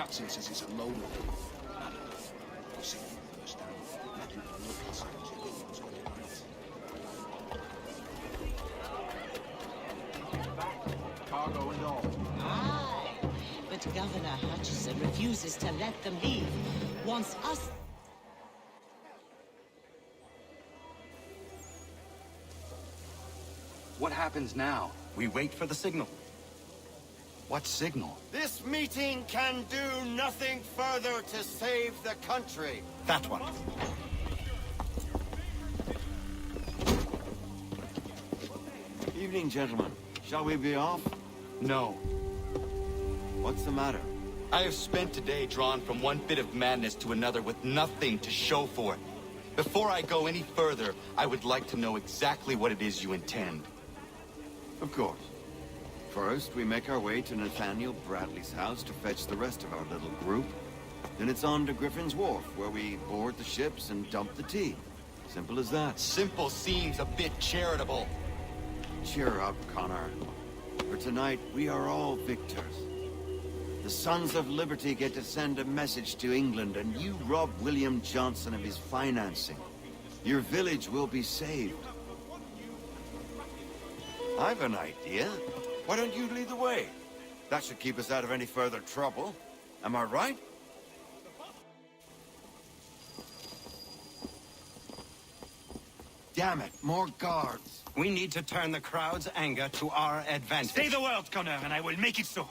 captain says it's a load of... I don't know. I've seen it firsthand. Imagine if I look inside what's going on. Cargo and all. Aye, but Governor Hutchison refuses to let them leave. Wants us... What happens now? We wait for the signal. What signal? This meeting can do nothing further to save the country. That one. Evening, gentlemen. Shall we be off? No. What's the matter? I have spent today drawn from one bit of madness to another with nothing to show for it. Before I go any further, I would like to know exactly what it is you intend. Of course. First, we make our way to Nathaniel Bradley's house to fetch the rest of our little group. Then it's on to Griffin's Wharf, where we board the ships and dump the tea. Simple as that. Simple seems a bit charitable. Cheer up, Connor. For tonight, we are all victors. The Sons of Liberty get to send a message to England, and you rob William Johnson of his financing. Your village will be saved. I've an idea. Why don't you lead the way? That should keep us out of any further trouble. Am I right? Damn it, more guards. We need to turn the crowd's anger to our advantage. Say the word, Connor, and I will make it so.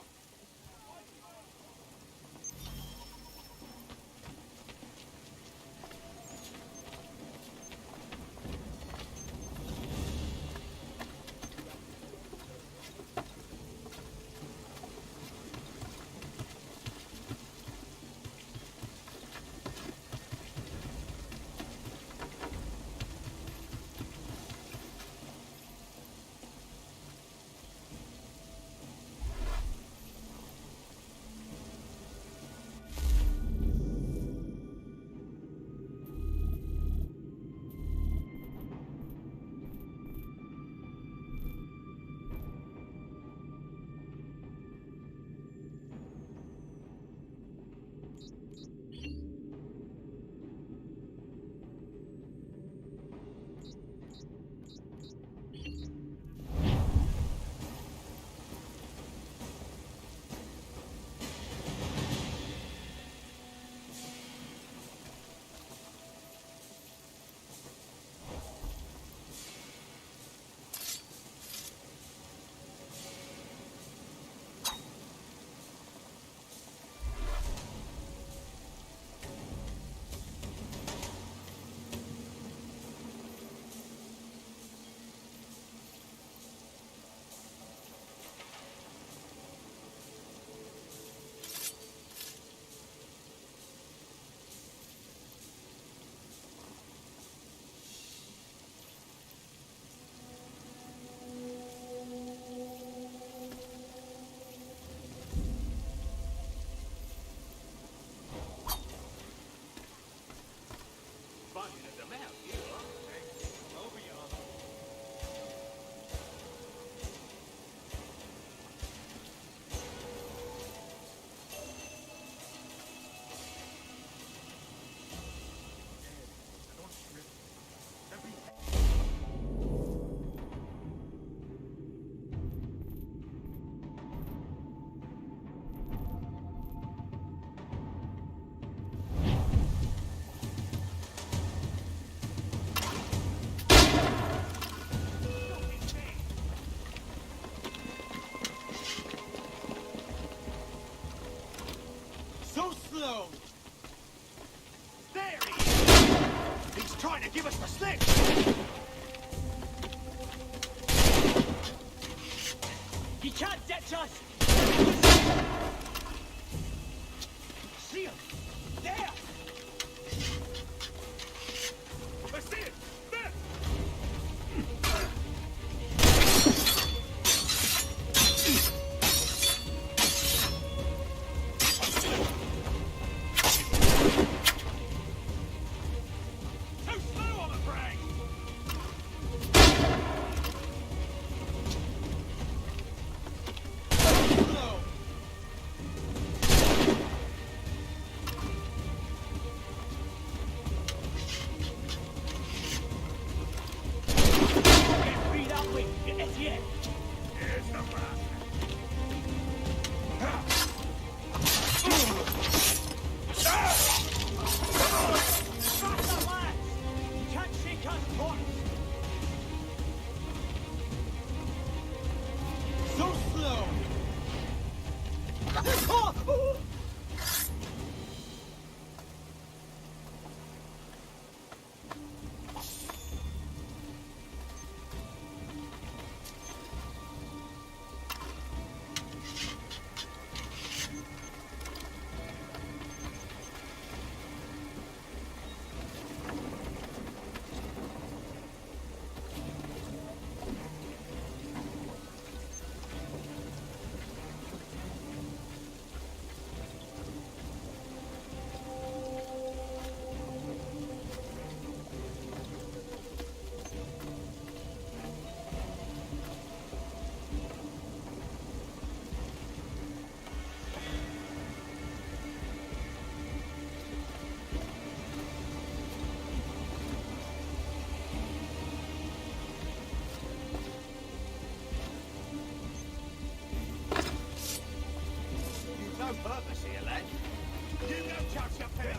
Slow. There he is! He's trying to give us the slip! He can't ditch us! See him! There! I see it! There!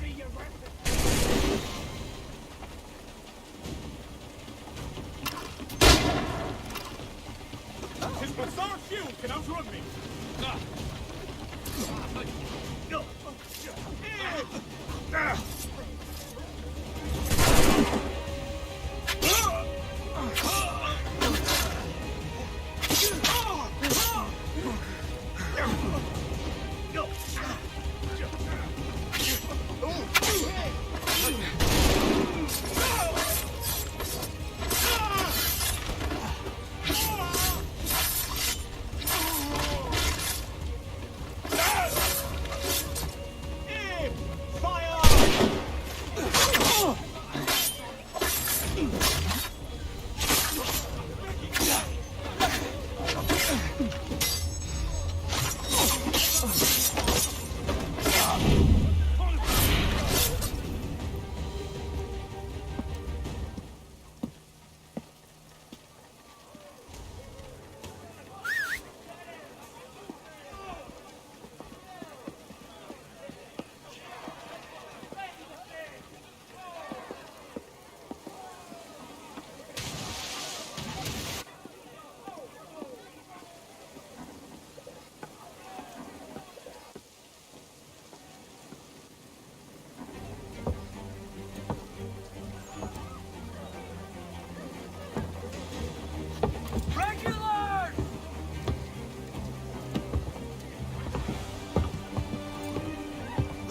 His bizarre shield can outrun me!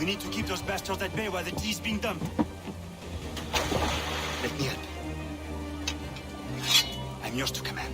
We need to keep those bastards at bay while the tea is being dumped. Let me help. I'm yours to command.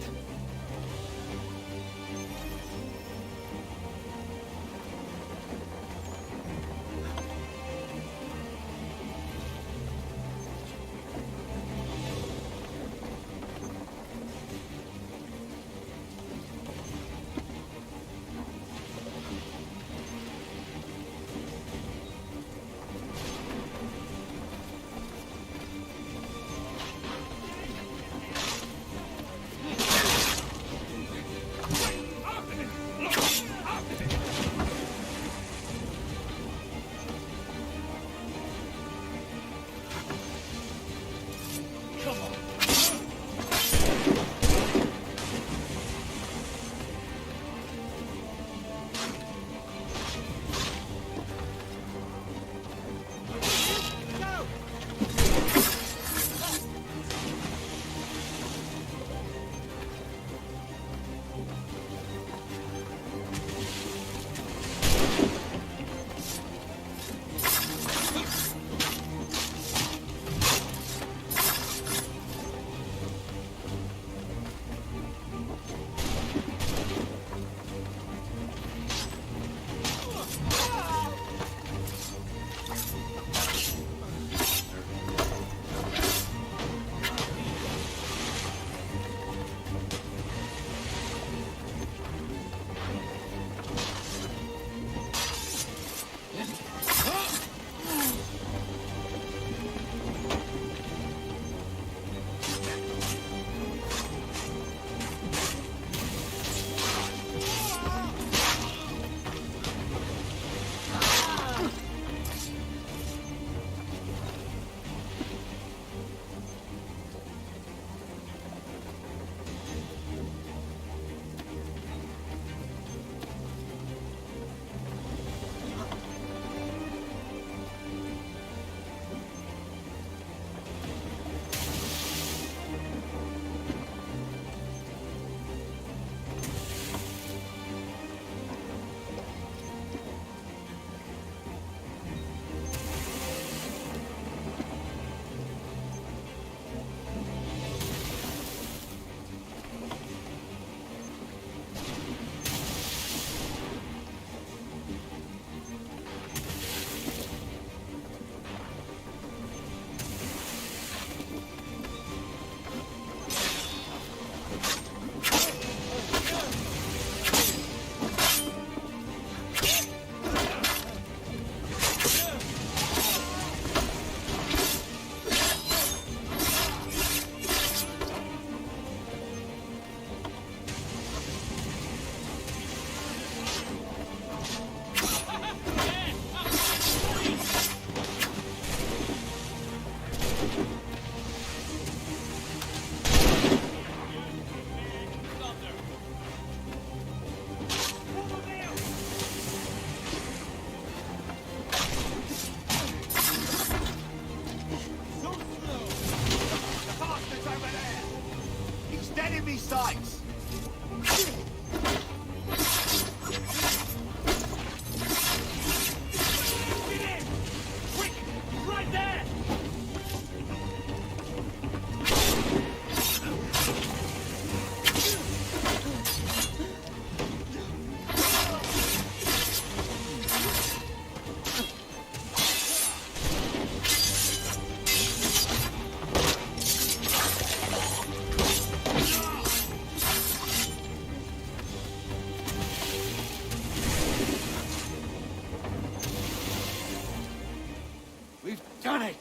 done it!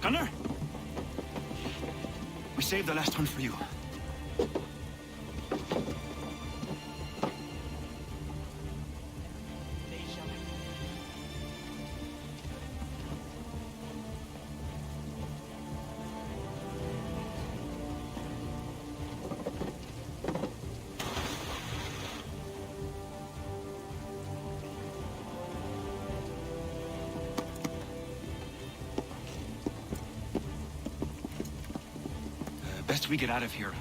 Gunner? We saved the last one for you. Best we get out of here.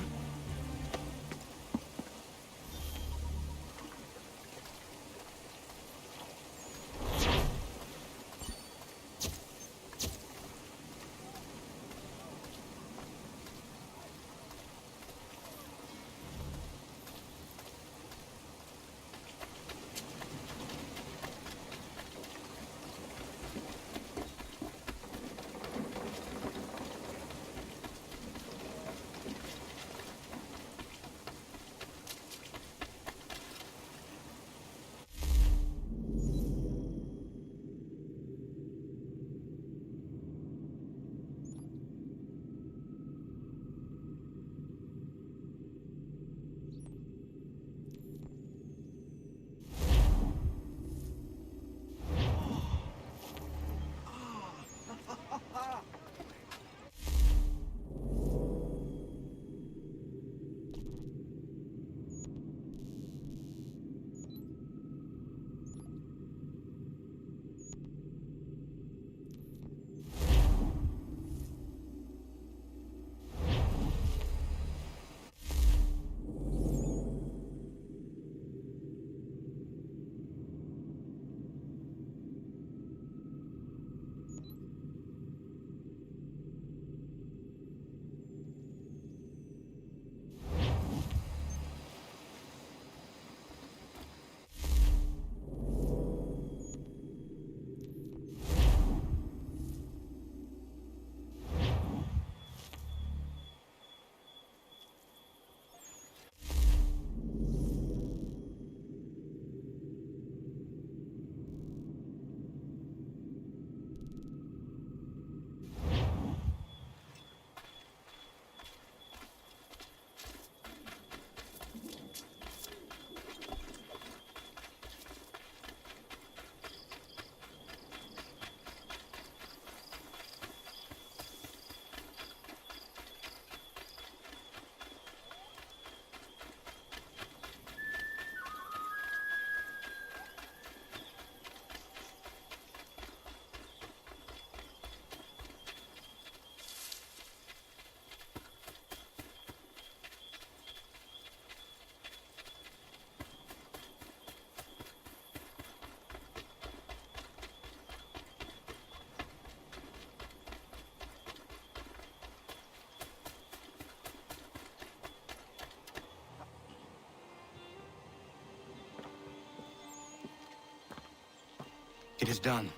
It is done.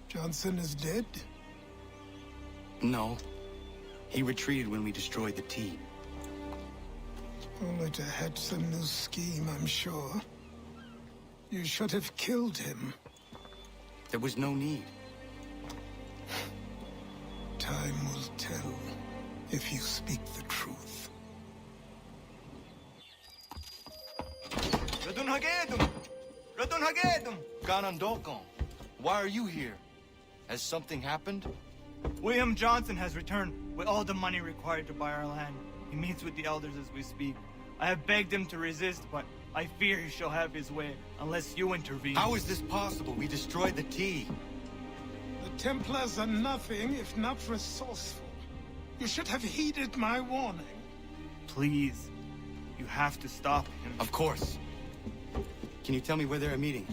Johnson is dead? No. He retreated when we destroyed the tea. Only to hatch some new scheme, I'm sure. You should have killed him. There was no need. Time will tell if you speak the truth. Ganondokon, why are you here? Has something happened? William Johnson has returned with all the money required to buy our land. He meets with the elders as we speak. I have begged him to resist, but I fear he shall have his way unless you intervene. How is this possible? We destroyed the tea. The Templars are nothing if not resourceful. You should have heeded my warning. Please, you have to stop him. Of course. Can you tell me where they're meeting?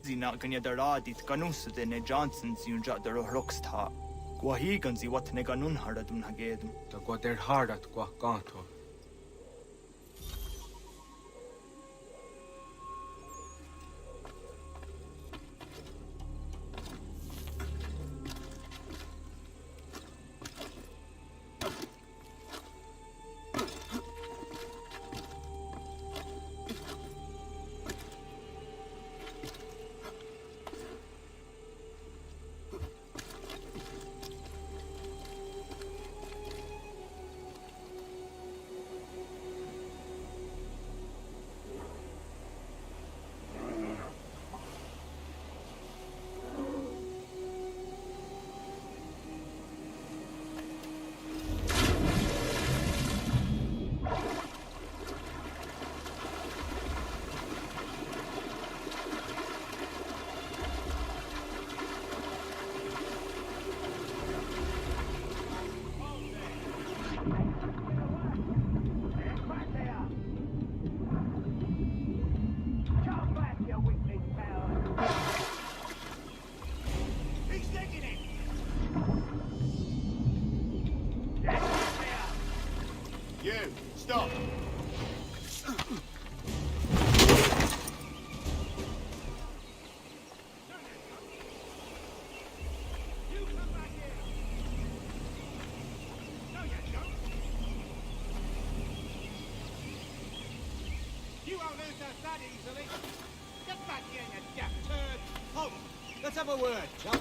Zina ganya daradit ganus de ne Johnson's yunja daro rocksta. Gwahi ganzi wat ne ganun haradun hagedum. Ta gwader hardat gwa ganto. You, stop! You come back here! No, you don't! You won't lose us that easily! Get back here, you daft turd! Halt! Let's have a word, chap!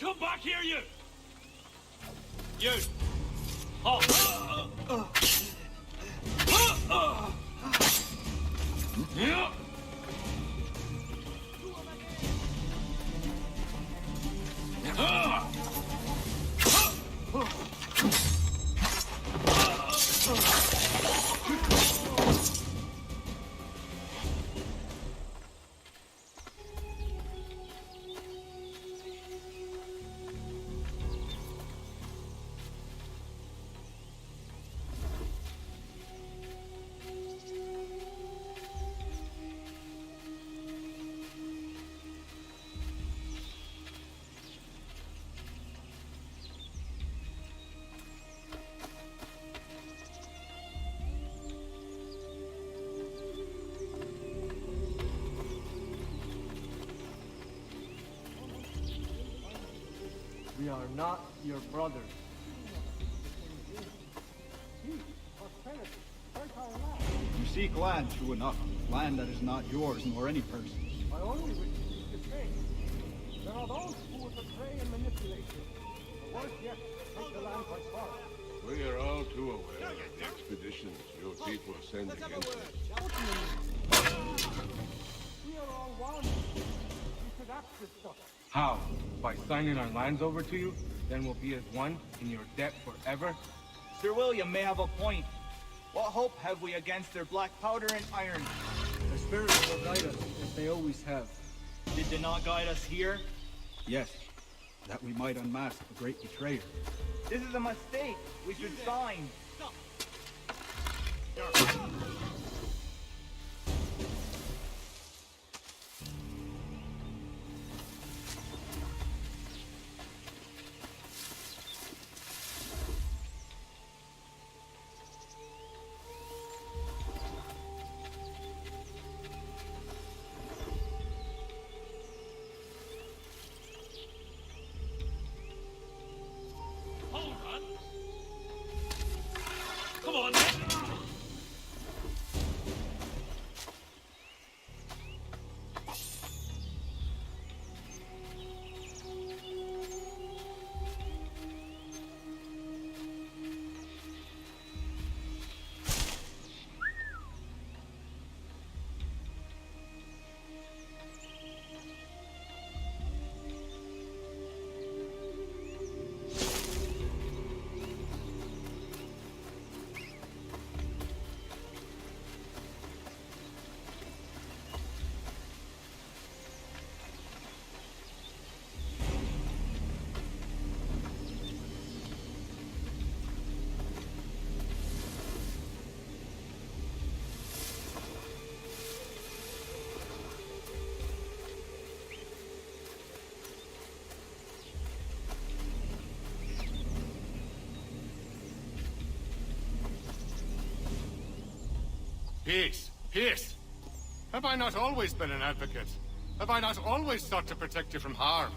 Come back here, you! You! Halt! We are not your brothers. You seek land, true enough. Land that is not yours nor any person's. I only wish to seek the trade. There are those who would betray and manipulate you. The worst yet, take the land by force. We are all too aware of the expeditions your people send against us. We are all one. We should act this stuff. How? By signing our lands over to you? Then we'll be as one in your debt forever? Sir William may have a point. What hope have we against their black powder and iron? The spirits will guide us, as they always have. Did they not guide us here? Yes, that we might unmask the great betrayer. This is a mistake. We should sign. Hold on. Come on, then. Peace! Peace! Have I not always been an advocate? Have I not always sought to protect you from harm?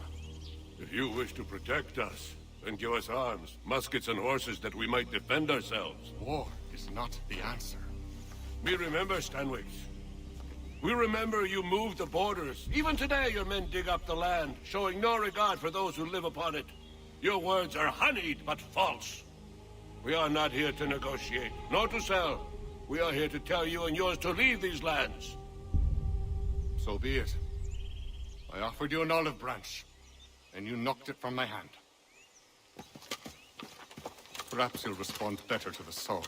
If you wish to protect us, then give us arms, muskets and horses that we might defend ourselves. War is not the answer. We remember, Stanwix. We remember you moved the borders. Even today your men dig up the land, showing no regard for those who live upon it. Your words are honeyed, but false. We are not here to negotiate, nor to sell. We are here to tell you and yours to leave these lands. So be it. I offered you an olive branch, and you knocked it from my hand. Perhaps you'll respond better to the sword.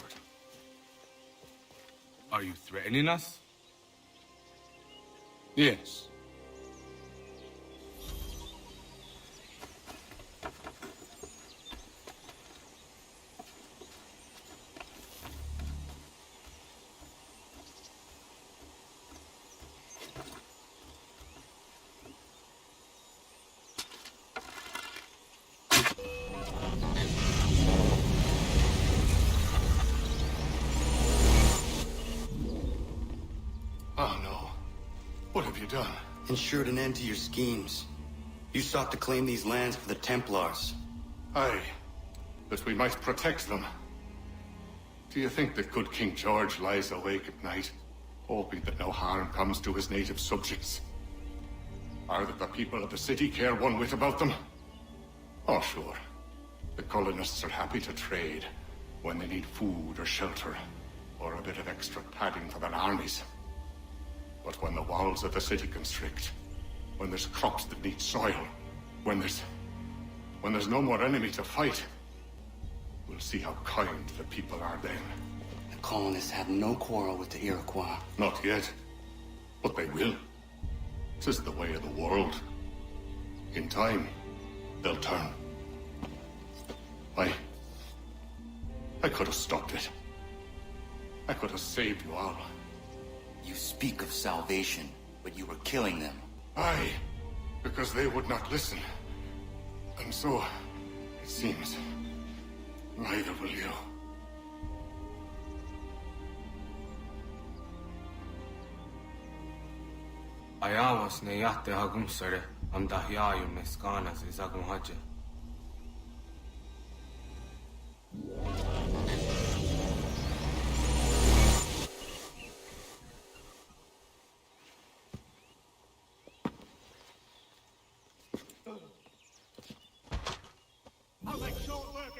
Are you threatening us? Yes. Oh no. What have you done? Ensured an end to your schemes. You sought to claim these lands for the Templars. Aye, that we might protect them. Do you think that good King George lies awake at night, hoping that no harm comes to his native subjects? Or that the people of the city care one whit about them? Oh, sure. The colonists are happy to trade when they need food or shelter, or a bit of extra padding for their armies. But when the walls of the city constrict, when there's crops that need soil, when there's no more enemy to fight, we'll see how kind the people are then. The colonists have no quarrel with the Iroquois. Not yet, but they will. 'Tis the way of the world. In time, they'll turn. I could have stopped it. I could have saved you all. You speak of salvation, but you were killing them. Aye, because they would not listen. And so, it seems, neither will you. Ayawas ne yate hagum sare am dahyayu meskanas izagum haje.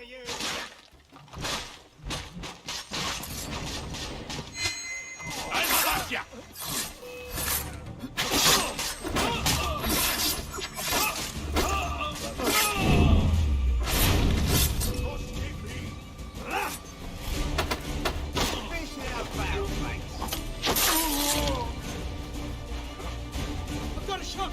you! I'll got ya! I've got a shot!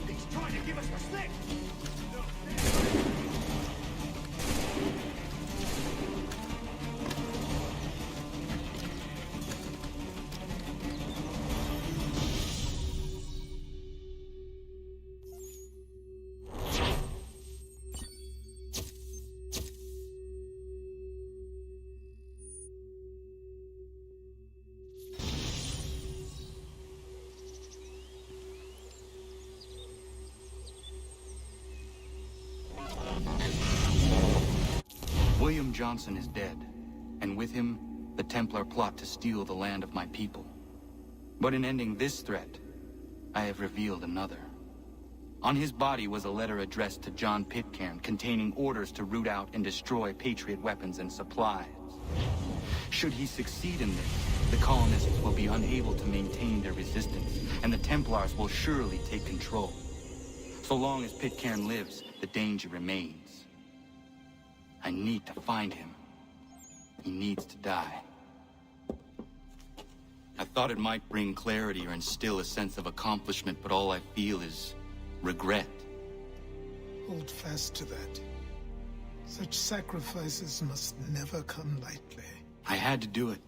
He's trying to give us the slip! William Johnson is dead, and with him, the Templar plot to steal the land of my people. But in ending this threat, I have revealed another. On his body was a letter addressed to John Pitcairn containing orders to root out and destroy Patriot weapons and supplies. Should he succeed in this, the colonists will be unable to maintain their resistance, and the Templars will surely take control. So long as Pitcairn lives, the danger remains. I need to find him. He needs to die. I thought it might bring clarity or instill a sense of accomplishment, but all I feel is regret. Hold fast to that. Such sacrifices must never come lightly. I had to do it.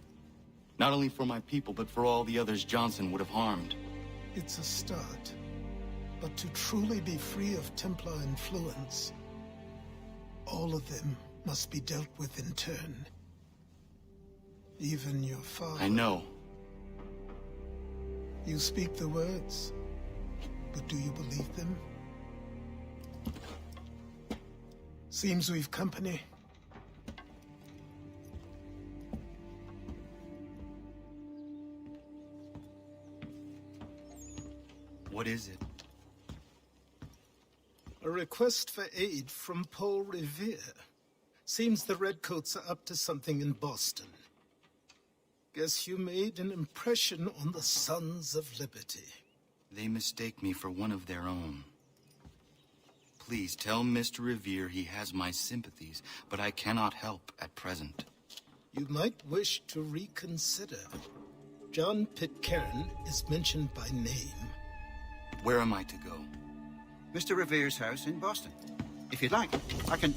Not only for my people, but for all the others Johnson would have harmed. It's a start. But to truly be free of Templar influence, all of them must be dealt with in turn. Even your father. I know. You speak the words, but do you believe them? Seems we've company. What is it? A request for aid from Paul Revere. Seems the Redcoats are up to something in Boston. Guess you made an impression on the Sons of Liberty. They mistake me for one of their own. Please tell Mr. Revere he has my sympathies, but I cannot help at present. You might wish to reconsider. John Pitcairn is mentioned by name. Where am I to go? Mr. Revere's house in Boston. If you'd like, I can...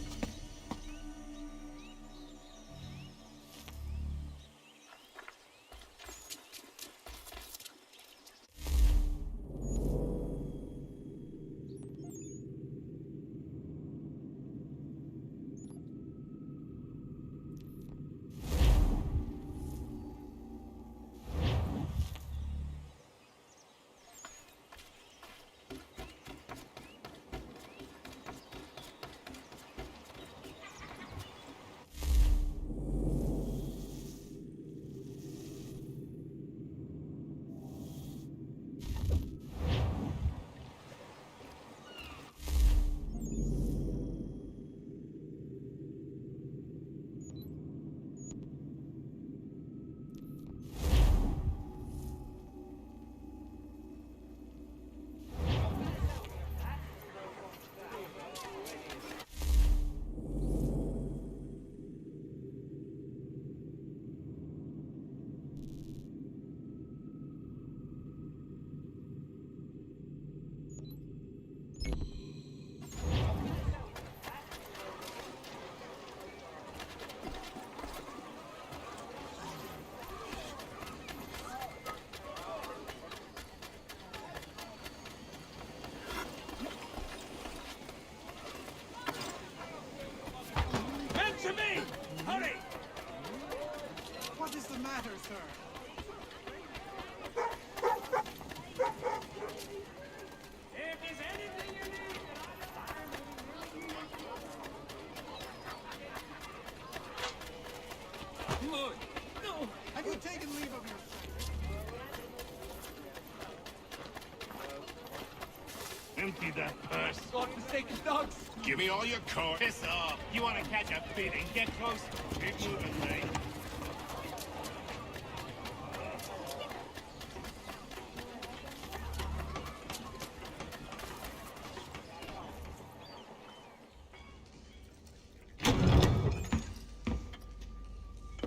Empty that purse. God-forsaken dogs! Give me all your coin. Piss off. You want to catch a beating? Get close. Keep moving, mate.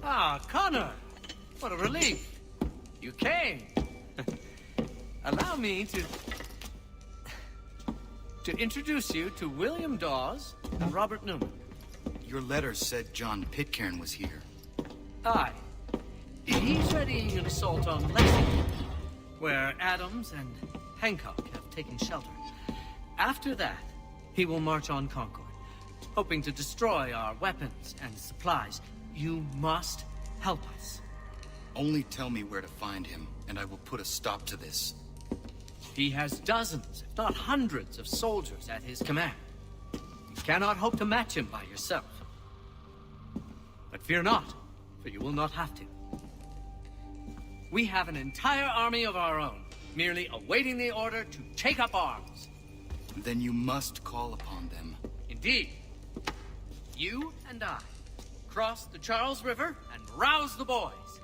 Ah, Connor! What a relief! You came! Allow me to introduce you to William Dawes and Robert Newman. Your letter said John Pitcairn was here. Aye. He's readying an assault on Lexington, where Adams and Hancock have taken shelter. After that, he will march on Concord, hoping to destroy our weapons and supplies. You must help us. Only tell me where to find him, and I will put a stop to this. He has dozens, if not hundreds, of soldiers at his command. You cannot hope to match him by yourself. But fear not, for you will not have to. We have an entire army of our own, merely awaiting the order to take up arms. Then you must call upon them. Indeed. You and I cross the Charles River and rouse the boys.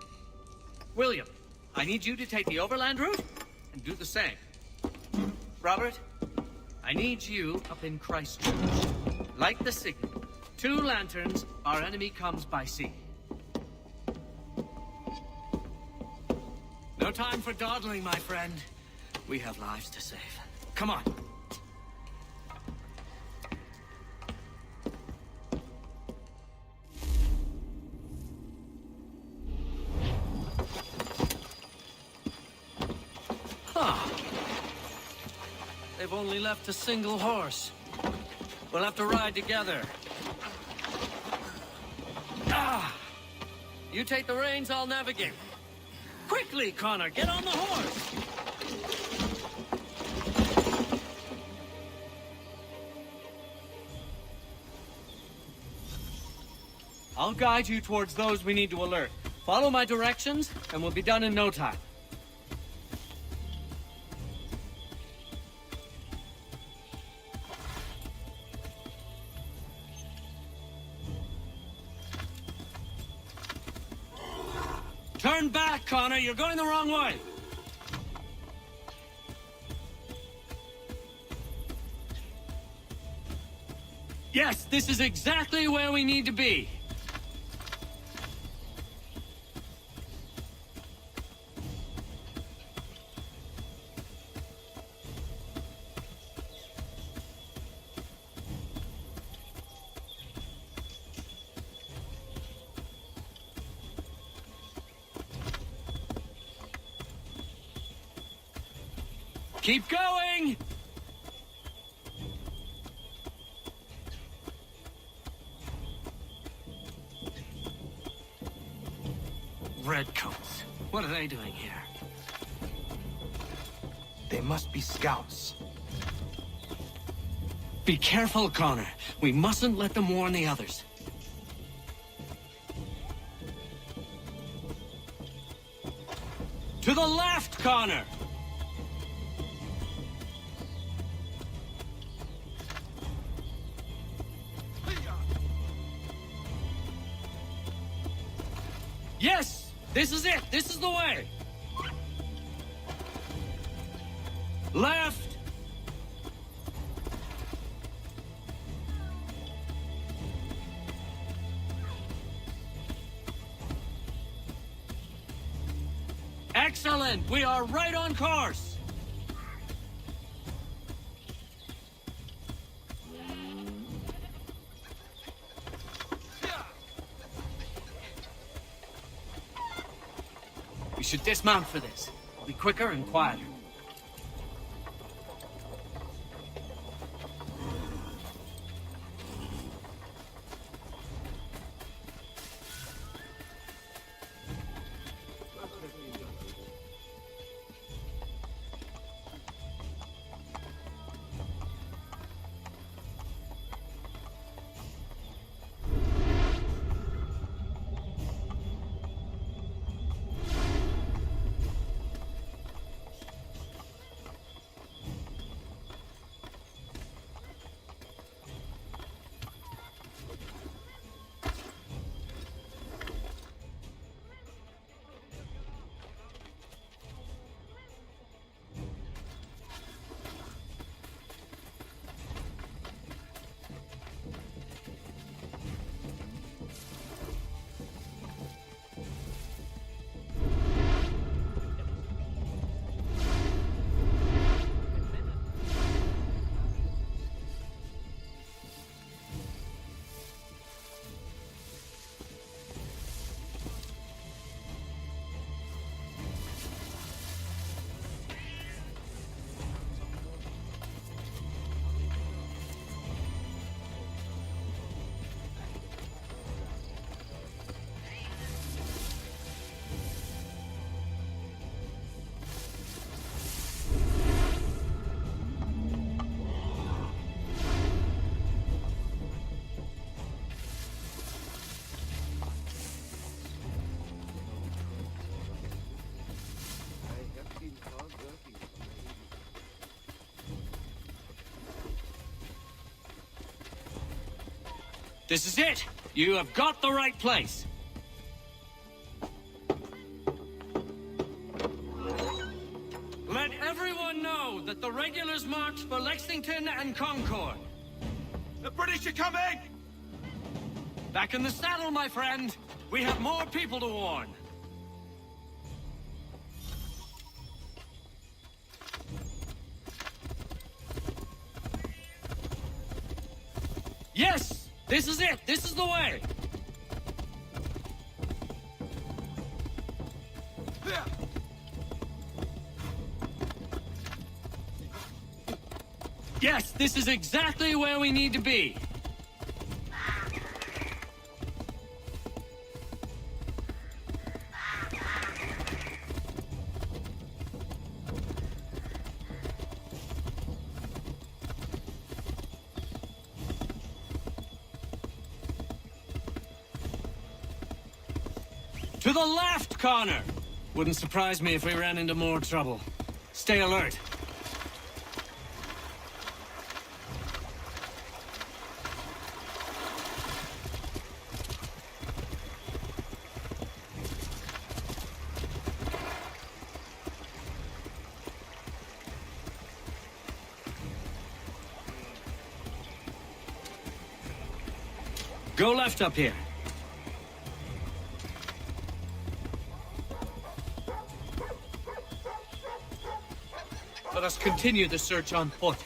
William, I need you to take the overland route and do the same. Robert, I need you up in Christchurch. Light the signal. 2 lanterns, our enemy comes by sea. No time for dawdling, my friend. We have lives to save. Come on. They've only left a single horse. We'll have to ride together. You take the reins, I'll navigate. Quickly, Connor, get on the horse! I'll guide you towards those we need to alert. Follow my directions, and we'll be done in no time. Turn back, Connor! You're going the wrong way! Yes, this is exactly where we need to be. Keep going! Redcoats. What are they doing here? They must be scouts. Be careful, Connor. We mustn't let them warn the others. To the left, Connor! Yes! This is it! This is the way! Left! Excellent! We are right on course! We should dismount for this. It'll be quicker and quieter. This is it! You have got the right place! Let everyone know that the regulars marched for Lexington and Concord. The British are coming! Back in the saddle, my friend. We have more people to warn. Yes! This is it! This is the way! Yes, this is exactly where we need to be. To the left, Connor! Wouldn't surprise me if we ran into more trouble. Stay alert. Go left up here. Let us continue the search on foot.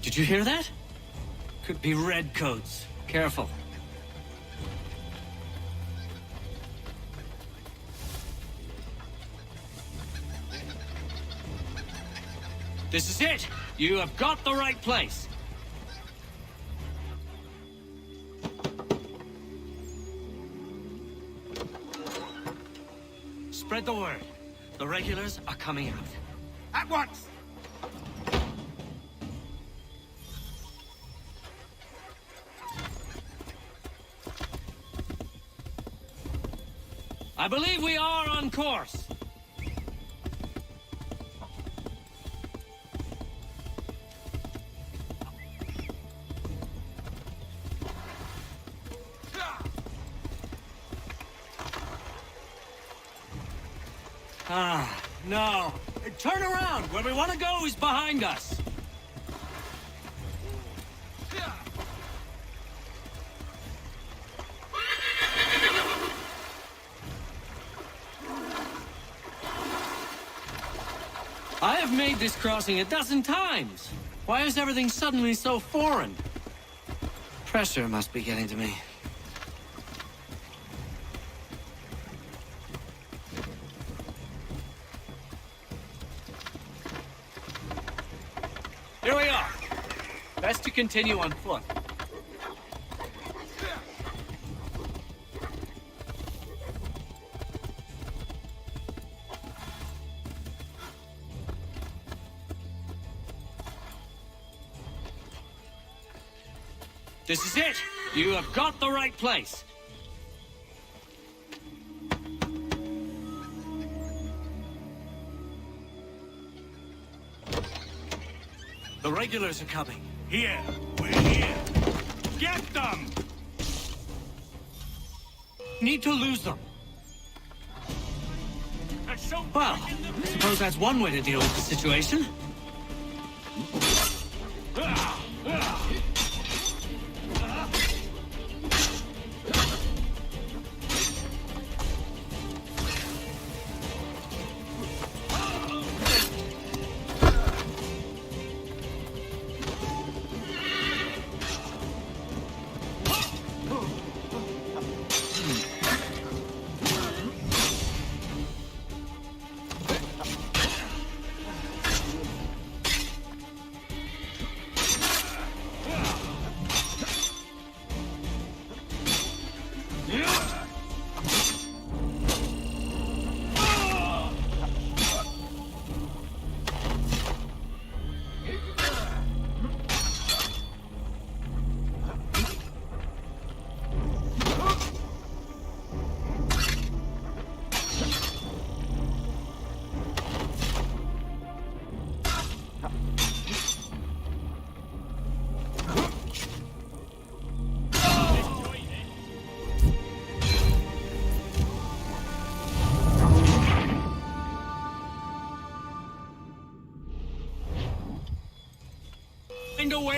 Did you hear that? Could be redcoats. Careful. This is it! You have got the right place! Spread the word. The regulars are coming out. At once! I believe we are on course. Ah, no. Turn around. Where we want to go is behind us. I have made this crossing 12 times. Why is everything suddenly so foreign? Pressure must be getting to me. Here we are. Best to continue on foot. This is it! You have got the right place! The regulars are coming. Here! We're here! Get them! Need to lose them. So well, I suppose that's one way to deal with the situation.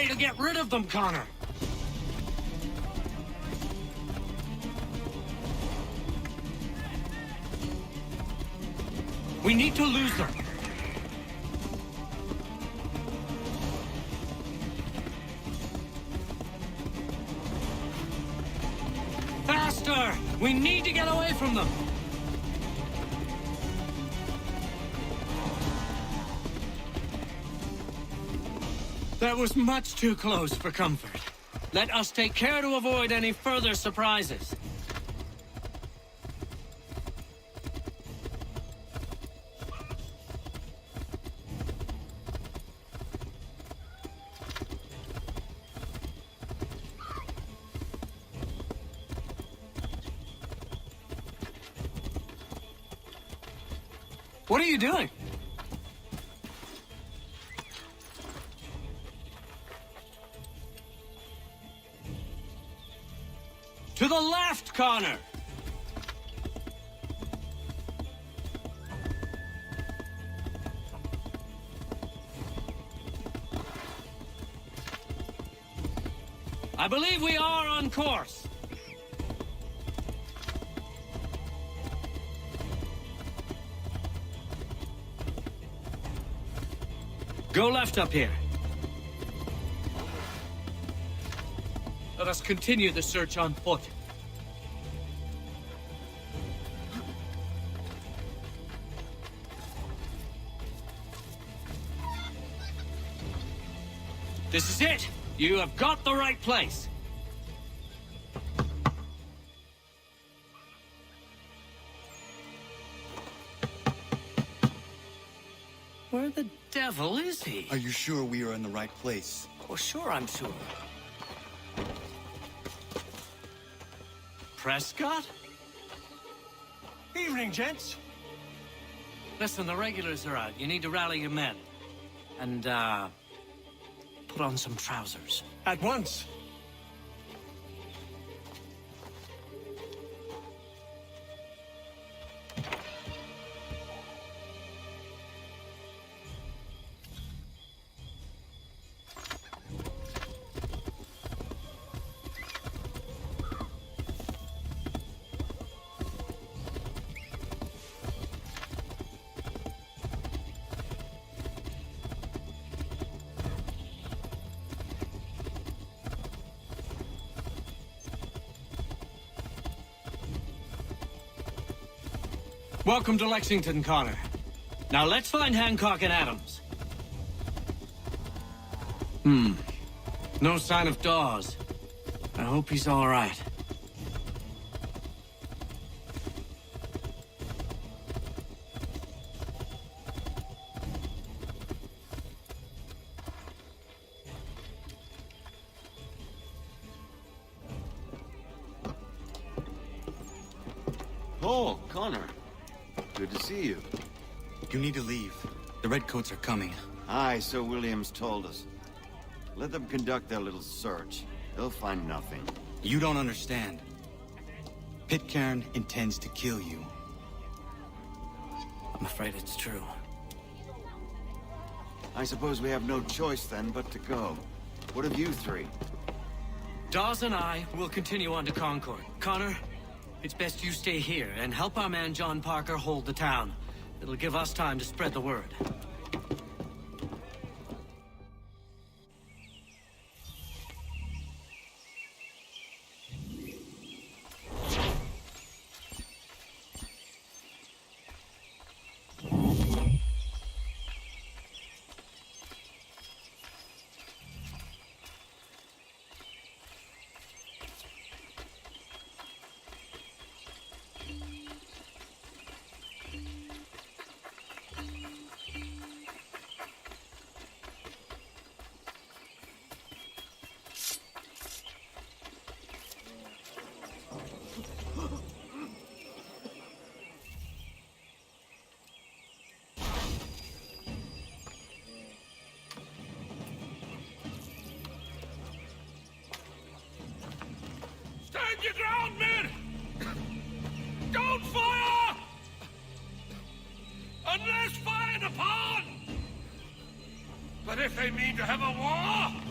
way to get rid of them, Connor. We need to lose them. Faster! We need to get away from them. That was much too close for comfort. Let us take care to avoid any further surprises. What are you doing? To the left, Connor! I believe we are on course. Go left up here. Let us continue the search on foot. This is it! You have got the right place. Where the devil is he? Are you sure we are in the right place? Oh, sure, I'm sure. Prescott? Evening, gents. Listen, the regulars are out. You need to rally your men. And, put on some trousers. At once. Welcome to Lexington, Connor. Now let's find Hancock and Adams. No sign of Dawes. I hope he's all right. Oh, Connor. Good to see you. You need to leave. The Redcoats are coming. Aye, so Williams told us. Let them conduct their little search. They'll find nothing. You don't understand. Pitcairn intends to kill you. I'm afraid it's true. I suppose we have no choice then but to go. What of you three? Dawes and I will continue on to Concord. Connor, it's best you stay here and help our man John Parker hold the town. It'll give us time to spread the word. Stand your ground, men! Don't fire! Unless fired upon! But if they mean to have a war,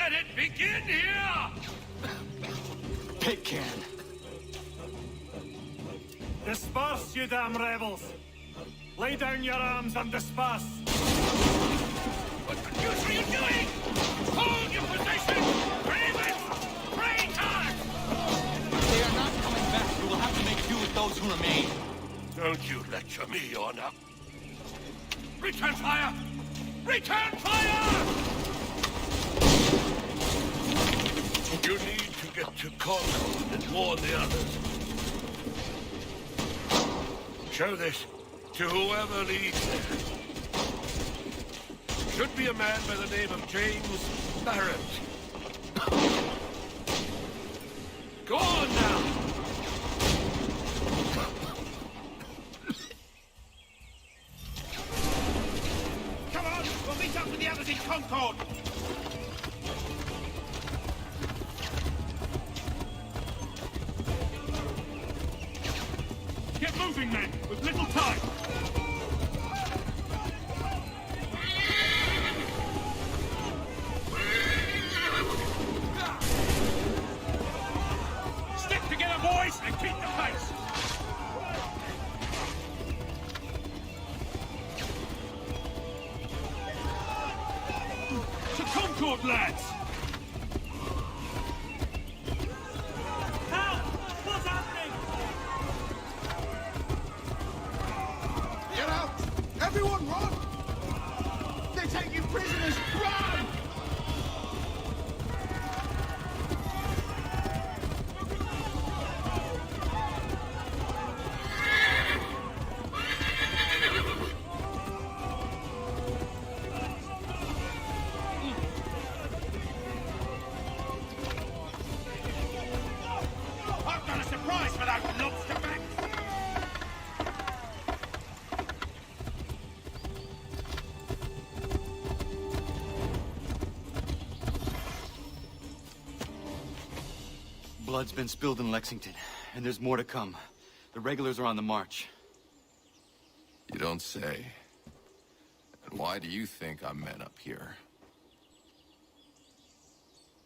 Let it begin here! Pitcairn! Disperse, you damn rebels! Lay down your arms and disperse! What the deuce are you doing? Hold your position! Ravens! Traitors! If they are not coming back, we will have to make do with those who remain. Don't you lecture me, Orna. Return fire! Return fire! You need to get to Concord and warn the others. Show this to whoever leads there. Should be a man by the name of James Barrett. Go on now! Come on, we'll meet up with the others in Concord. Get moving, men! With little time! Stick together, boys, and keep the pace. To Concord, lads! Help! What's happening? Get out! Everyone run! They take you prisoners! Run! I've got a surprise for those lobster backs. Blood's been spilled in Lexington, and there's more to come. The regulars are on the march. You don't say. And why do you think I'm men up here?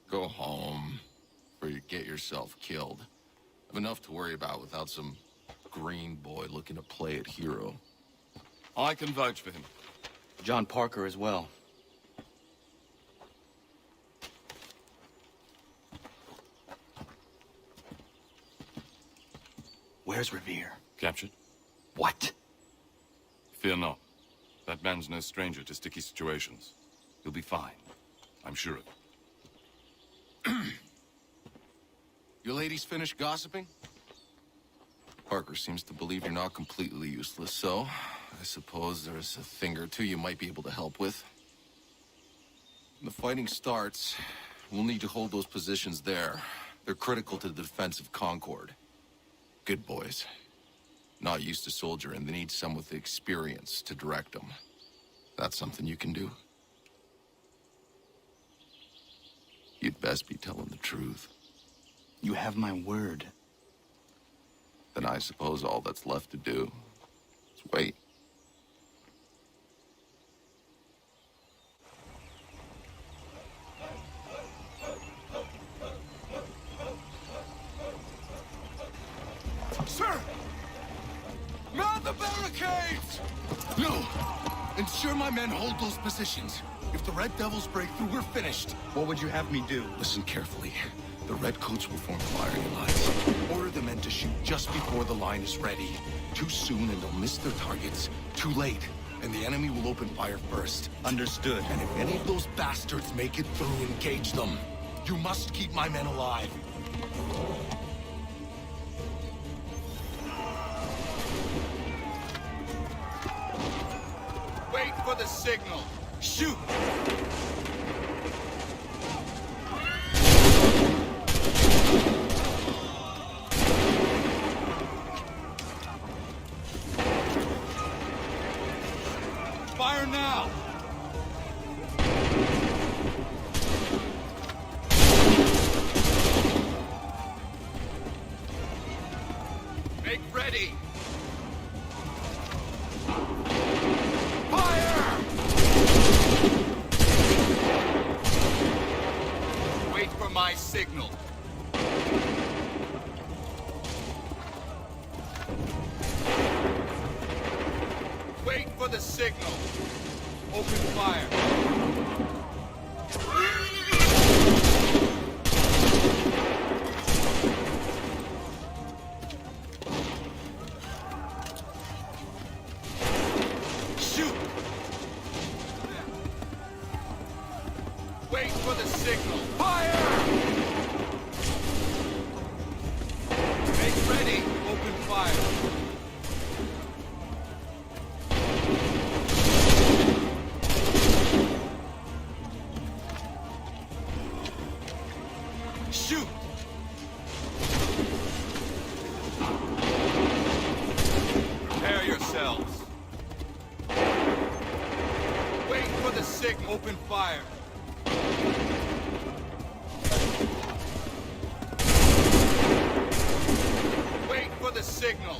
Go home, or you get yourself killed. I've enough to worry about without some green boy looking to play at hero. I can vouch for him. John Parker as well. Where's Revere? Captured? What? Fear not. That man's no stranger to sticky situations. He'll be fine. I'm sure of it. Your ladies finished gossiping? Parker seems to believe you're not completely useless, so I suppose there's a thing or two you might be able to help with. When the fighting starts, we'll need to hold those positions there. They're critical to the defense of Concord. Good boys. Not used to soldiering, they need some with the experience to direct them. That's something you can do? You'd best be telling the truth. You have my word. Then I suppose all that's left to do is wait. Sir! Man the barricades! No! Ensure my men hold those positions. If the Red Devils break through, we're finished. What would you have me do? Listen carefully. The Redcoats will form firing lines. Order the men to shoot just before the line is ready. Too soon and they'll miss their targets. Too late, and the enemy will open fire first. Understood. And if any of those bastards make it through, engage them. You must keep my men alive. Wait for the signal. Shoot! Fire now! Make ready! my signal. Wait for the signal. Open fire. Shoot! Wait for the signal. Fire! Make ready. Open fire. Shoot! Prepare yourselves. Wait for the signal. Open fire. Wait for the signal.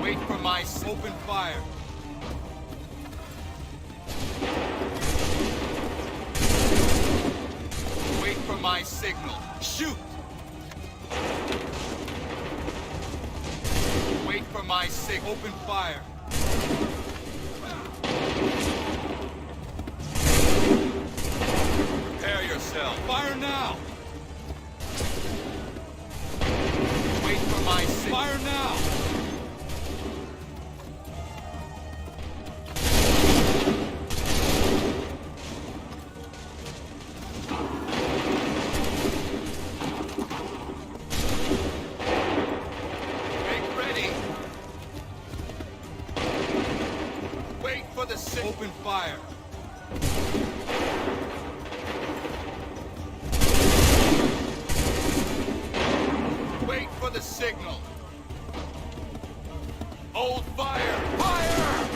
Wait for my open fire. Wait for my signal. Shoot! Wait for my signal. Open fire. Prepare yourself. Fire now! Wait for my signal. Fire now! Make ready. Wait for the signal. Open fire. Wait for the signal. Hold fire! Fire!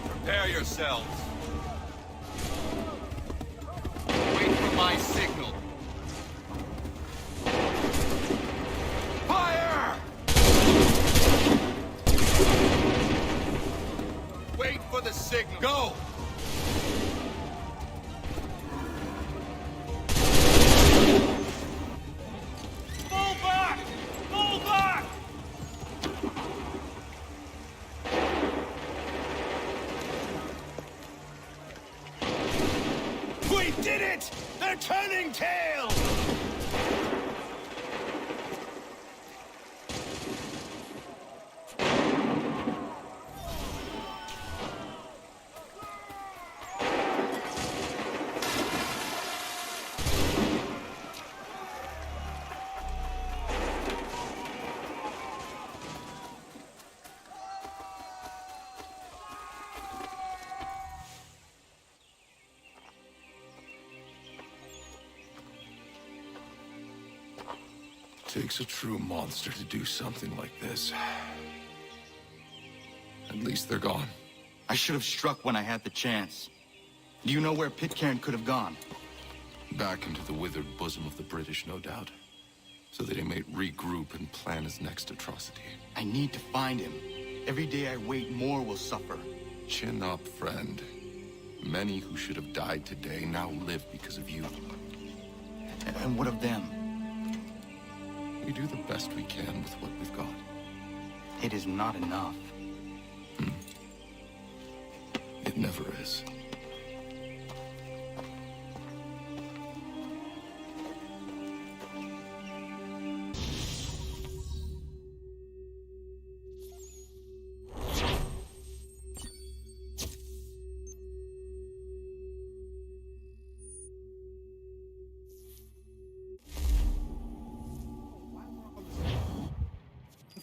Prepare yourselves. Wait for my signal. Fire! Wait for the signal. Go! Fall back! Fall back! We did it! They're turning tail! Takes a true monster to do something like this. At least they're gone. I should have struck when I had the chance. Do you know where Pitcairn could have gone? Back into the withered bosom of the British, no doubt. So that he may regroup and plan his next atrocity. I need to find him. Every day I wait, more will suffer. Chin up, friend. Many who should have died today now live because of you. And what of them? We do the best we can with what we've got. It is not enough. It never is.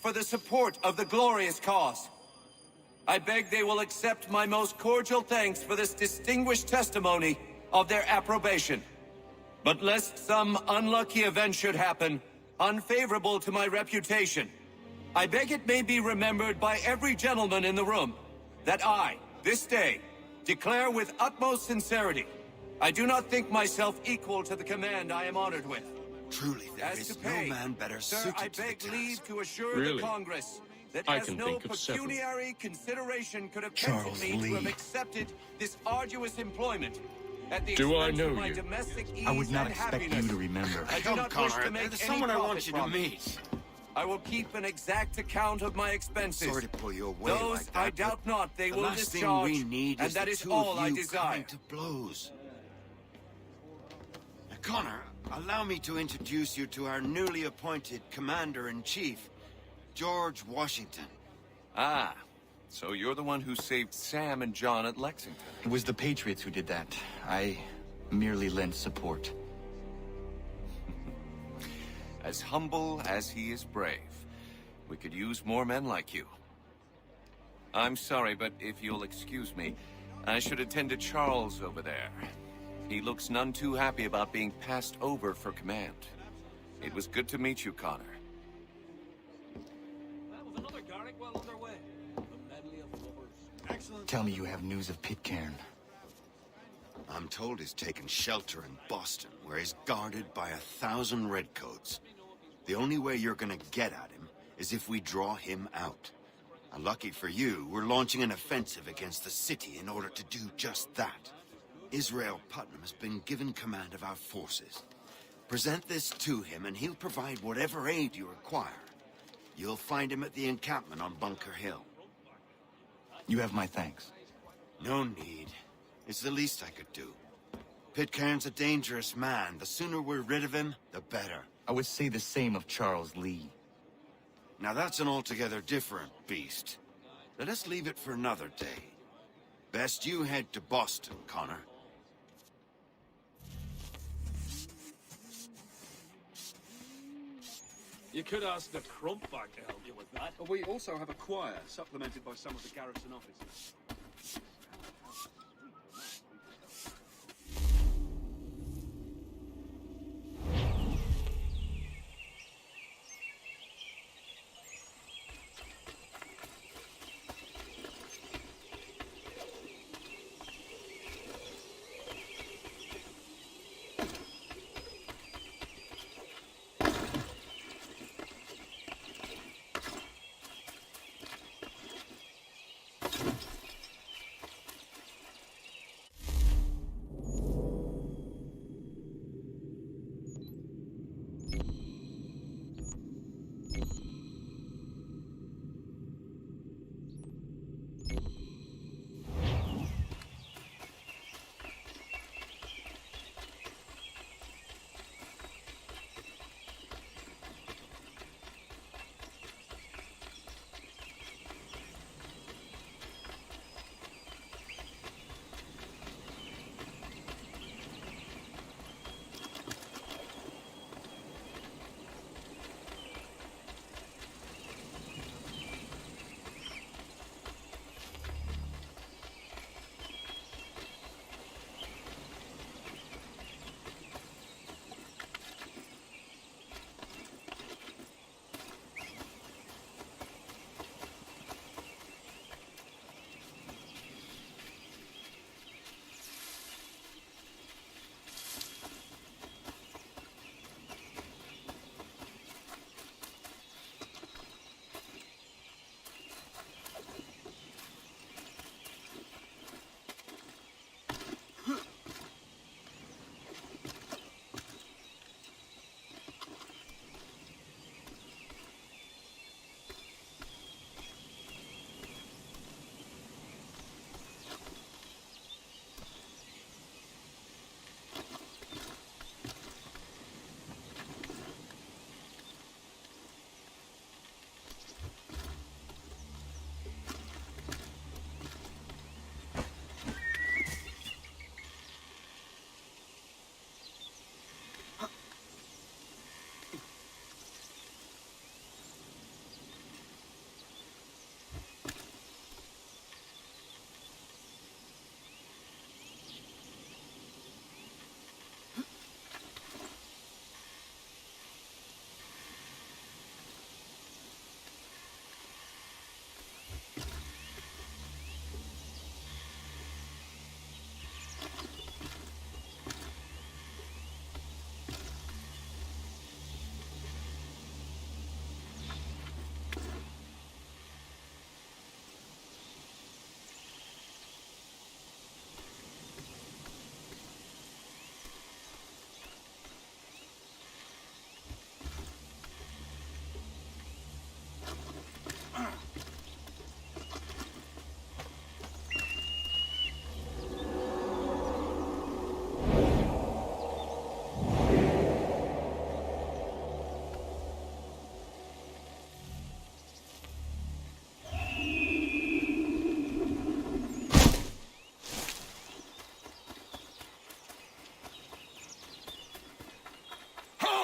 For the support of the glorious cause. I beg they will accept my most cordial thanks for this distinguished testimony of their approbation. But lest some unlucky event should happen, unfavorable to my reputation, I beg it may be remembered by every gentleman in the room that I, this day, declare with utmost sincerity, I do not think myself equal to the command I am honored with. Truly, there is no man better Sir, suited I to the beg task. leave to assure Really? the Congress that I as can no think of several. pecuniary consideration could have Charles tempted me Lee. to have accepted this arduous employment at the Do I expense know of my you? domestic ease I would not and expect happiness. you to remember. I do Come, not wish Connor, to make there's any someone I profit want you to from it. meet. I will keep an exact account of my expenses. Sorry to pull you away Those like that, I doubt but not they the will last discharge, thing we need and is that the is two all of I you desire. coming to blows. Now, Connor, allow me to introduce you to our newly appointed Commander-in-Chief, George Washington. Ah, so you're the one who saved Sam and John at Lexington. It was the Patriots who did that. I merely lent support. As humble as he is brave. We could use more men like you. I'm sorry, but if you'll excuse me, I should attend to Charles over there. He looks none too happy about being passed over for command. It was good to meet you, Connor. That was another Garrick well underway. The medley of lovers. Excellent. Tell me you have news of Pitcairn. I'm told he's taken shelter in Boston, where he's guarded by 1,000 redcoats. The only way you're gonna get at him is if we draw him out. And lucky for you, we're launching an offensive against the city in order to do just that. Israel Putnam has been given command of our forces. Present this to him and he'll provide whatever aid you require. You'll find him at the encampment on Bunker Hill. You have my thanks. No need. It's the least I could do. Pitcairn's a dangerous man. The sooner we're rid of him, the better. I would say the same of Charles Lee. Now that's an altogether different beast. Let us leave it for another day. Best you head to Boston, Connor. You could ask the Crumpback to help you with that. We also have a choir, supplemented by some of the garrison officers.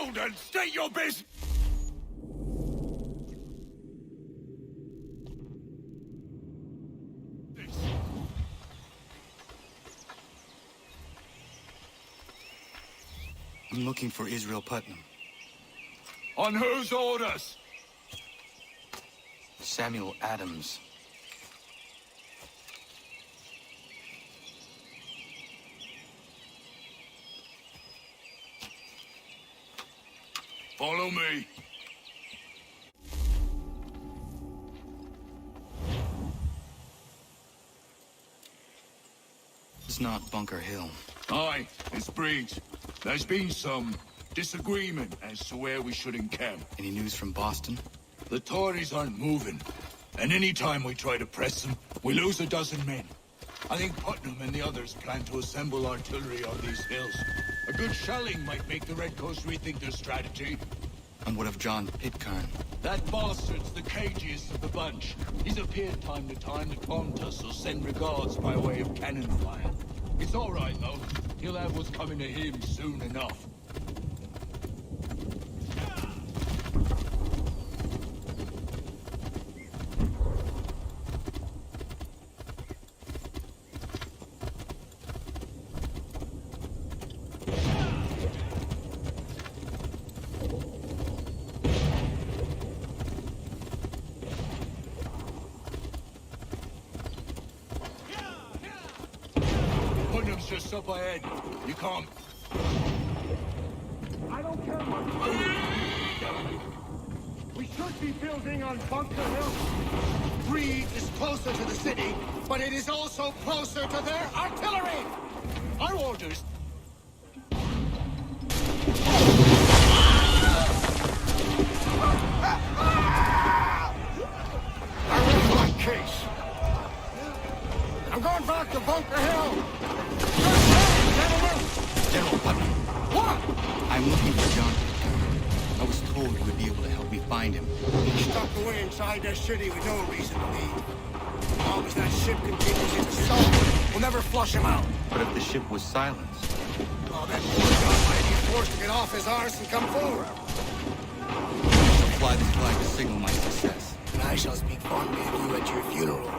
Walden, state your business! I'm looking for Israel Putnam. On whose orders? Samuel Adams. Follow me. It's not Bunker Hill. Aye, it's Briggs. There's been some disagreement as to where we should encamp. Any news from Boston? The Tories aren't moving, and any time we try to press them, we lose a dozen men. I think Putnam and the others plan to assemble artillery on these hills. A good shelling might make the Redcoats rethink their strategy. And what of John Pitcairn? That bastard's the cagiest of the bunch. He's appeared time to time to taunt us or send regards by way of cannon fire. It's all right, though. He'll have what's coming to him soon enough. Putnam's just up ahead. You can't... I don't care much. We should be building on Bunker Hill. Reed is closer to the city, but it is also closer to their artillery! Our orders... I rest my case. I'm going back to Bunker Hill. General Putnam. What? I'm looking for John Pitcairn. I was told he would be able to help me find him. He's stuck away inside their city with no reason to leave. As long as that ship continues its assault, we'll never flush him out. But if the ship was silenced... Oh, that poor John might be forced to get off his arse and come forward. Fly this flag to signal my success. And I shall speak fondly of you at your funeral.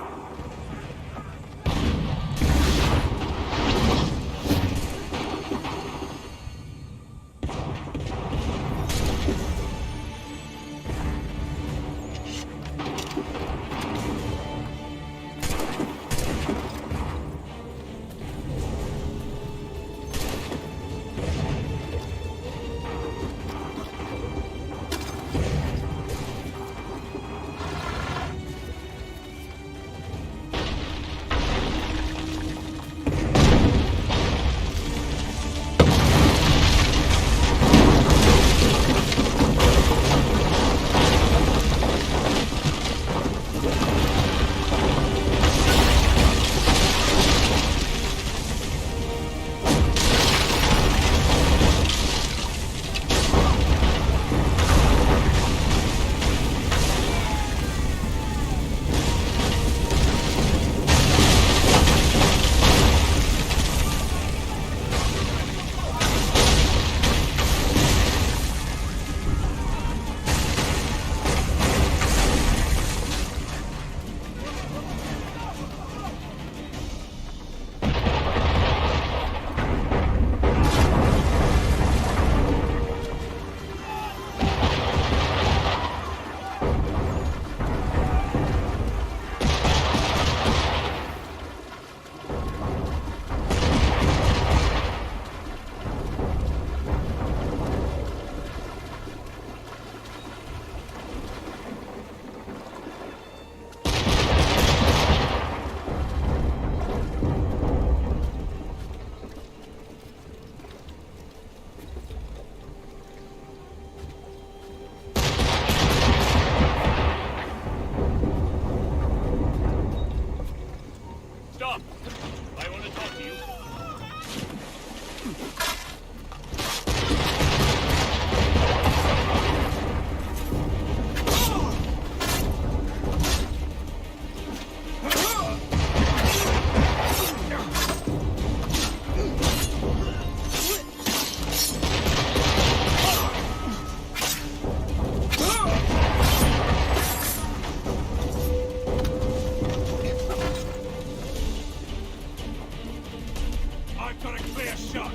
got a clear shot.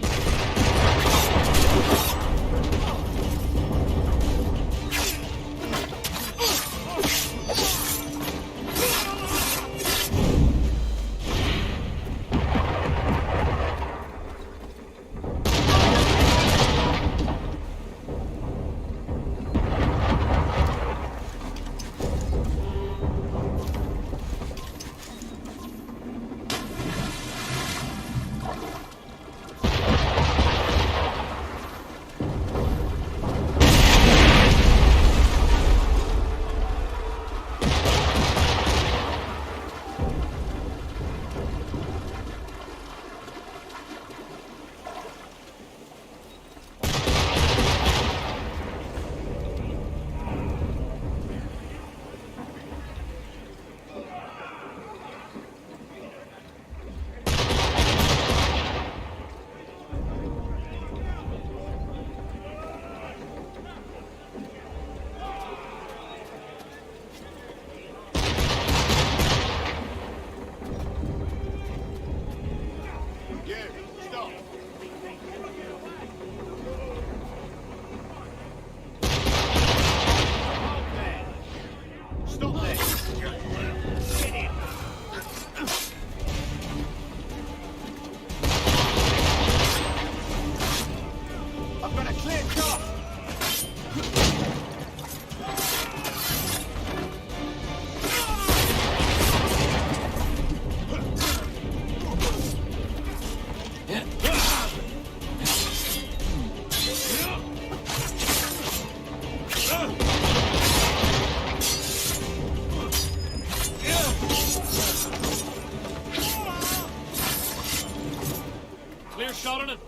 Shot on it.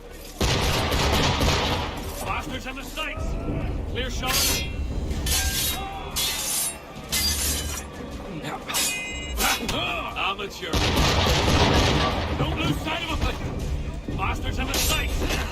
Bastards in the sights. Clear shot on it. Amateur. Don't lose sight of a thing. Bastards in the sights.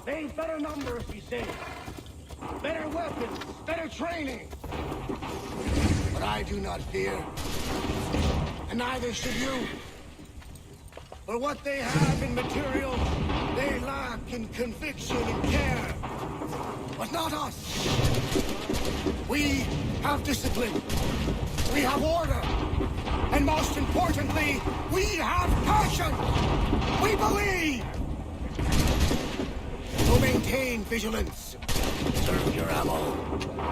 They've better numbers these days. Better weapons, better training. But I do not fear. And neither should you. For what they have in material, they lack in conviction and care. But not us. We have discipline. We have order. And most importantly, we have passion. We believe. So maintain vigilance. Serve your ammo.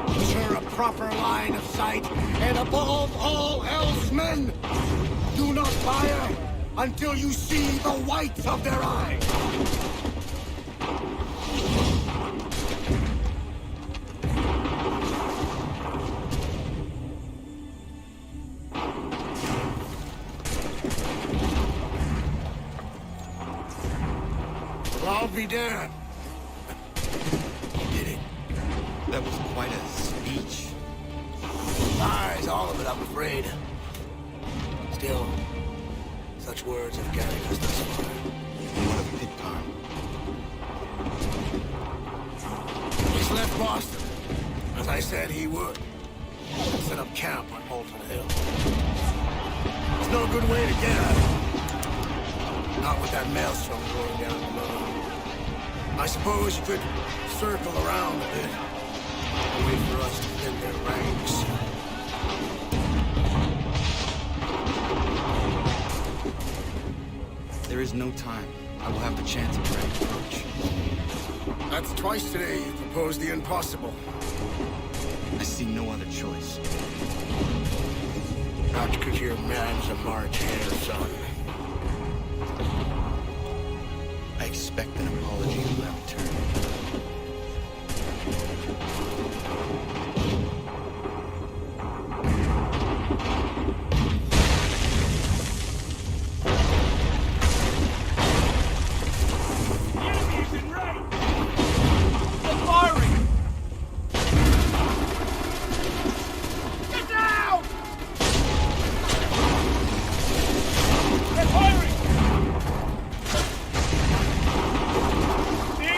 Ensure a proper line of sight. And above all else, men, do not fire until you see the whites of their eyes. I'll be damned. You did it. That was quite a speech. Lies, all of it, I'm afraid. Still, such words have carried us this far. And what of Pitcairn? He's left Boston, as I said he would. And set up camp on Bolton Hill. There's no good way to get at him. Not with that maelstrom going down below. I suppose you could circle around a bit. Wait for us to thin their ranks. There is no time. I will have the chance of right approach. That's twice today you proposed the impossible. I see no other choice. Not because your man's a March hare, son. I expect an apology on my return. The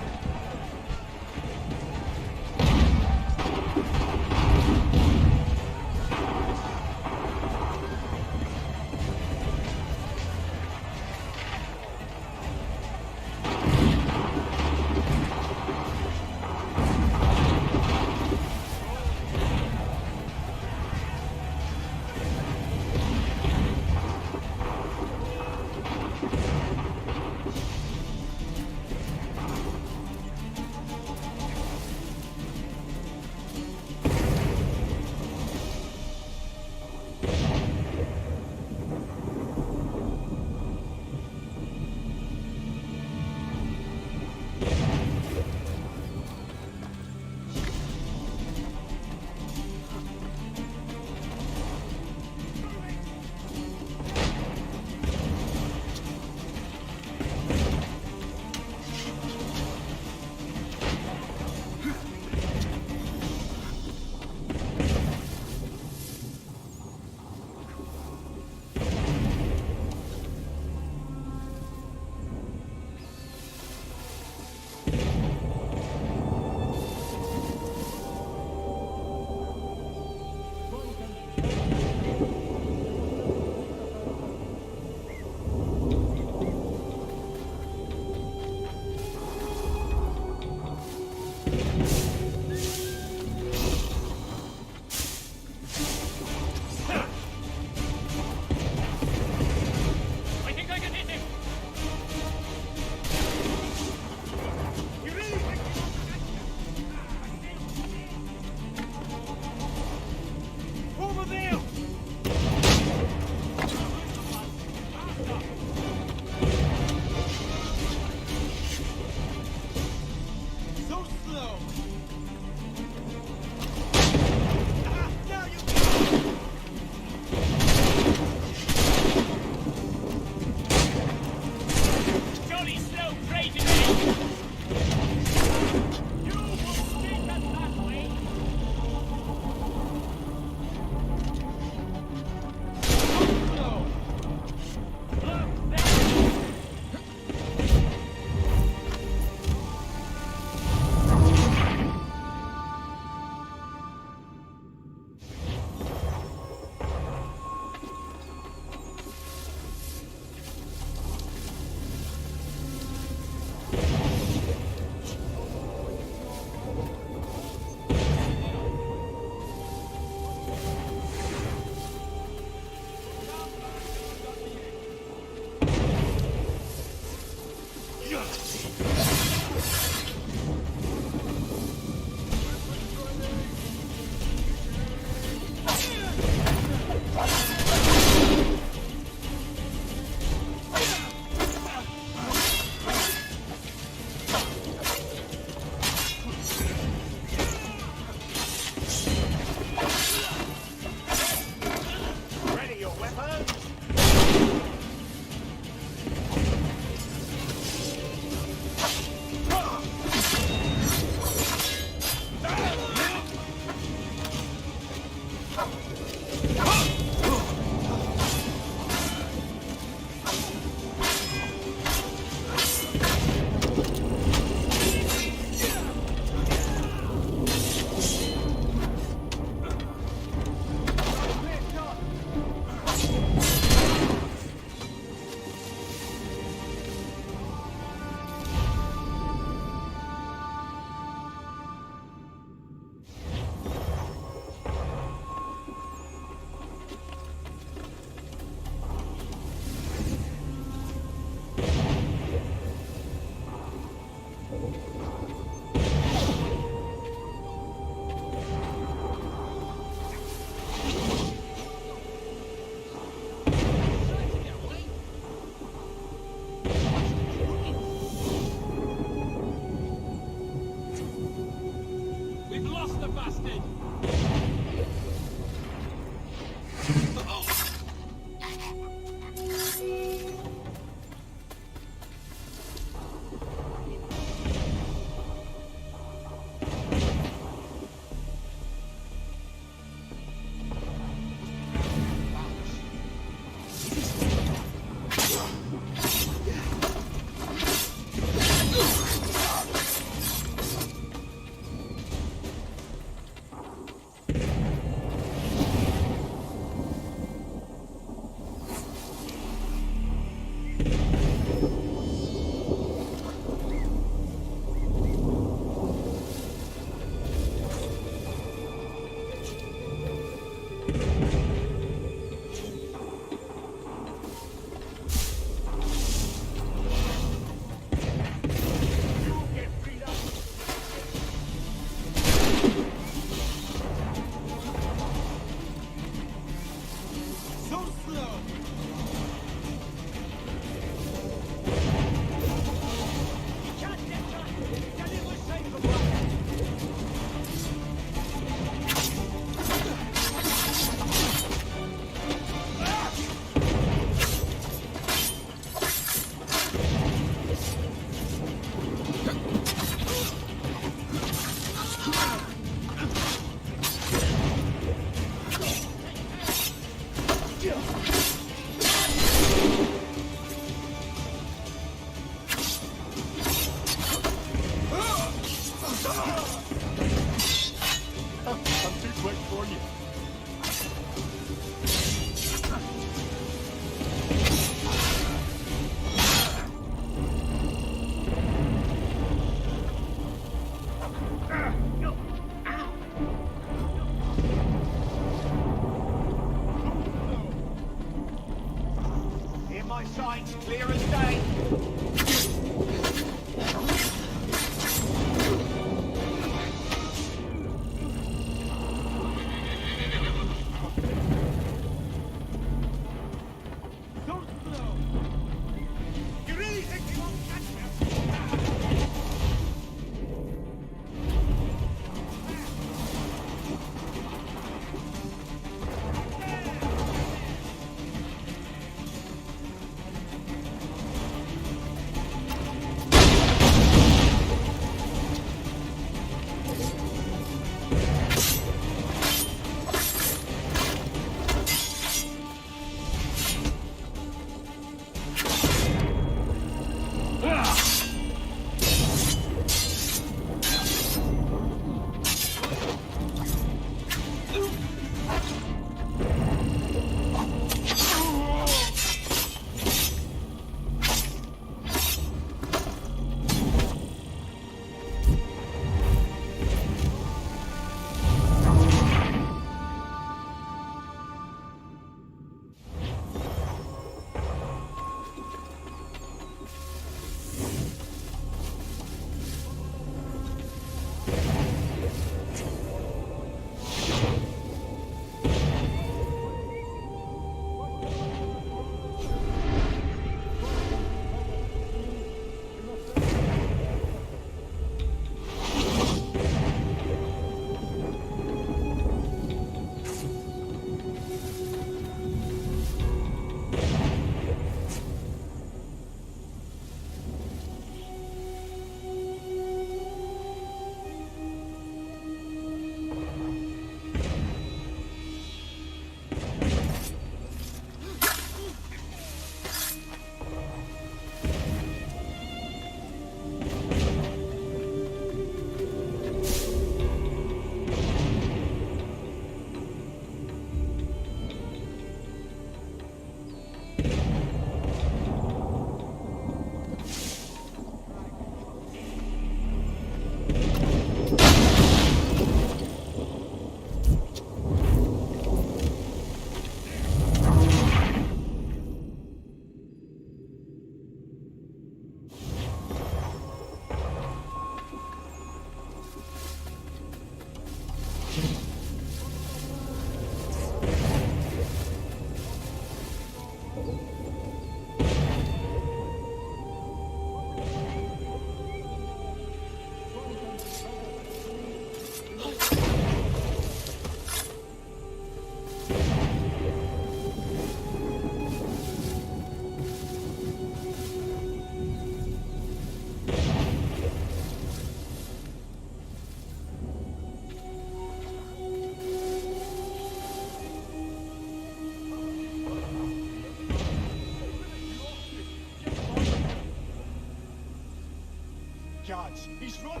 Lads, he's run.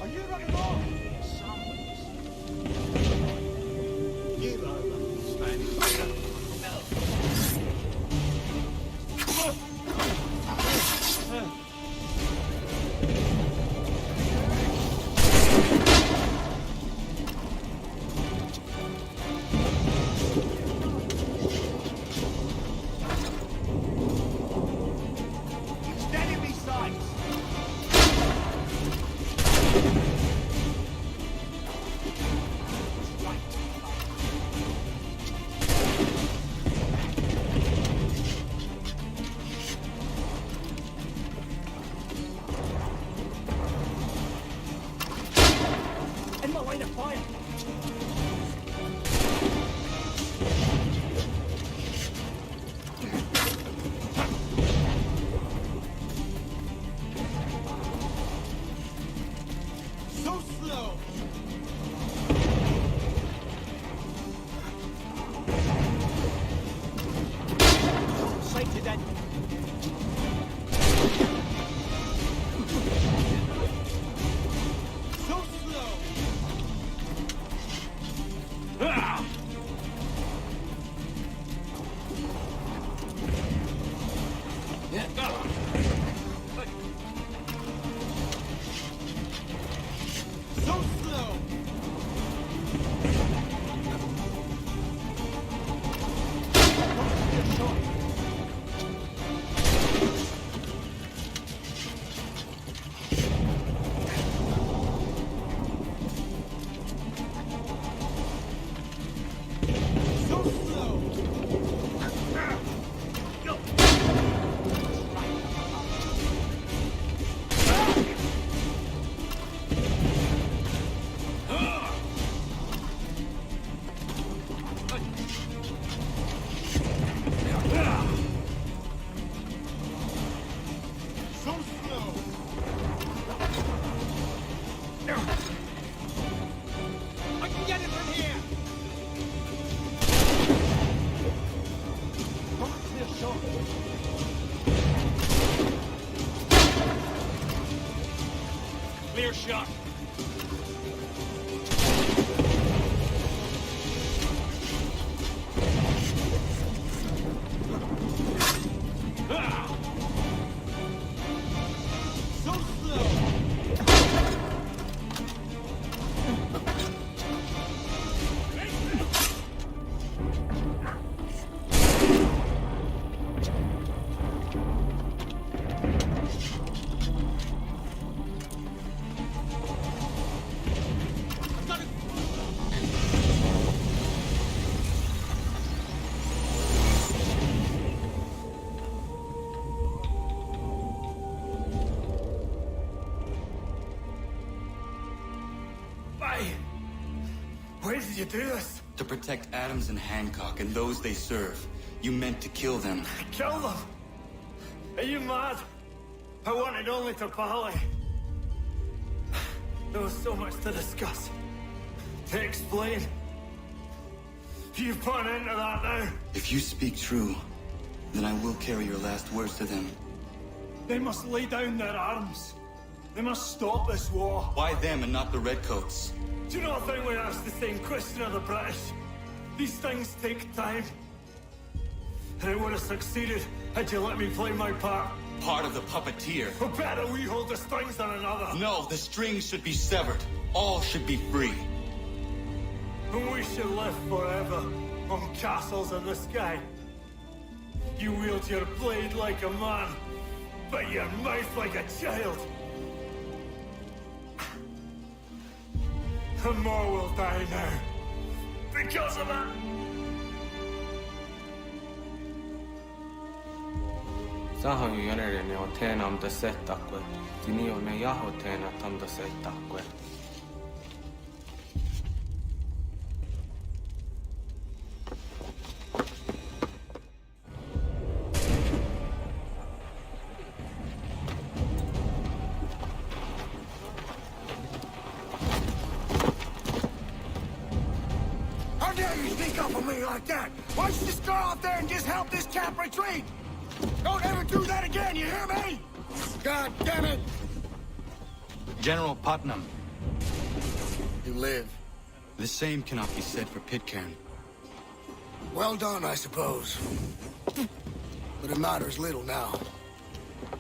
Are you running off? Give over, Spanish. Clear shot. Why did you do this? To protect Adams and Hancock and those they serve. You meant to kill them. Kill them? Are you mad? I wanted only to parley. There was so much to discuss, to explain. You've put an end to that now. If you speak true, then I will carry your last words to them. They must lay down their arms. They must stop this war. Why them and not the Redcoats? Do you not think we asked the same question of the British? These things take time. And I would have succeeded had you let me play my part. Part of the puppeteer. Or better we hold the strings than another. No, the strings should be severed. All should be free. And we should live forever on castles in the sky. You wield your blade like a man, but your mouth like a child. And more will die now. Because of it. Sahan ju järjeni on teenam da setakwe. Tini on ne jaho teena tam da setakwe. How dare you sneak up on me like that? Why don't you just go out there and just help this camp retreat? Don't ever do that again, you hear me? God damn it! General Putnam. You live. The same cannot be said for Pitcairn. Well done, I suppose. But it matters little now.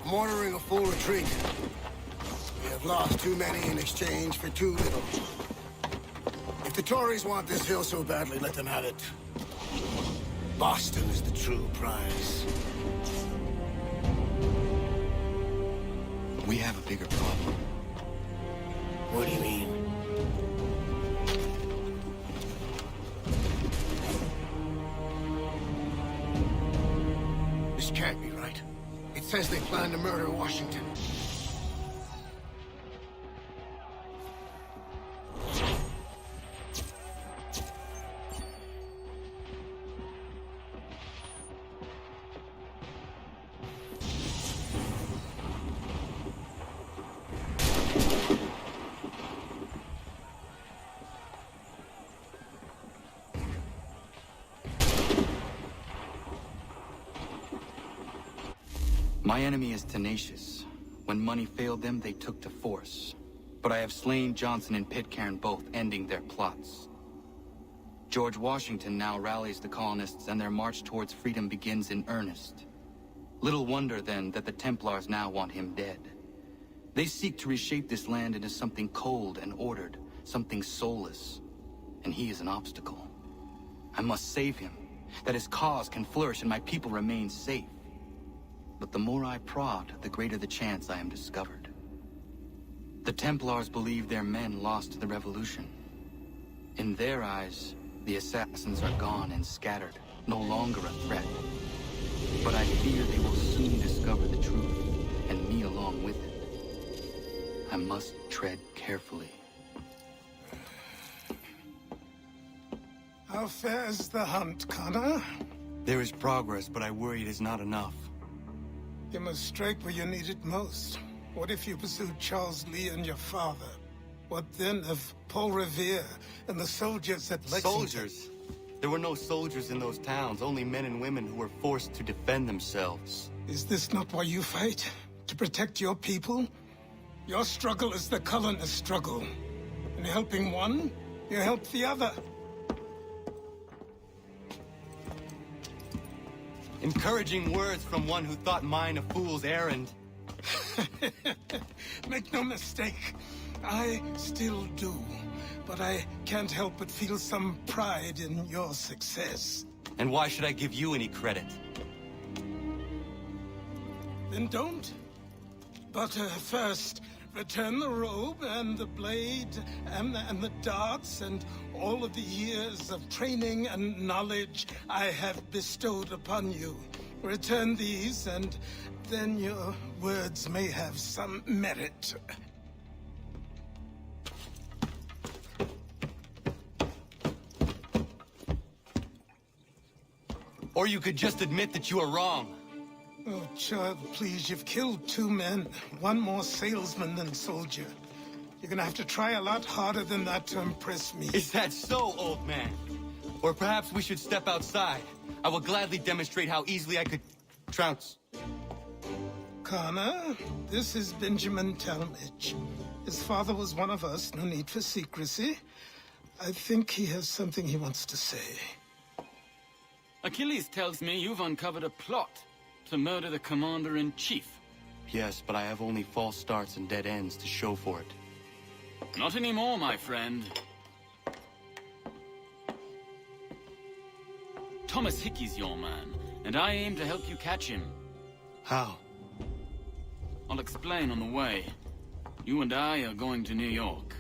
I'm ordering a full retreat. We have lost too many in exchange for too little. If the Tories want this hill so badly, let them have it. Boston is the true prize. We have a bigger problem. What do you mean? This can't be right. It says they plan to murder Washington. My enemy is tenacious. When money failed them, they took to force. But I have slain Johnson and Pitcairn both, ending their plots. George Washington now rallies the colonists, and their march towards freedom begins in earnest. Little wonder, then, that the Templars now want him dead. They seek to reshape this land into something cold and ordered, something soulless. And he is an obstacle. I must save him, that his cause can flourish and my people remain safe. But the more I prod, the greater the chance I am discovered. The Templars believe their men lost the revolution. In their eyes, the assassins are gone and scattered, no longer a threat. But I fear they will soon discover the truth, and me along with it. I must tread carefully. How fares the hunt, Connor? There is progress, but I worry it is not enough. You must strike where you need it most. What if you pursued Charles Lee and your father? What then of Paul Revere and the soldiers at Lexington? Soldiers? There were no soldiers in those towns, only men and women who were forced to defend themselves. Is this not why you fight? To protect your people? Your struggle is the colonist struggle. In helping one, you help the other. Encouraging words from one who thought mine a fool's errand. Make no mistake, I still do. But I can't help but feel some pride in your success. And why should I give you any credit? Then don't. But first, return the robe and the blade and the darts and all of the years of training and knowledge I have bestowed upon you. Return these, and then your words may have some merit. Or you could just admit that you are wrong. Oh, child, please, you've killed 2 men. One more salesman than soldier. You're gonna have to try a lot harder than that to impress me. Is that so, old man? Or perhaps we should step outside. I will gladly demonstrate how easily I could trounce. Connor, this is Benjamin Talmadge. His father was one of us, no need for secrecy. I think he has something he wants to say. Achilles tells me you've uncovered a plot to murder the commander-in-chief. Yes, but I have only false starts and dead ends to show for it. Not anymore, my friend. Thomas Hickey's your man, and I aim to help you catch him. How? I'll explain on the way. You and I are going to New York.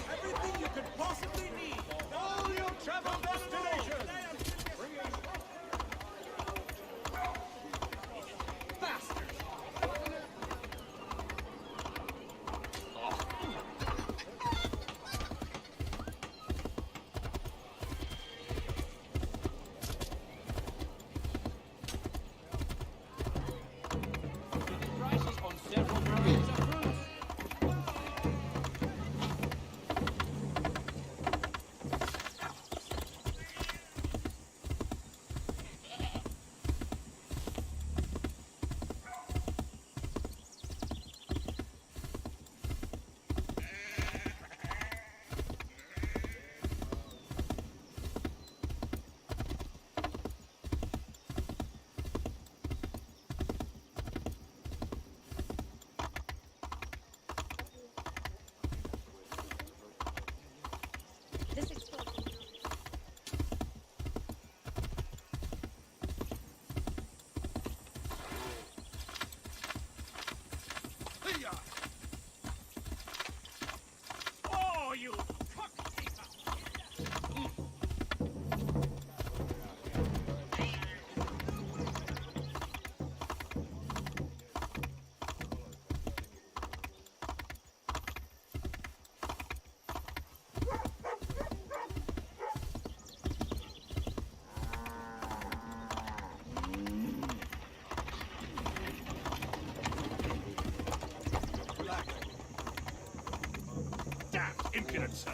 Everything you could possibly need. All your travel destinations. Oh, you impudent son.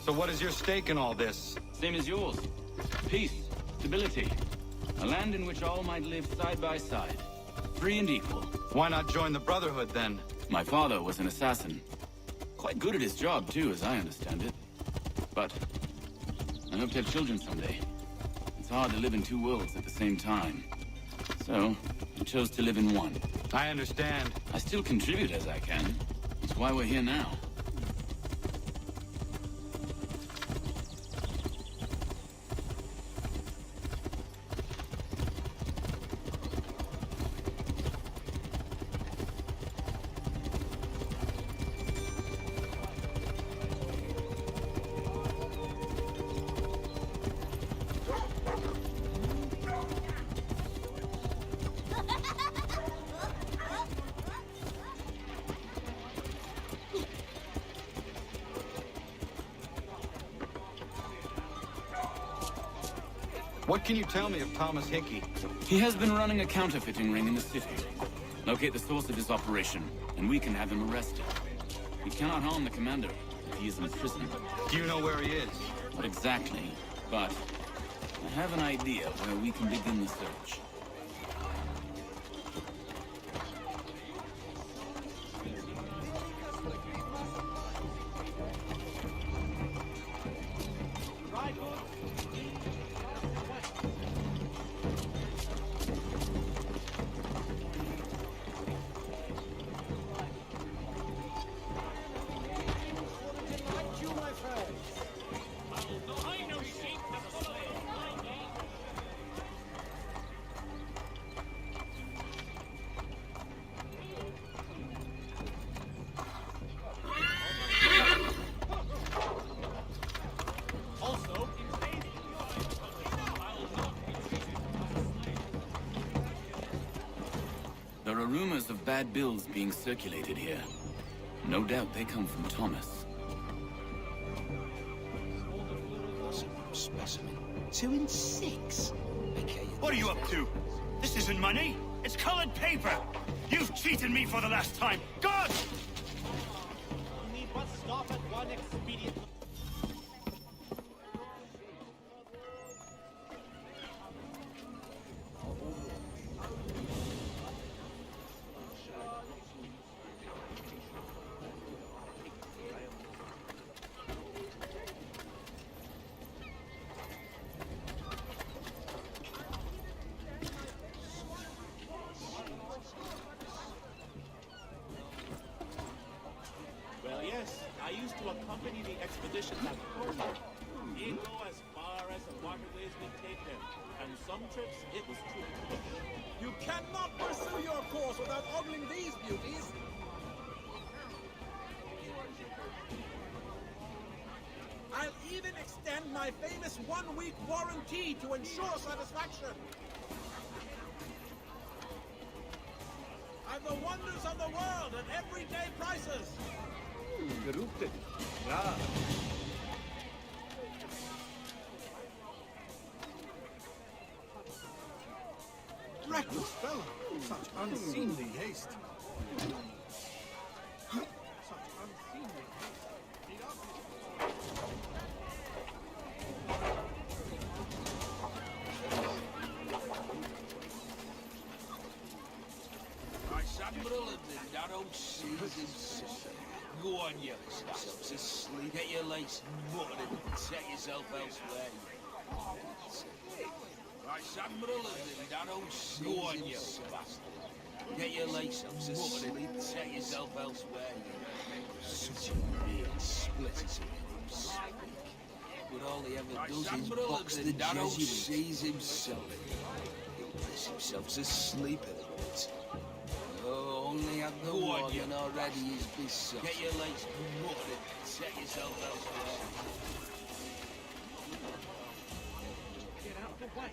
So what is your stake in all this? Same as yours. Peace, stability. A land in which all might live side by side. Free and equal. Why not join the Brotherhood, then? My father was an assassin. Quite good at his job, too, as I understand it. But I hope to have children someday. It's hard to live in two worlds at the same time. So, I chose to live in one. I understand. I still contribute as I can. That's why we're here now. What can you tell me of Thomas Hickey? He has been running a counterfeiting ring in the city. Locate the source of his operation, and we can have him arrested. He cannot harm the commander if he is in prison. Do you know where he is? Not exactly, but I have an idea where we can begin the search. There are rumors of bad bills being circulated here. No doubt they come from Thomas. Specimen. 2 and 6. What are you up to? This isn't money. It's colored paper. You've cheated me for the last time. God! We need but stop at one expedient. Well, yes, I used to accompany the expeditions at home. He'd go as far as the waterways would take them, and some trips it was truly close. You cannot pursue your course without ogling these beauties. I'll even extend my famous one-week warranty to ensure satisfaction. I've the wonders of the world at everyday prices. Gerüchte. Ja. Reckless fellow! Such unseemly haste! Such unseemly Go on, you yourselves asleep. Get your legs muttered and set yourself elsewhere. Right, Sam Rutherford, that old go on, you bastard. Get your legs muttered and set yourself elsewhere. Such a real splitters of him. But all he ever does is box the Jesuit himself. He'll piss himself to sleep at it. Oh, only have the Warden already is beside. Get your legs muttered, set yourself elsewhere. Get out the way.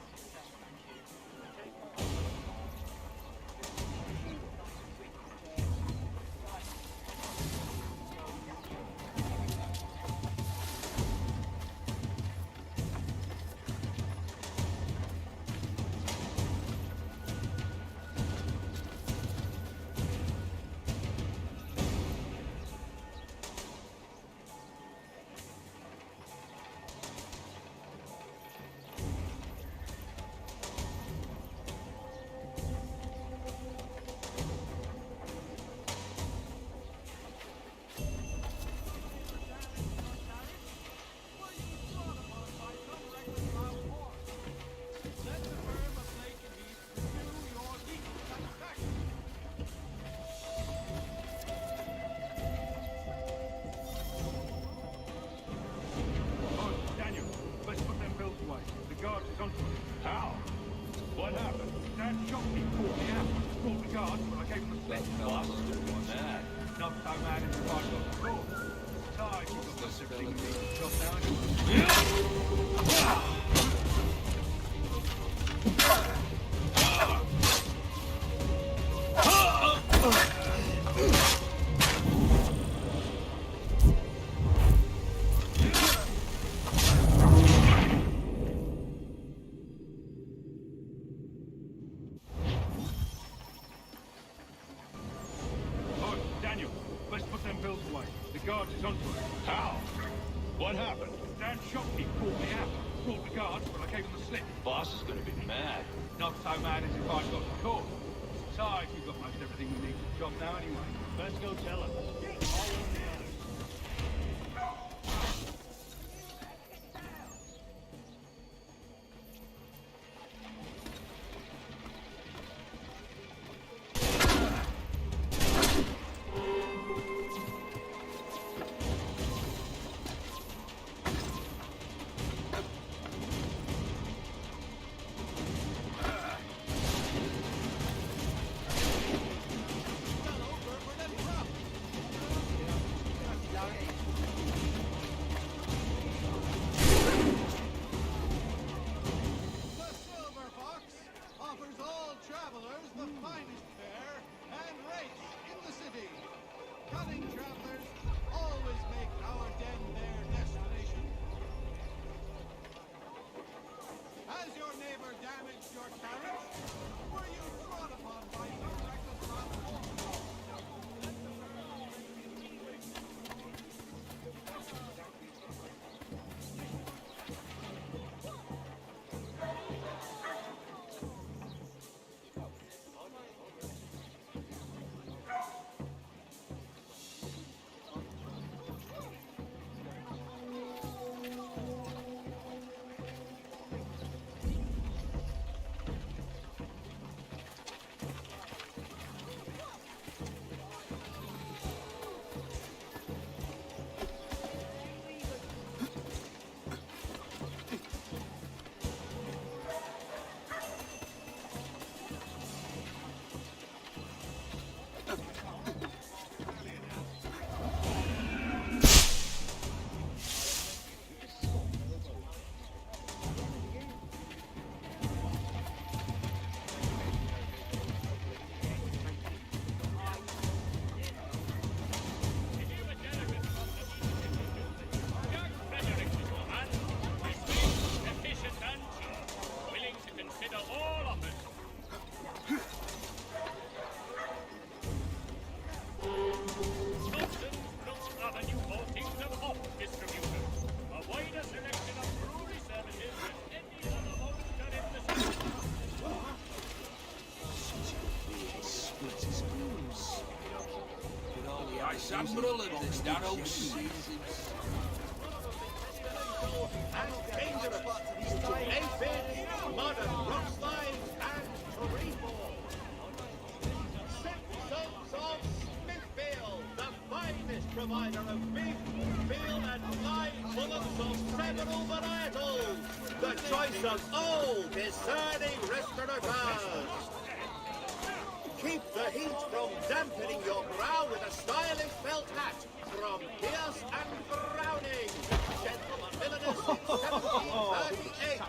Not so mad as if I got caught. Besides, you've got most everything you need to chop down. Daniel, let's put them bills away. The guard is onto us. How? What happened? Dan Shopkeep called me out. Brought the guards, but I gave him the slip. Boss is gonna be mad. Not so mad as if I got caught. Besides, we've got most everything we need to job now anyway. Let's go tell him. Admiral of this narrow seas. Aphid, modern rock slides, and freefall. Sons of Smithfield, the finest provider of beef, veal, and live bullocks of several varietals. The choice of old, discerning restaurateurs. Keep the heat from dampening your brow with a stylish felt hat from Pierce and Browning. Gentleman milliners in 1738.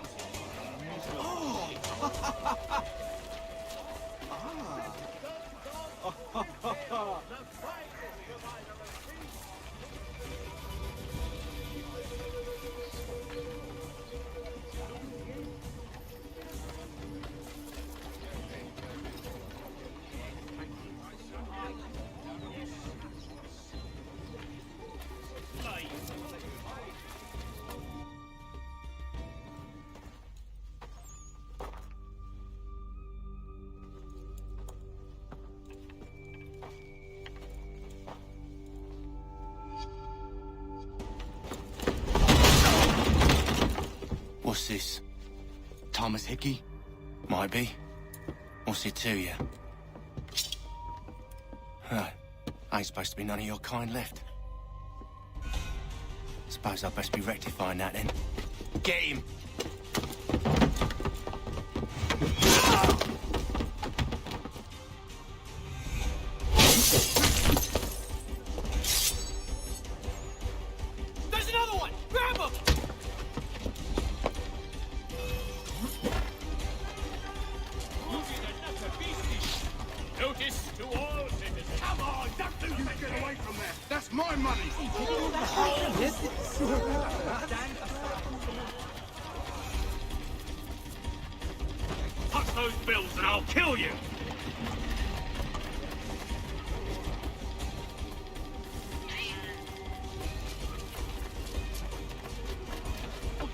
What's this? Thomas Hickey? Might be. What's it to you? Right. Ain't supposed to be none of your kind left. Suppose I'd best be rectifying that then. Get him! My money! Touch those bills and I'll kill you!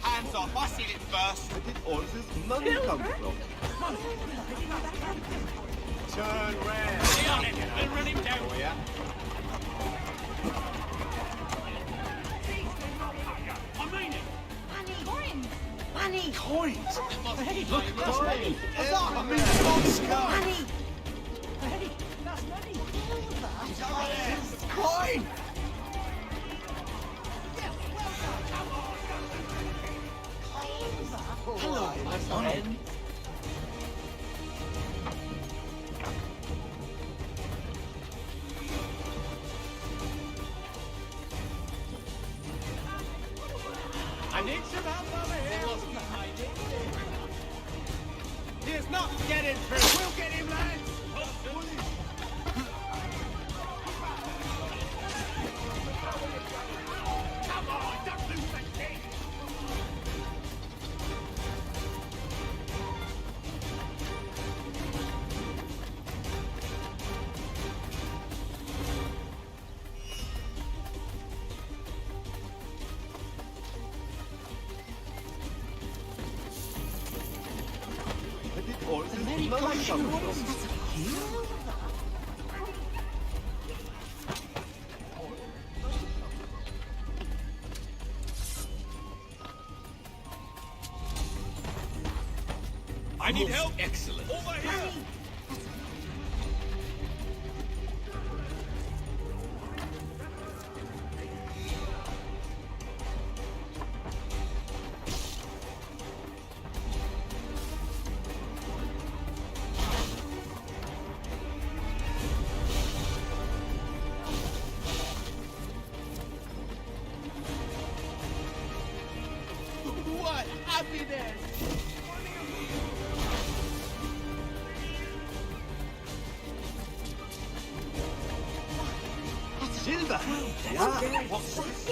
Hands off, I seen it first. Where did all this money come from? Turn round. Stay on it and run him down. Oh, yeah? I mean it! Coins! Money! Coins! Hey, Look, that's money! I mean, God's sky! Money! Hey, that's money! Coin! Hello, my friend. I need some help over here. He is not getting through. We'll get him, lads. Come on, don't lose the king! Where did all this money come from? I need help! Excellent! Over here! What happiness! Silver! Yeah. What's this?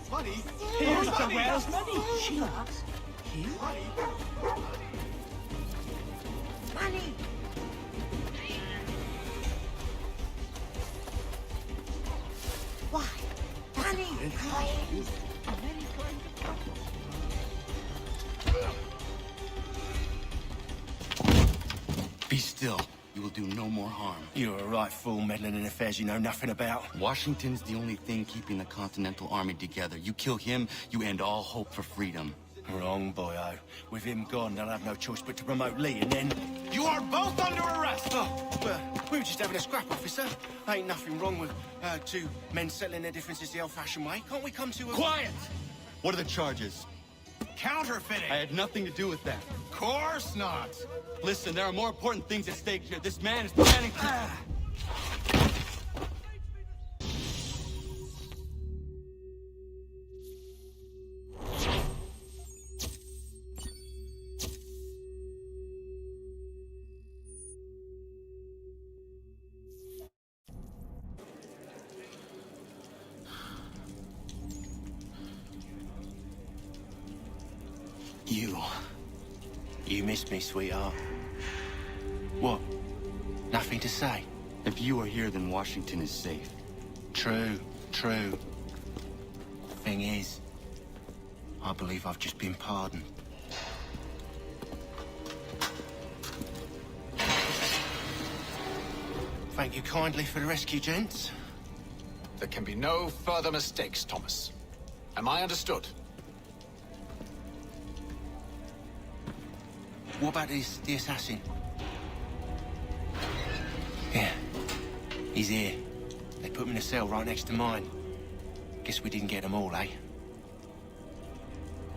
Money? Here's the where's money? She laughs. Here? Money! Why? Money! Be still. You will do no more harm. You're a right fool meddling in affairs you know nothing about. Washington's the only thing keeping the Continental Army together. You kill him, you end all hope for freedom. Wrong, boyo. With him gone, they'll have no choice but to promote Lee, and then... You are both under arrest! Oh, we were just having a scrap, officer. Ain't nothing wrong with two men settling their differences the old-fashioned way. Can't we come to a... Quiet! What are the charges? Counterfeiting! I had nothing to do with that. Course not! Listen, there are more important things at stake here. This man is planning to... You missed me, sweetheart. What? Nothing to say? If you are here, then Washington is safe. True, true. Thing is, I believe I've just been pardoned. Thank you kindly for the rescue, gents. There can be no further mistakes, Thomas. Am I understood? What about the assassin? Yeah, he's here. They put him in a cell right next to mine. Guess we didn't get them all, eh?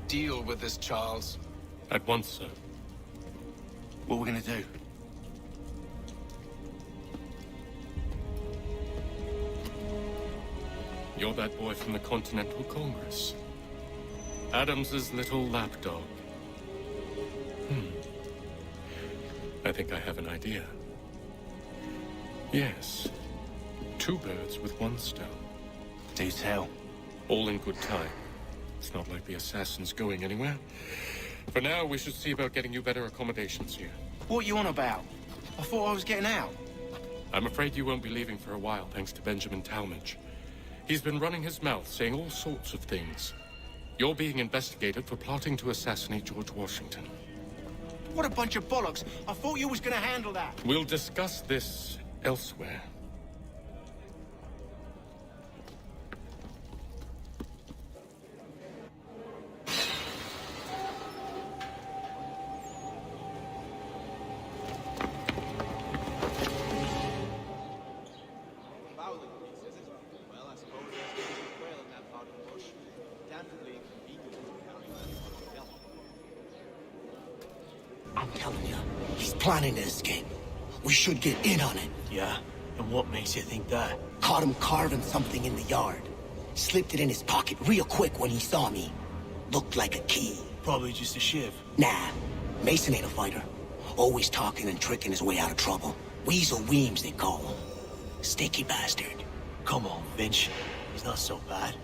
Deal with this, Charles. At once, sir. What we're gonna do? You're that boy from the Continental Congress. Adams's little lapdog. I think I have an idea. Yes. 2 birds with 1 stone. Do tell. All in good time. It's not like the assassin's going anywhere. For now, we should see about getting you better accommodations here. What you on about? I thought I was getting out. I'm afraid you won't be leaving for a while, thanks to Benjamin Talmadge. He's been running his mouth, saying all sorts of things. You're being investigated for plotting to assassinate George Washington. What a bunch of bollocks. I thought you was gonna handle that. We'll discuss this elsewhere. I'm telling you, he's planning to escape. We should get in on it. Yeah? And what makes you think that? Caught him carving something in the yard. Slipped it in his pocket real quick when he saw me. Looked like a key. Probably just a shiv. Nah, Mason ain't a fighter. Always talking and tricking his way out of trouble. Weasel Weems, they call him. Sticky bastard. Come on, Finch. He's not so bad.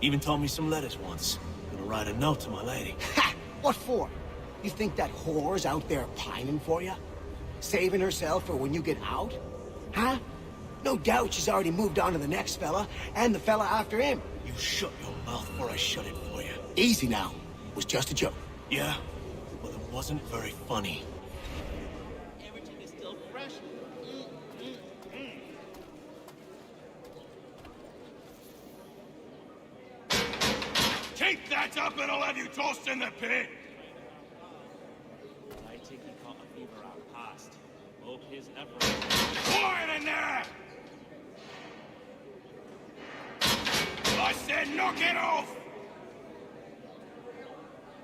Even taught me some letters once. Gonna write a note to my lady. Ha! What for? You think that whore's out there pining for you? Saving herself for when you get out? Huh? No doubt she's already moved on to the next fella, and the fella after him. You shut your mouth before I shut it for you. Easy now. It was just a joke. Yeah? Well, it wasn't very funny. Everything is still fresh. Keep that up and I'll have you tossed in the pit! I think he caught a fever out past. Hope his efforts. Quiet in there! I said knock it off!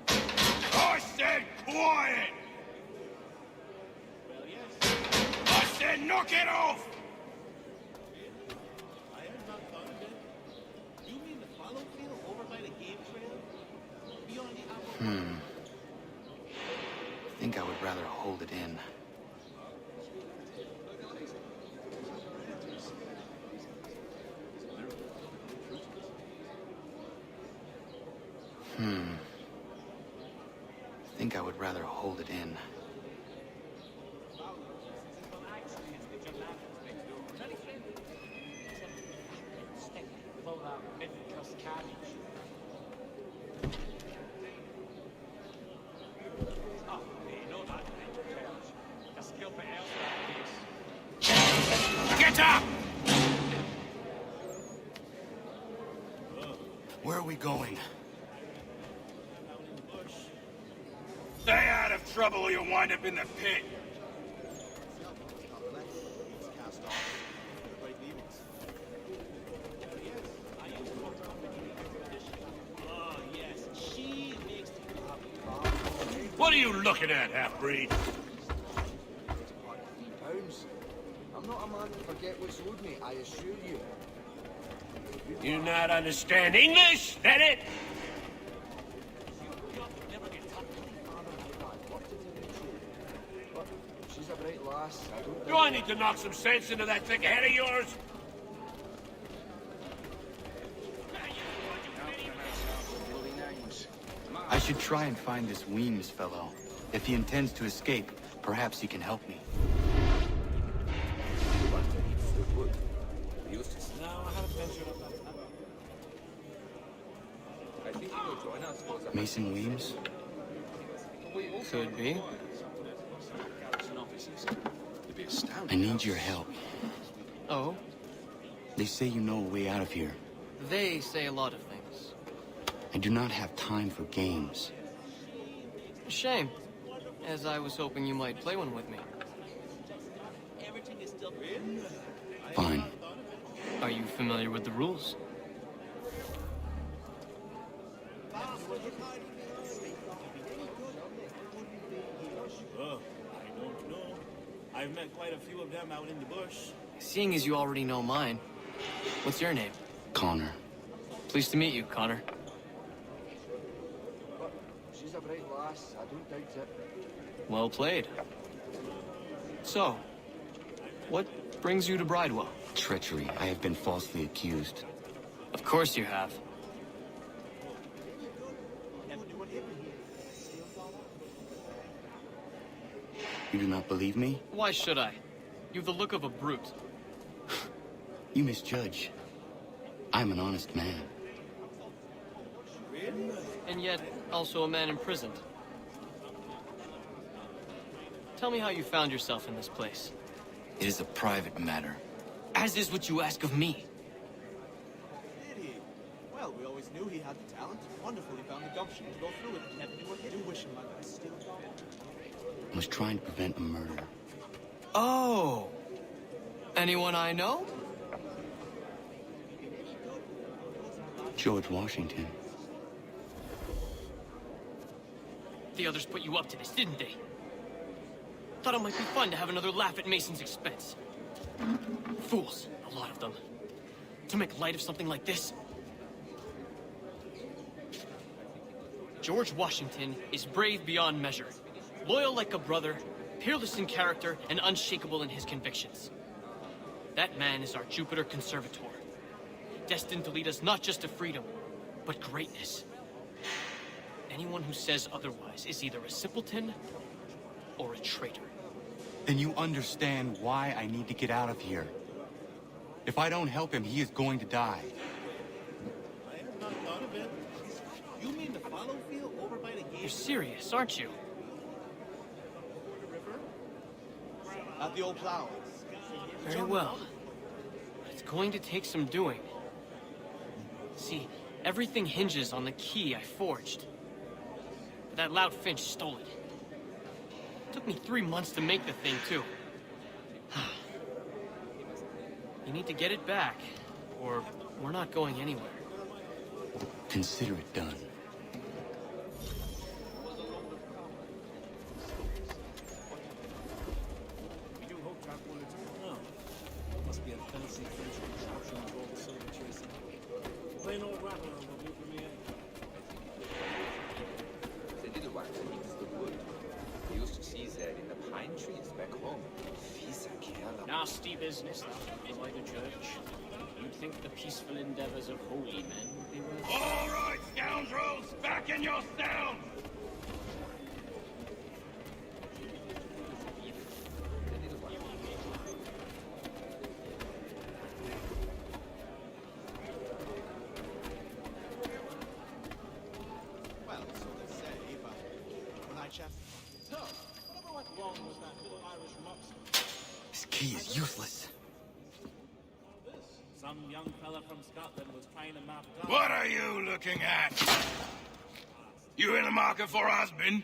I said quiet! Well, yes. I said knock it off! I am not done yet. You mean the follow field over by the game trail? Beyond the apple? I think I would rather hold it in. I think I would rather hold it in. Get up! Where are we going? Stay out of trouble or you'll wind up in the pit. What are you looking at, half-breed? I'm not a man to forget what's owed me, I assure you. You not understand English, that it? She's a bright lass. Do I need to knock some sense into that thick head of yours? I should try and find this Weems fellow. If he intends to escape, perhaps he can help me. Mason Weems? Could be. I need your help. Oh? They say you know a way out of here. They say a lot of things. I do not have time for games. Shame, as I was hoping you might play one with me. Everything is still Fine. Are you familiar with the rules? Oh, I don't know. I've met quite a few of them out in the bush. Seeing as you already know mine, what's your name? Connor. Pleased to meet you, Connor. She's a bright lass, I don't doubt it. Well played. So, what brings you to Bridewell? Treachery. I have been falsely accused. Of course you have. You do not believe me? Why should I? You've the look of a brute. You misjudge. I'm an honest man. And yet, also a man imprisoned. Tell me how you found yourself in this place. It is a private matter. As is what you ask of me. Did he? Well, we always knew he had the talent. Wonderful he found the gumption to go through it. Never knew what hit. Do wish him luck. I still don't. I was trying to prevent a murder. Oh! Anyone I know? George Washington. The others put you up to this, didn't they? Thought it might be fun to have another laugh at Mason's expense. Fools, a lot of them. To make light of something like this. George Washington is brave beyond measure. Loyal like a brother, peerless in character, and unshakable in his convictions. That man is our Jupiter Conservator. Destined to lead us not just to freedom, but greatness. Anyone who says otherwise is either a simpleton or a traitor. Then you understand why I need to get out of here. If I don't help him, he is going to die. I have not thought of it. You mean the fallow field over by the gate? You're serious, aren't you? At the old plow. Very well. It's going to take some doing. See, everything hinges on the key I forged. But that loud Finch stole it. Took me 3 months to make the thing, too. You need to get it back, or we're not going anywhere. Consider it done. We do hope Jack wanted to know. Must be a fancy French construction with all the silver chasing. Plain old rattler will do for me anyway. The little one needs the wood. We used to see that in the pine trees back home. Fieser Kerl. Nasty business, that, by the church. You'd think the peaceful endeavors of holy men would be worth... All right, scoundrels! Back in your cells! Well, so they say, but when I checked... So, whatever went wrong with that little Irish mobster? This key is useless. Some young fella from Scotland was trying to map down... What are you looking at? You in the market for a husband?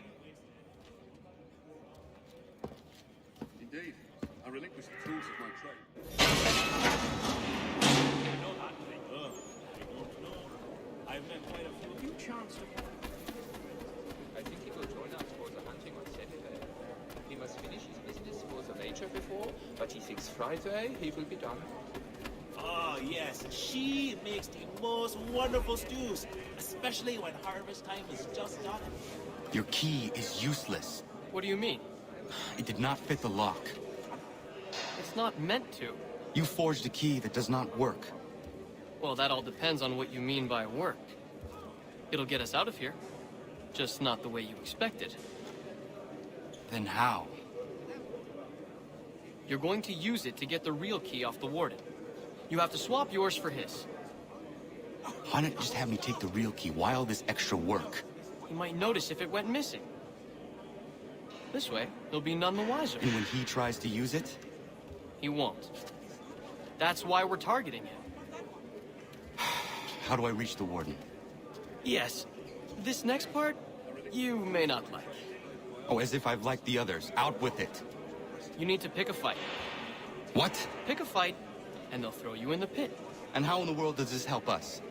Indeed. I relinquished the tools of my trade. I know that thing. I don't know. I've met quite a few chance to... I think he will join us for the hunting on Saturday. He must finish his business for the major before, but he thinks Friday he will be done. Oh, yes. She makes the most wonderful stews, especially when harvest time is just done. Your key is useless. What do you mean? It did not fit the lock. It's not meant to. You forged a key that does not work. Well, that all depends on what you mean by work. It'll get us out of here. Just not the way you expected. Then how? You're going to use it to get the real key off the Warden. You have to swap yours for his. Why not just have me take the real key? Why all this extra work? He might notice if it went missing. This way, he'll be none the wiser. And when he tries to use it? He won't. That's why we're targeting him. How do I reach the Warden? Yes. This next part, you may not like. Oh, as if I've liked the others. Out with it. You need to pick a fight. What? Pick a fight, and they'll throw you in the pit. And how in the world does this help us?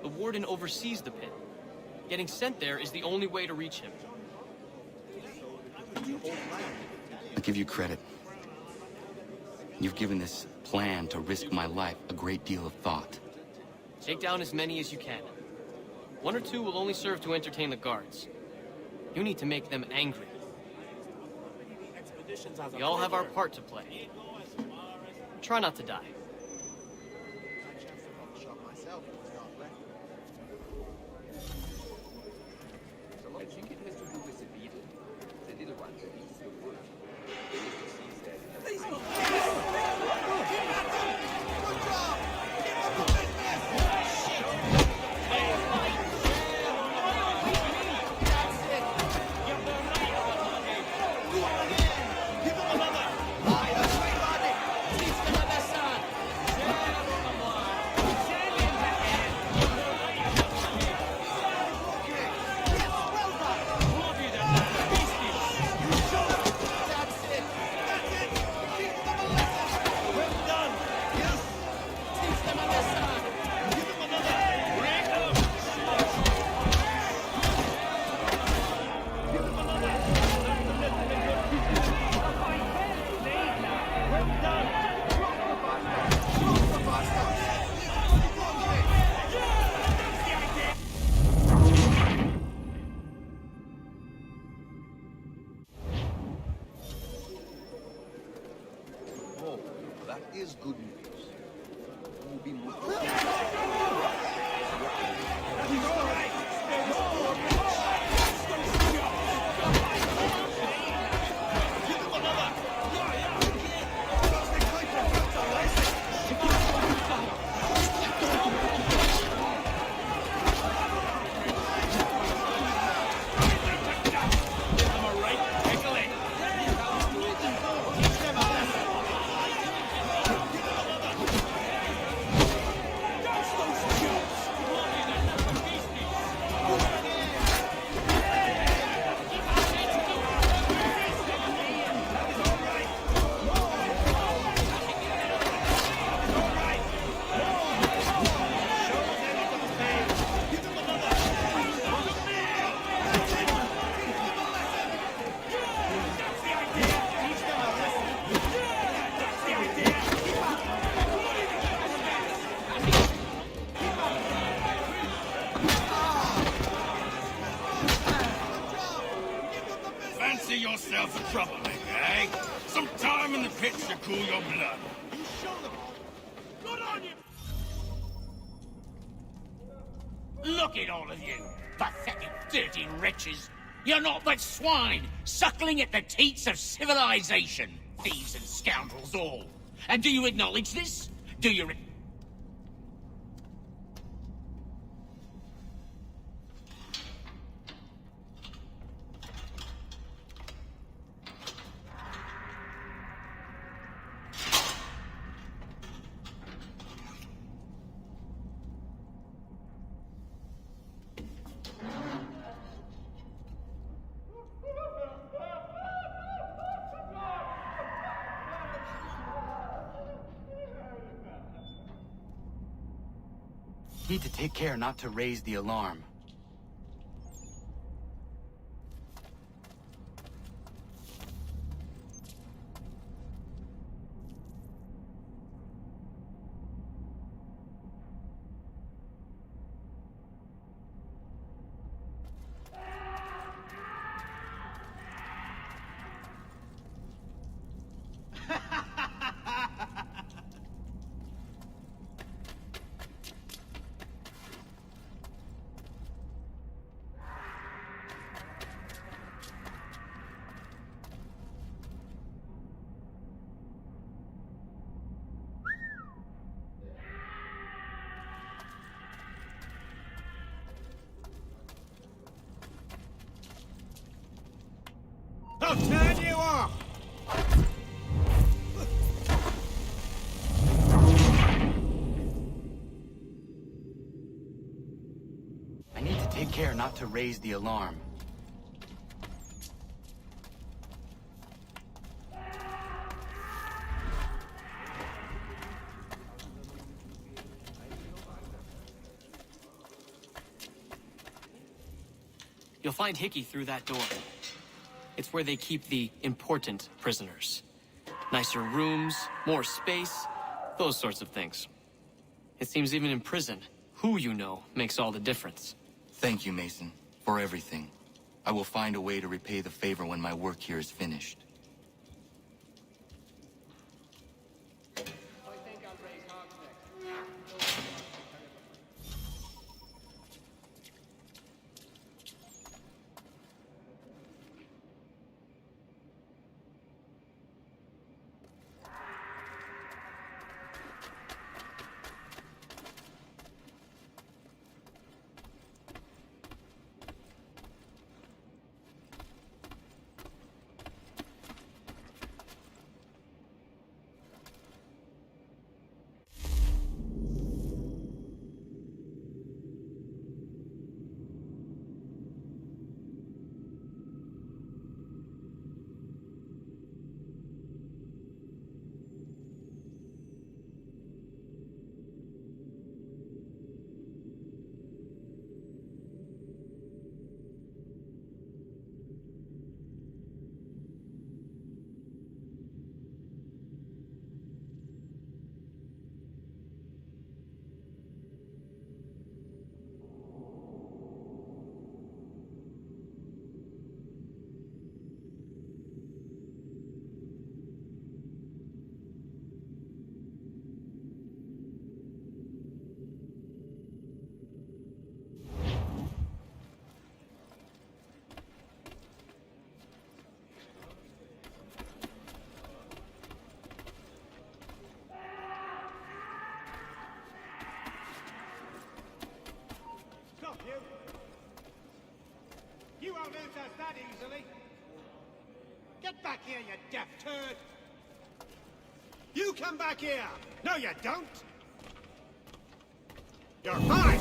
The Warden oversees the pit. Getting sent there is the only way to reach him. I'll give you credit. You've given this plan to risk my life a great deal of thought. Take down as many as you can. 1 or 2 will only serve to entertain the guards. You need to make them angry. expeditions as a We all have our prisoner. part to play. Try not to die. I think it has to do with the beetle. The little one that eats the wood. They used to seize that in the Oh, that is good news. We'll be Fancy yourself a troublemaker, eh? Some time in the pits to cool your blood. Look at all of you, pathetic, dirty wretches. You're not but swine, suckling at the teats of civilization. Thieves and scoundrels all. And do you acknowledge this? Do you... Need to take care not to raise the alarm. I'll turn you off! I need to take care not to raise the alarm. You'll find Hickey through that door. It's where they keep the important prisoners. Nicer rooms, more space, those sorts of things. It seems even in prison, who you know makes all the difference. Thank you, Mason, for everything. I will find a way to repay the favor when my work here is finished. here, you deaf turd! You come back here! No, you don't! You're fine!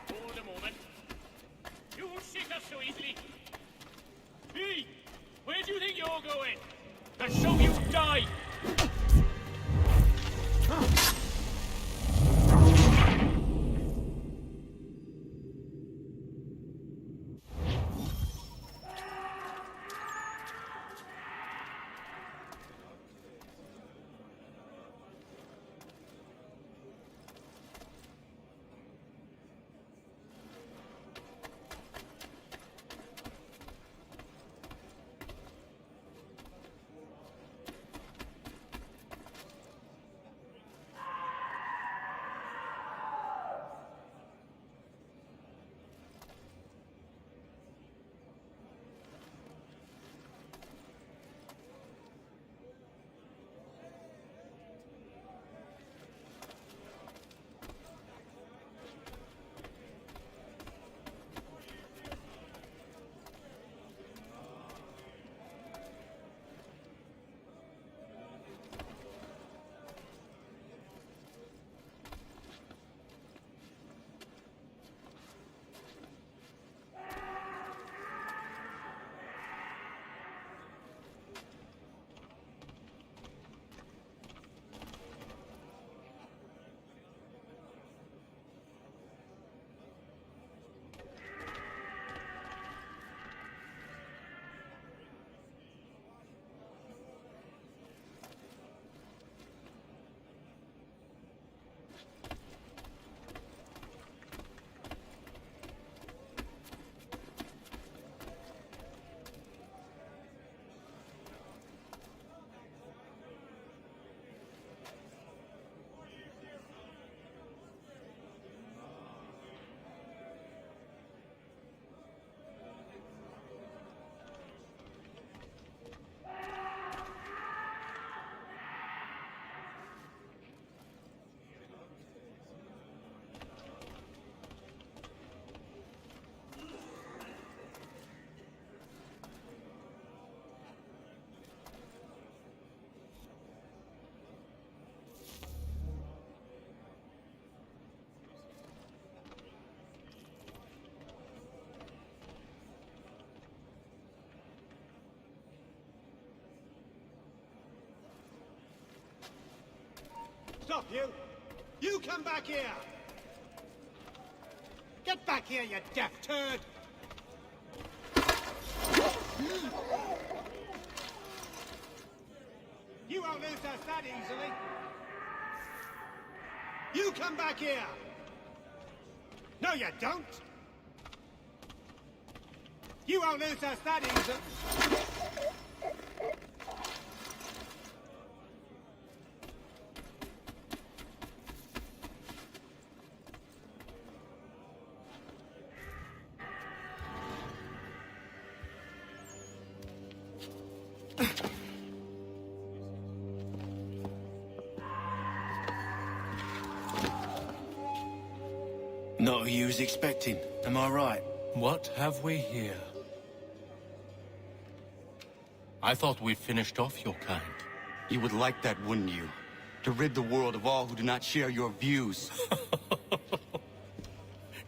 Hold a moment. You won't shake us so easily. Hey, where do you think you're going? The show you die! Stop, you! You come back here! Get back here, you deaf turd! You won't lose us that easily! You come back here! No, you don't! You won't lose us that easily! Not who you was expecting, am I right? What have we here? I thought we'd finished off your kind. You would like that, wouldn't you? To rid the world of all who do not share your views.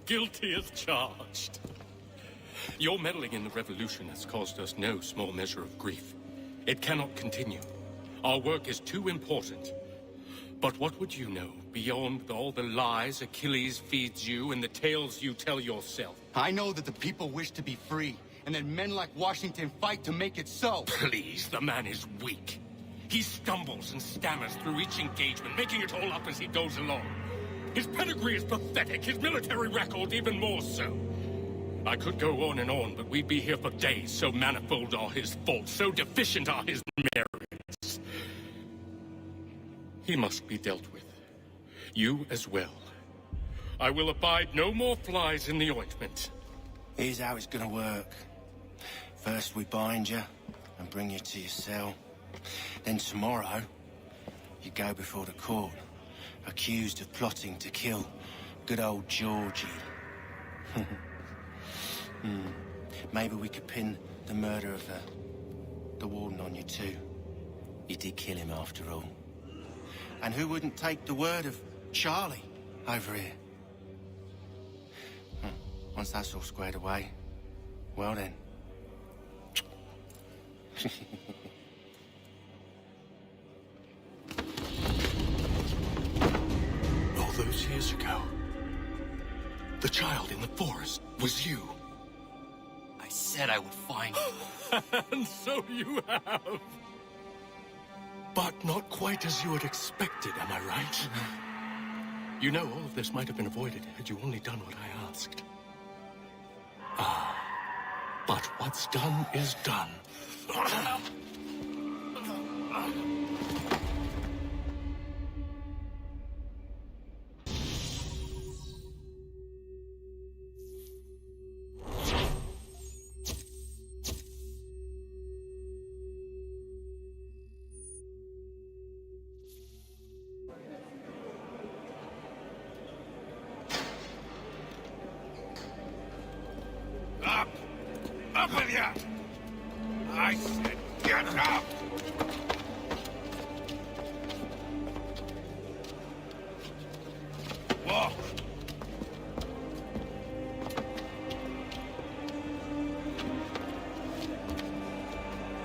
Guilty as charged. Your meddling in the revolution has caused us no small measure of grief. It cannot continue. Our work is too important. But what would you know beyond all the lies Achilles feeds you and the tales you tell yourself? I know that the people wish to be free, and that men like Washington fight to make it so. Please, the man is weak. He stumbles and stammers through each engagement, making it all up as he goes along. His pedigree is pathetic, his military record even more so. I could go on and on, but we'd be here for days, so manifold are his faults, so deficient are his merits. He must be dealt with. You as well. I will abide no more flies in the ointment. Here's how it's gonna work. First we bind you and bring you to your cell. Then tomorrow, you go before the court, accused of plotting to kill good old Georgie. Maybe we could pin the murder of the Warden on you too. You did kill him after all. And who wouldn't take the word of Charlie over here? Once that's all squared away, well then. All those years ago, the child in the forest was you. I said I would find you. And so you have. But not quite as you had expected, am I right? You know, all of this might have been avoided had you only done what I asked. But what's done is done. Up with you! I said get up! Walk!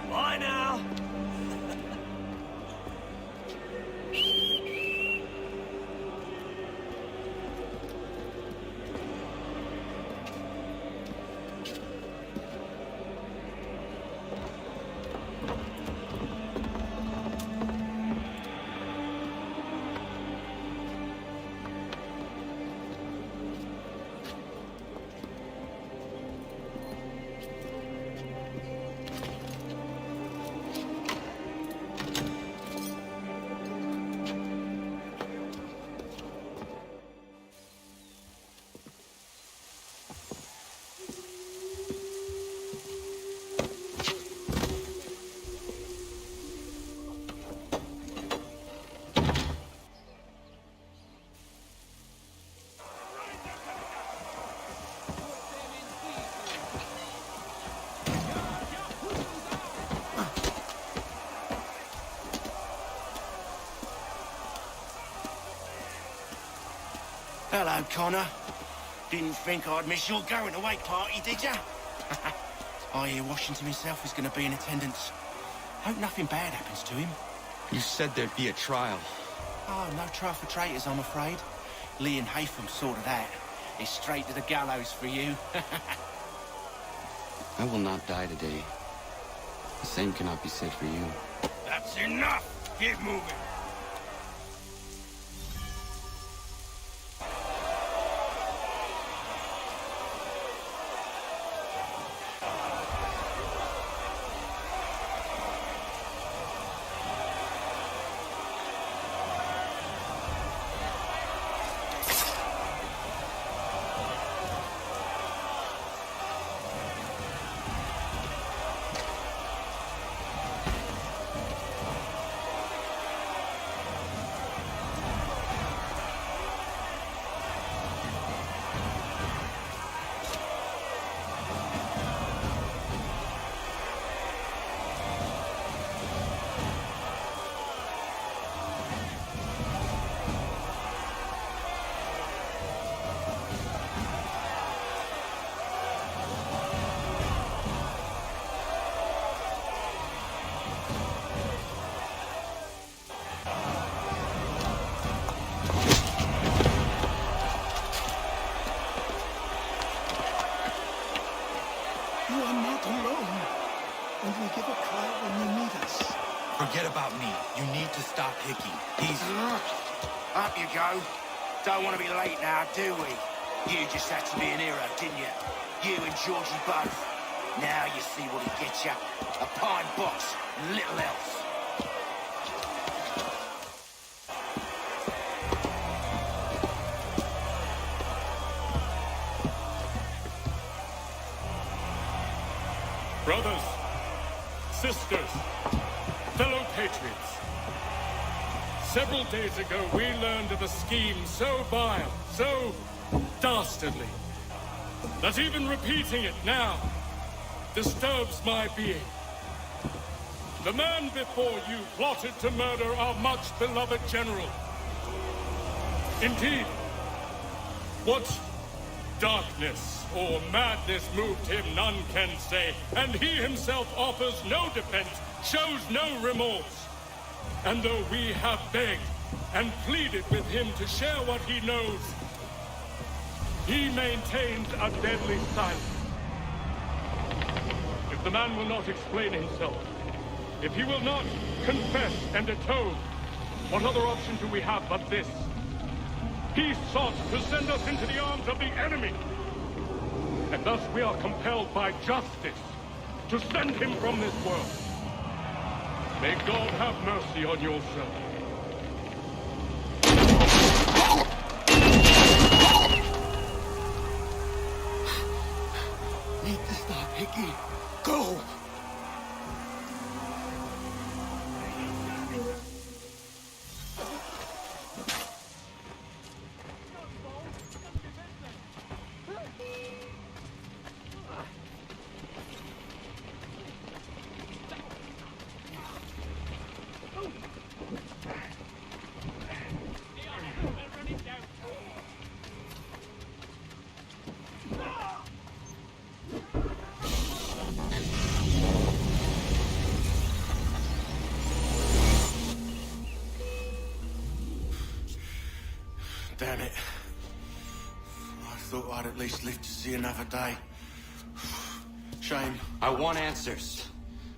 Bye now! Hello, Connor. Didn't think I'd miss your going away party, did ya? I hear Washington himself is going to be in attendance. Hope nothing bad happens to him. You said there'd be a trial. Oh, no trial for traitors, I'm afraid. Lee and Haytham sorted that. It's straight to the gallows for you. I will not die today. The same cannot be said for you. That's enough! Keep moving! And we give a cry when you need us. Forget about me. You need to stop Hickey. He's... Up you go. Don't want to be late now, do we? You just had to be an hero, didn't you? You and Georgie both. Now you see what he gets you. A pine box and little else. Brothers, sisters, fellow patriots. Several days ago, we learned of a scheme so vile, so dastardly, that even repeating it now disturbs my being. The man before you plotted to murder our much-beloved general. Indeed, what darkness or madness moved him, none can say, and he himself offers no defense, shows no remorse. And though we have begged and pleaded with him to share what he knows, he maintains a deadly silence. If the man will not explain himself, if he will not confess and atone, what other option do we have but this? He sought to send us into the arms of the enemy. And thus we are compelled by justice to send him from this world. May God have mercy on your soul. Need to stop Hickey. Go! Damn it. I thought I'd at least live to see another day. Shame. I want answers.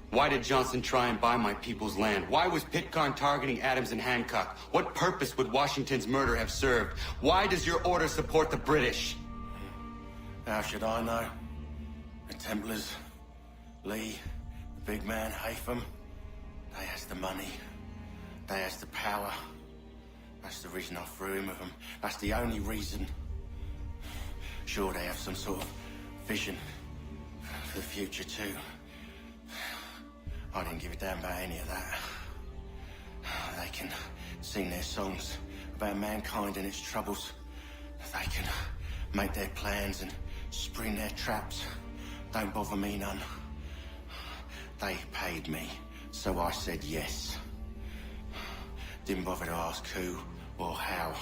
Why did Johnson try and buy my people's land? Why was Pitcairn targeting Adams and Hancock? What purpose would Washington's murder have served? Why does your order support the British? How should I know? The Templars, Lee, the big man, Haytham, they has the money. They has the power. That's the reason I threw in with them. That's the only reason. Sure, they have some sort of vision for the future, too. I didn't give a damn about any of that. They can sing their songs about mankind and its troubles. They can make their plans and spring their traps. Don't bother me none. They paid me, so I said yes. Didn't bother to ask who, or how,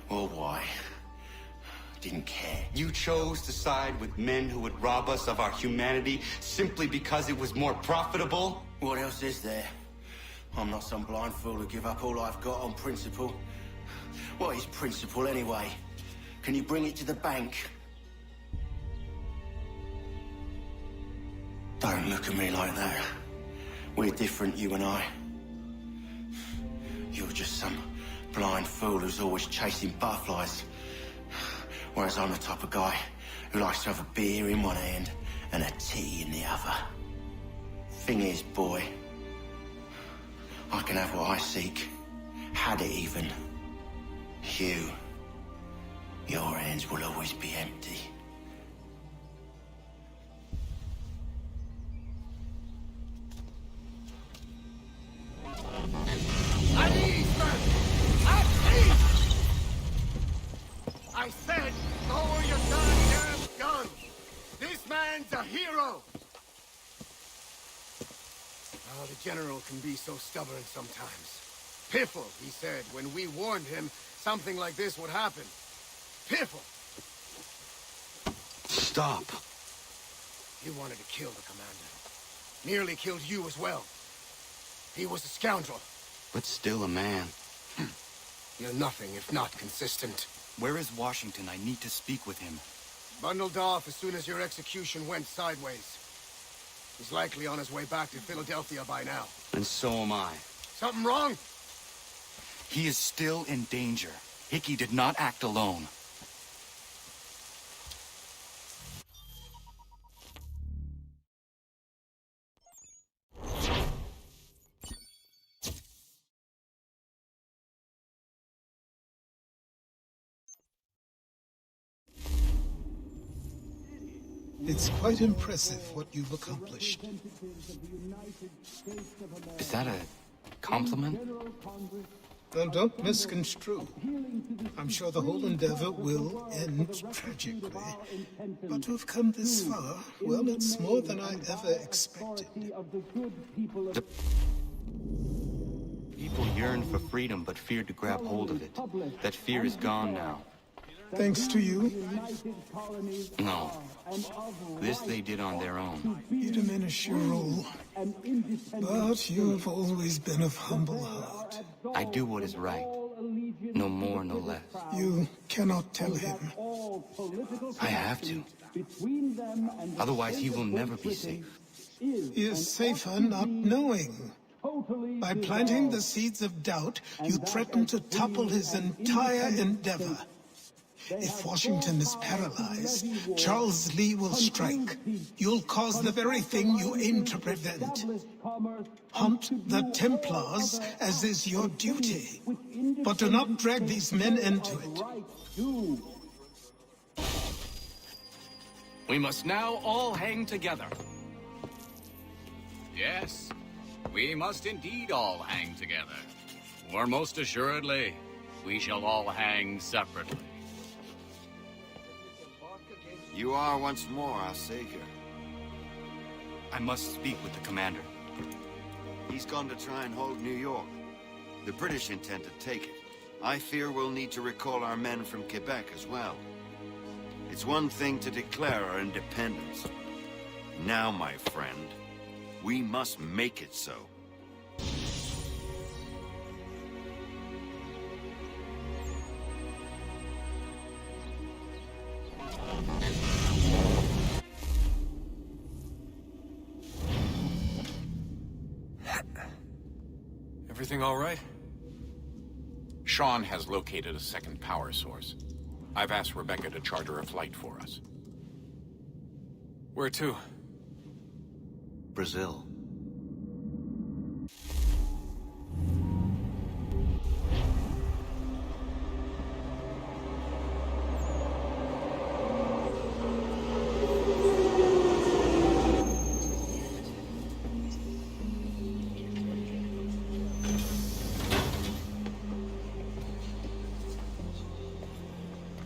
or why. Didn't care. You chose to side with men who would rob us of our humanity simply because it was more profitable? What else is there? I'm not some blind fool to give up all I've got on principle. What is principle anyway? Can you bring it to the bank? Don't look at me like that. We're different, you and I. You're just some blind fool who's always chasing butterflies. Whereas I'm the type of guy who likes to have a beer in one hand and a tea in the other. Thing is, boy, I can have what I seek. Had it even. Your hands will always be empty. At ease, man! At ease! I said, lower your goddamn gun! This man's a hero! Oh, the General can be so stubborn sometimes. Piffle, he said, when we warned him something like this would happen. Piffle! Stop. He wanted to kill the commander. Nearly killed you as well. He was a scoundrel. But still a man. You're nothing if not consistent. Where is Washington? I need to speak with him. Bundled off as soon as your execution went sideways. He's likely on his way back to Philadelphia by now. And so am I. Something wrong? He is still in danger. Hickey did not act alone. It's quite impressive what you've accomplished. Is that a compliment? Well, don't misconstrue. I'm sure the whole endeavor will end tragically. But to have come this far, well, it's more than I ever expected. The people yearned for freedom but feared to grab hold of it. That fear is gone now. Thanks to you? No. This they did on their own. You diminish your role. But you have always been of humble heart. I do what is right. No more, no less. You cannot tell him. I have to. Otherwise, he will never be safe. He is safer not knowing. By planting the seeds of doubt, you threaten to topple his entire endeavor. If Washington is paralyzed, Charles Lee will strike. You'll cause the very thing you aim to prevent. Hunt the Templars, as is your duty. But do not drag these men into it. We must now all hang together. Yes, we must indeed all hang together. Or most assuredly, we shall all hang separately. You are once more our savior. I must speak with the commander. He's gone to try and hold New York. The British intend to take it. I fear we'll need to recall our men from Quebec as well. It's one thing to declare our independence. Now, my friend, we must make it so. Everything all right? Sean has located a second power source. I've asked Rebecca to charter a flight for us. Where to? Brazil.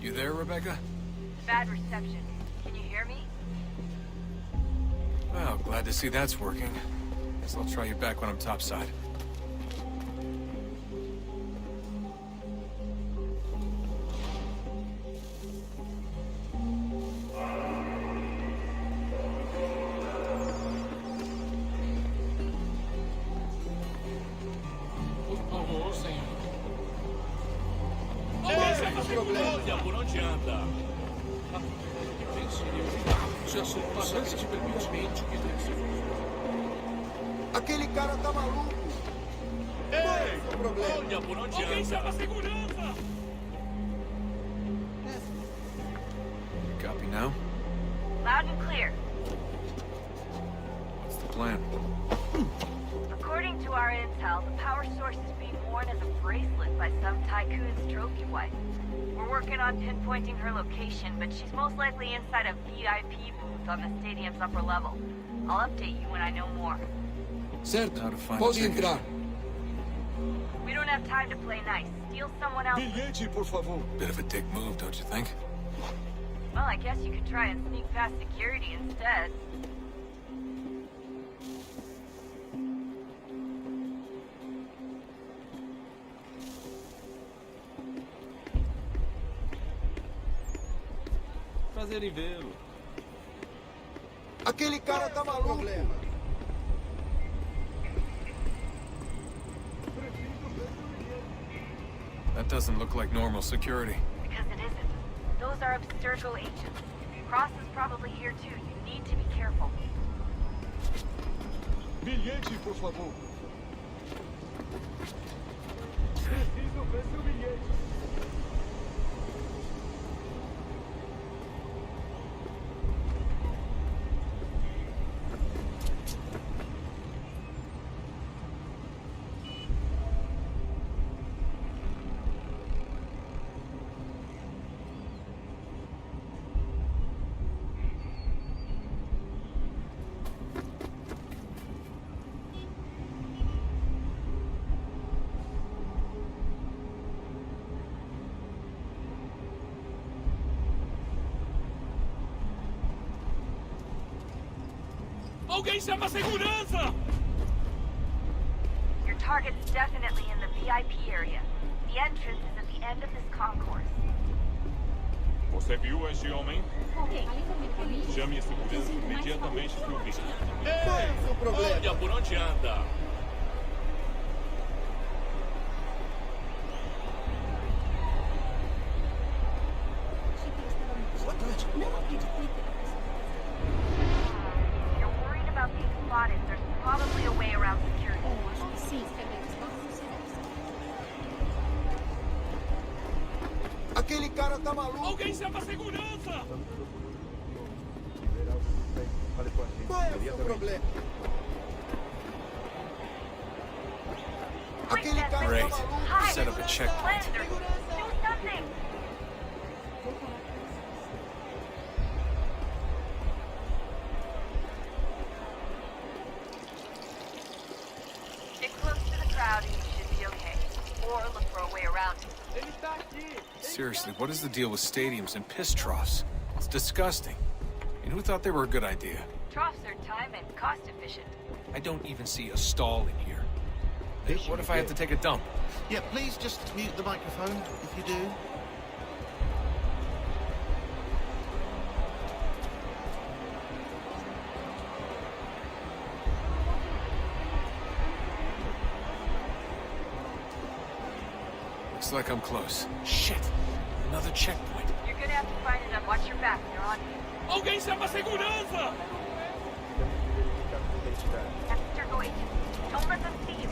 You there, Rebecca? Bad reception. Can you hear me? Well, glad to see that's working. Guess I'll try you back when I'm topside. Olha por onde anda. Se a circunstância te permite, que deve ser. Aquele cara tá maluco. Ei, olha por onde anda. Alguém chama a segurança! Copy now? Loud and clear. What's the plan? According to our intel, the power source is being worn as a bracelet by some tycoon's trophy wife. We're working on pinpointing her location, but she's most likely inside a VIP booth on the stadium's upper level. I'll update you when I know more. Certo, pode entrar. We don't have time to play nice. Steal someone else. Bilhete, por favor. Bit of a dick move, don't you think? Well, I guess you could try and sneak past security instead. Prazer em vê-lo. Aquele cara tá maluco. That doesn't look like normal security. Because it isn't. Those are Abstergo agents. Cross is probably here too. You need to be careful. Bilhete, por favor. Preciso ver seu bilhete. Alguém chama a segurança! Your target's definitely in the VIP area. The entrance is at the end of this concourse. Você viu este homem? Chame a segurança imediatamente que o vir. Ei! Olha por onde anda! You're worried about being spotted. There's probably a way around security. Aquele cara tá maluco! Alguém chama a segurança! Qual é o seu problema? Aquele cara Great. tá maluco! Set up a checkpoint. Do something! Get close to the crowd and you should be okay. Or look for a way around it. Seriously, what is the deal with stadiums and piss troughs? It's disgusting. And who thought they were a good idea? Troughs are time and cost efficient. I don't even see a stall in here. Hey, what if I have to take a dump? Yeah, please just mute the microphone if you do. Looks like I'm close. Shit! Another checkpoint. You're gonna have to find it and watch your back. They're on you. Alguém chama a segurança! Esther, go agent. Don't let them see you.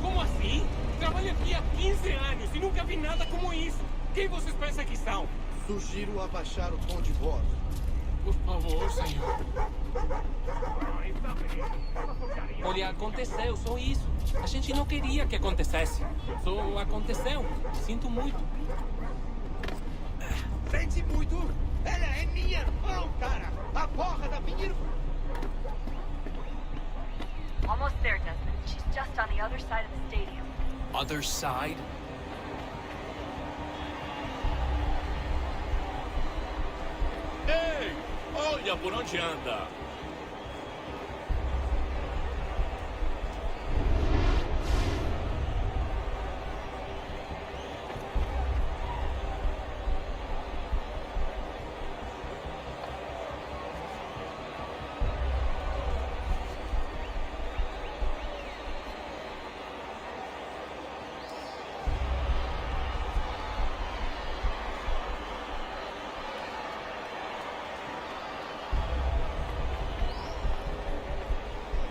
Como assim? Trabalho aqui há 15 anos e nunca vi nada como isso. Quem vocês pensam que são? Sugiro abaixar o tom de voz. Por favor, senhor. Olha, aconteceu, só isso. A gente não queria que acontecesse. Só aconteceu. Sinto muito. Sente muito? Ela é minha irmã, cara! A porra da minha irmã! Almost there, Desmond. She's just on the other side of the stadium. Other side? Ei! Olha por onde anda!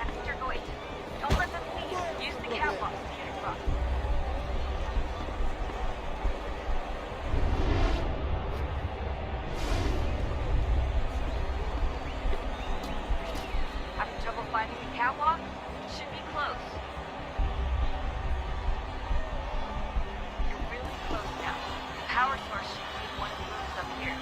Esther, go agent. Don't let them see you. Use the catwalk to get across. Having trouble finding the catwalk? Should be close. You're really close now. The power source should be one of the rooms up here.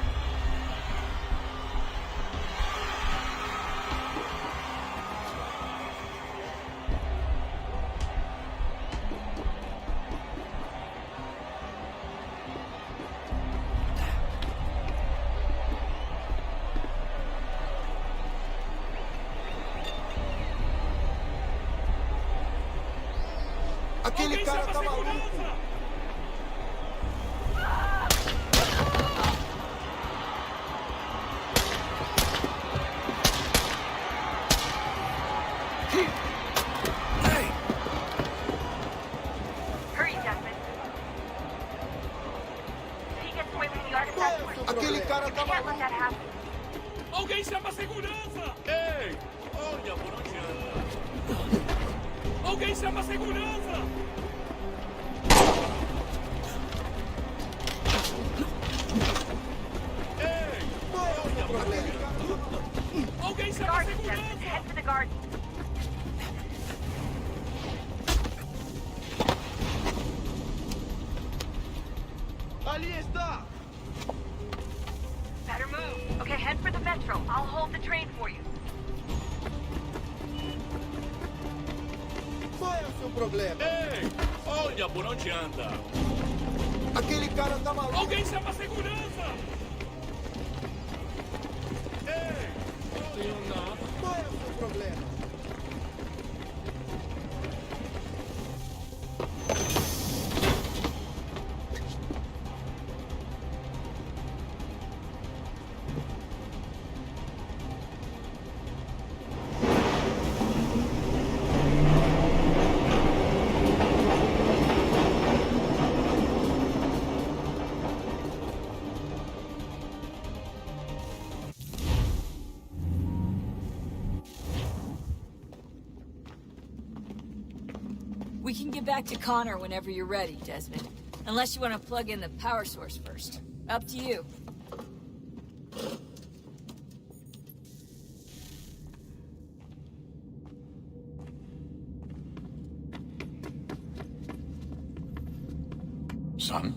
Aquele Alguém cara chama a tá maluco! segurança! Hurry, Desmond. If he gets away with the artifact, Aquele cara you tá can't let maluco! that happen. Alguém chama a segurança! Ei! chama a segurança! Ei! Alguém chama a segurança! Head for the garden. Ali está! Better move. Okay, head for the metro. I'll hold the train for you. Qual é o seu problema? Ei! Olha por onde anda! Aquele cara tá maluco! Alguém chama a segurança! Ei! Não tenho nada. Qual é o seu problema? We can get back to Connor whenever you're ready, Desmond. Unless you want to plug in the power source first. Up to you. Son,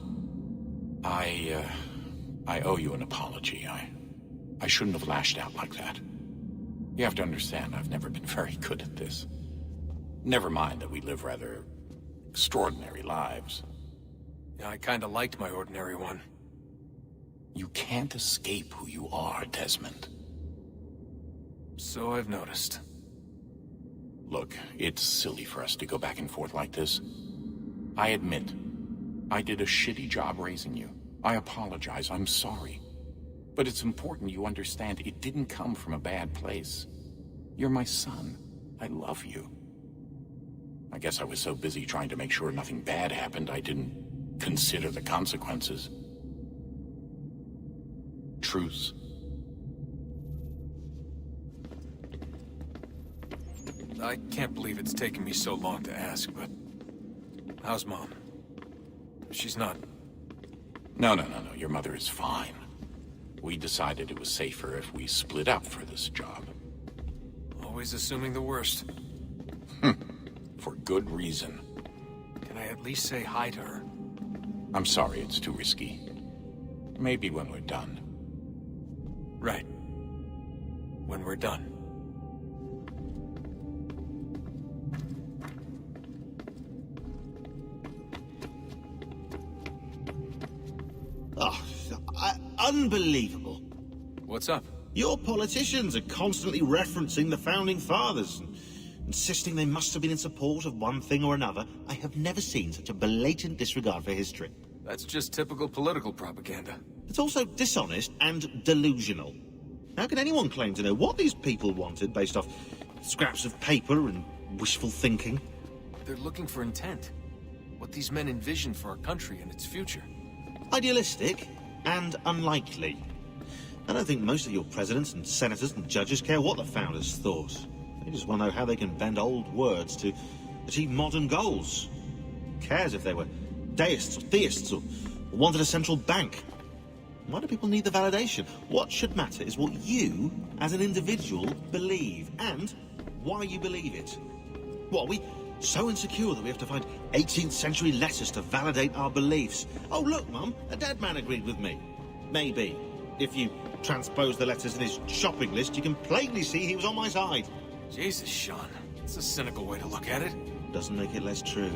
I owe you an apology. I shouldn't have lashed out like that. You have to understand, I've never been very good at this. Never mind that we live rather extraordinary lives. Yeah, I kinda liked my ordinary one. You can't escape who you are, Desmond. So I've noticed. Look, it's silly for us to go back and forth like this. I admit, I did a shitty job raising you. I apologize, I'm sorry. But it's important you understand it didn't come from a bad place. You're my son. I love you. I guess I was so busy trying to make sure nothing bad happened, I didn't consider the consequences. Truce. I can't believe it's taken me so long to ask, but... how's Mom? She's not... No. Your mother is fine. We decided it was safer if we split up for this job. Always assuming the worst. For good reason. Can I at least say hi to her? I'm sorry, it's too risky. Maybe when we're done. Right. When we're done. Oh, unbelievable. What's up? Your politicians are constantly referencing the Founding Fathers and insisting they must have been in support of one thing or another. I have never seen such a blatant disregard for history. That's just typical political propaganda. It's also dishonest and delusional. How can anyone claim to know what these people wanted based off scraps of paper and wishful thinking? They're looking for intent. What these men envision for our country and its future. Idealistic and unlikely. I don't think most of your presidents and senators and judges care what the founders thought. They just want to know how they can bend old words to achieve modern goals. Who cares if they were deists or theists or wanted a central bank? Why do people need the validation? What should matter is what you, as an individual, believe, and why you believe it. What, are we so insecure that we have to find 18th century letters to validate our beliefs? Oh, look, Mum, a dead man agreed with me. Maybe. If you transpose the letters in his shopping list, you can plainly see he was on my side. Jesus, Sean. It's a cynical way to look at it. Doesn't make it less true.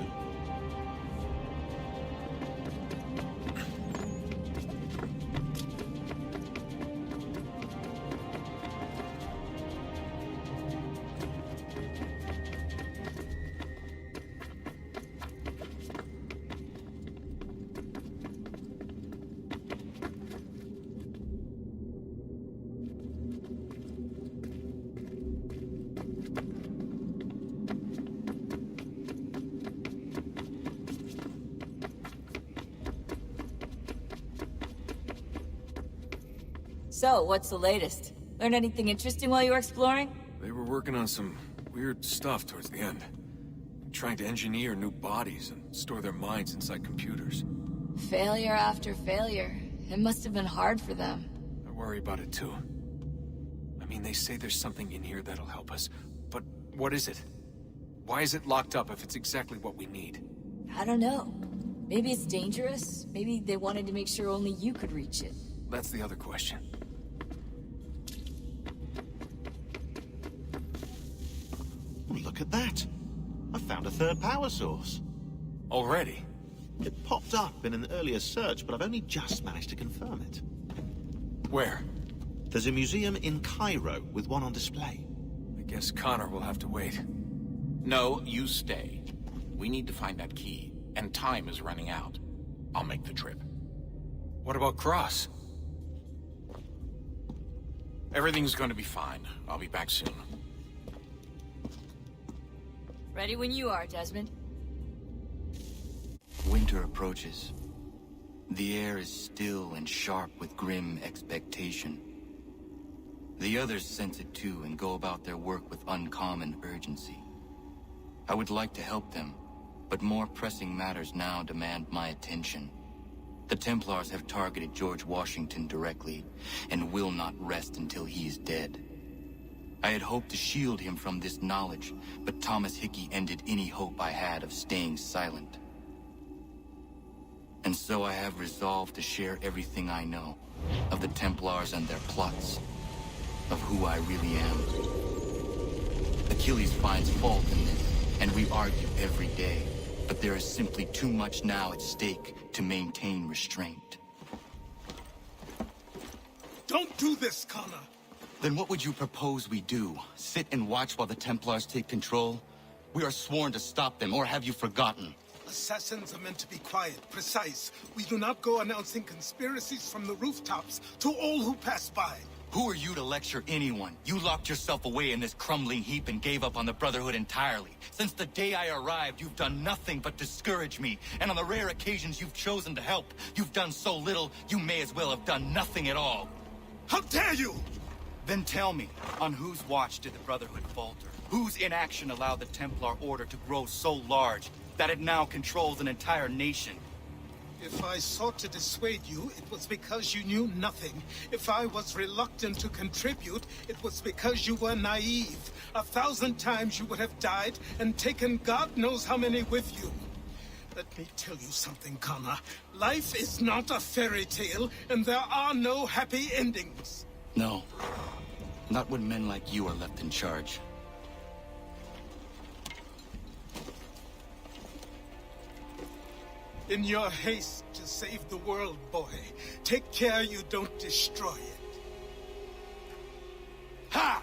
So, what's the latest? Learn anything interesting while you were exploring? They were working on some weird stuff towards the end. Trying to engineer new bodies and store their minds inside computers. Failure after failure. It must have been hard for them. I worry about it too. I mean, they say there's something in here that'll help us, but what is it? Why is it locked up if it's exactly what we need? I don't know. Maybe it's dangerous. Maybe they wanted to make sure only you could reach it. That's the other question. Look at that. I found a third power source. Already? It popped up in an earlier search, but I've only just managed to confirm it. Where? There's a museum in Cairo with one on display. I guess Connor will have to wait. No, you stay. We need to find that key, and time is running out. I'll make the trip. What about Cross? Everything's going to be fine. I'll be back soon. Ready when you are, Desmond. Winter approaches. The air is still and sharp with grim expectation. The others sense it too and go about their work with uncommon urgency. I would like to help them, but more pressing matters now demand my attention. The Templars have targeted George Washington directly, and will not rest until he is dead. I had hoped to shield him from this knowledge, but Thomas Hickey ended any hope I had of staying silent. And so I have resolved to share everything I know, of the Templars and their plots, of who I really am. Achilles finds fault in this, and we argue every day, but there is simply too much now at stake to maintain restraint. Don't do this, Connor! Then what would you propose we do? Sit and watch while the Templars take control? We are sworn to stop them, or have you forgotten? Assassins are meant to be quiet, precise. We do not go announcing conspiracies from the rooftops to all who pass by. Who are you to lecture anyone? You locked yourself away in this crumbling heap and gave up on the Brotherhood entirely. Since the day I arrived, you've done nothing but discourage me. And on the rare occasions you've chosen to help, you've done so little, you may as well have done nothing at all. How dare you! Then tell me, on whose watch did the Brotherhood falter? Whose inaction allowed the Templar Order to grow so large that it now controls an entire nation? If I sought to dissuade you, it was because you knew nothing. If I was reluctant to contribute, it was because you were naive. 1,000 times you would have died and taken God knows how many with you. Let me tell you something, Connor. Life is not a fairy tale, and there are no happy endings. No. Not when men like you are left in charge. In your haste to save the world, boy, take care you don't destroy it. Ha!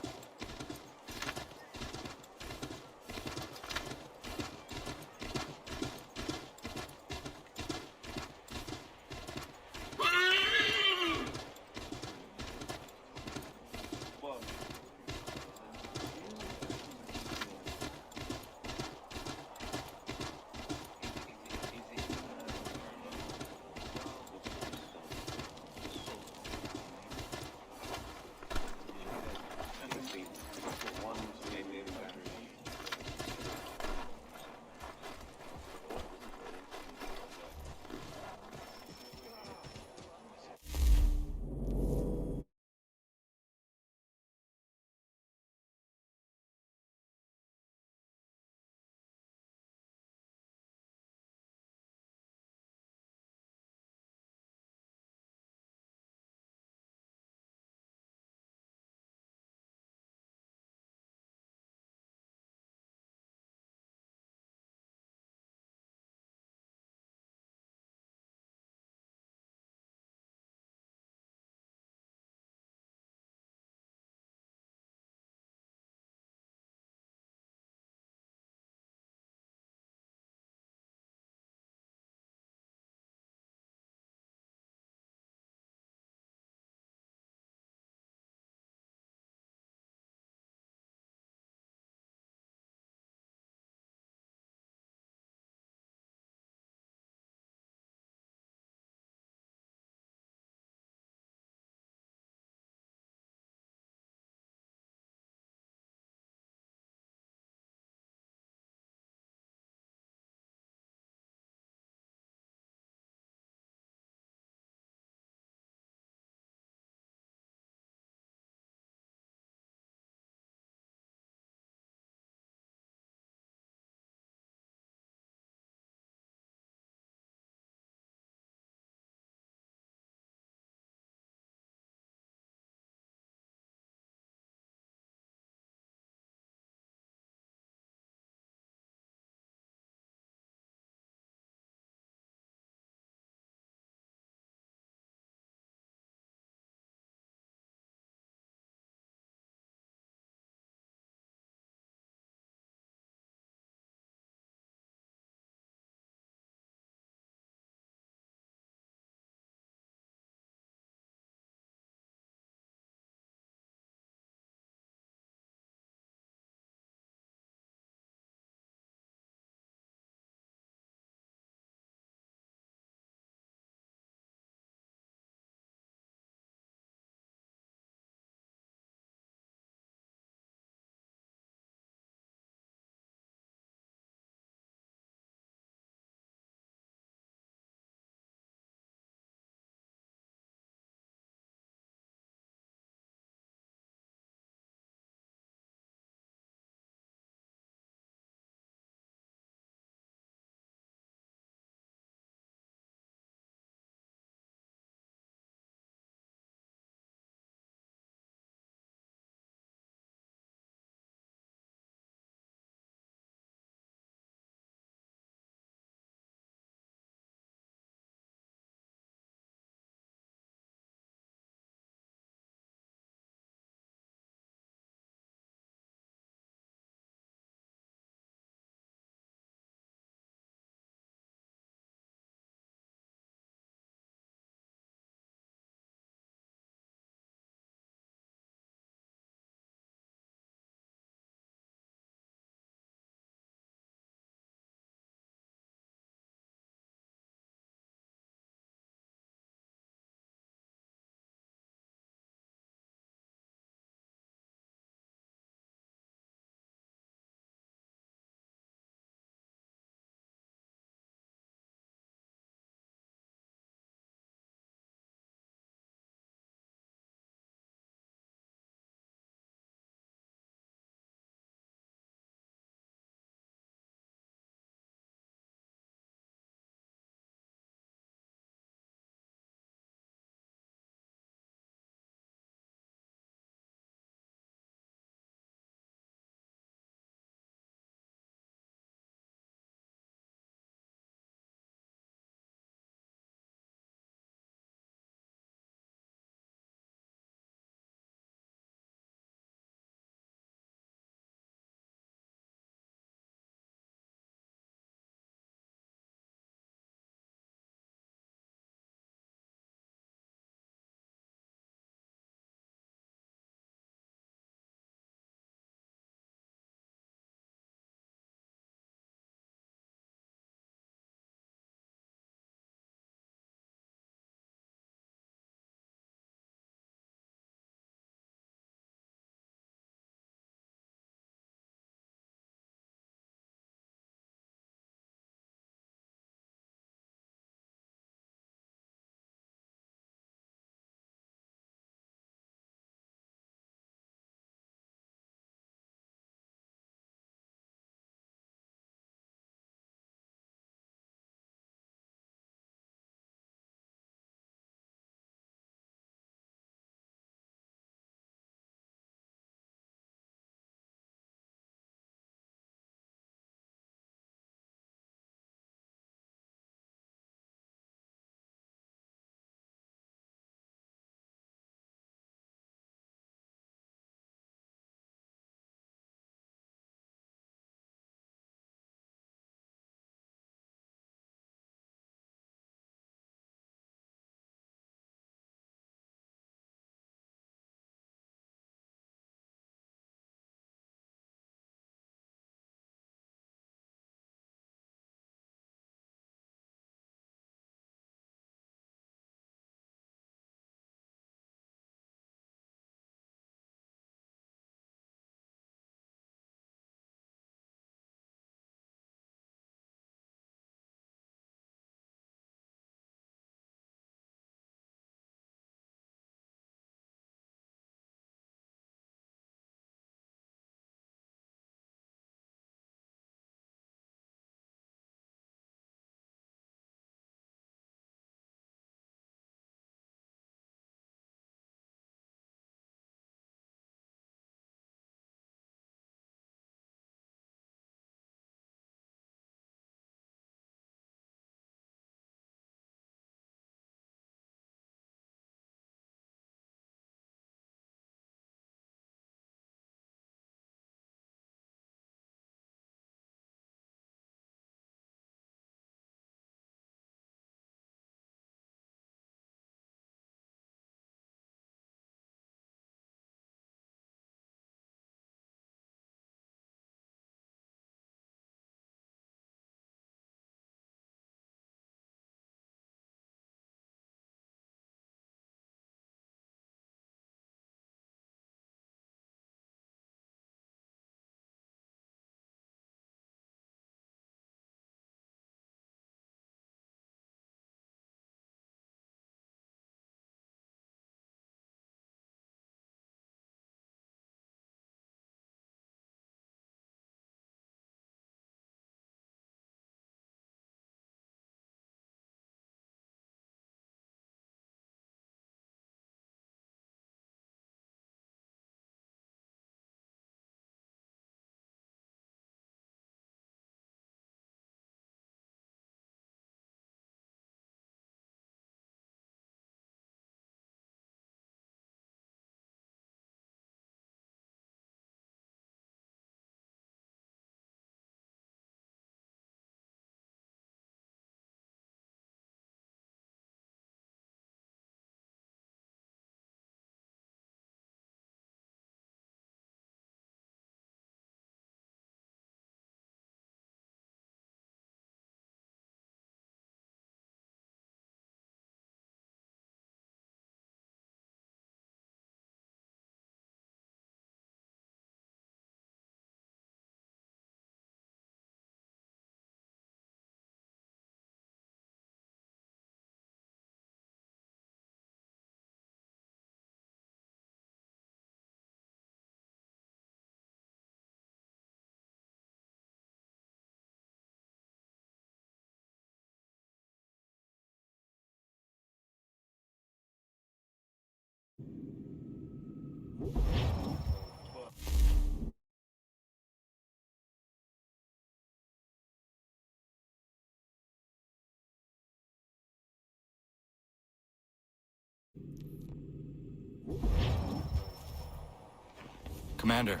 Commander.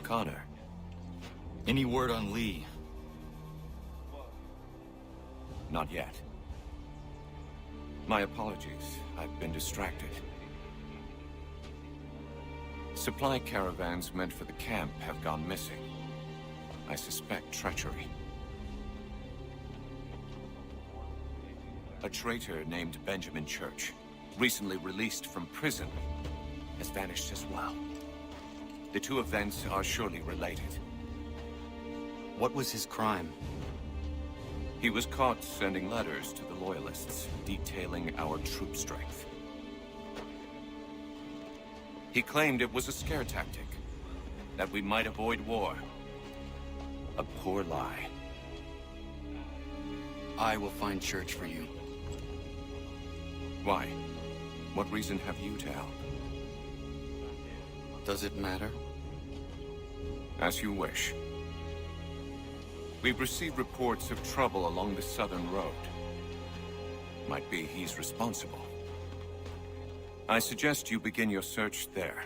Connor. Any word on Lee? Not yet. My apologies. I've been distracted. Supply caravans meant for the camp have gone missing. I suspect treachery. A traitor named Benjamin Church, recently released from prison, has vanished as well. The two events are surely related. What was his crime? He was caught sending letters to the Loyalists, detailing our troop strength. He claimed it was a scare tactic, that we might avoid war. A poor lie. I will find Church for you. Why? What reason have you to help? Does it matter? As you wish. We've received reports of trouble along the southern road. Might be he's responsible. I suggest you begin your search there.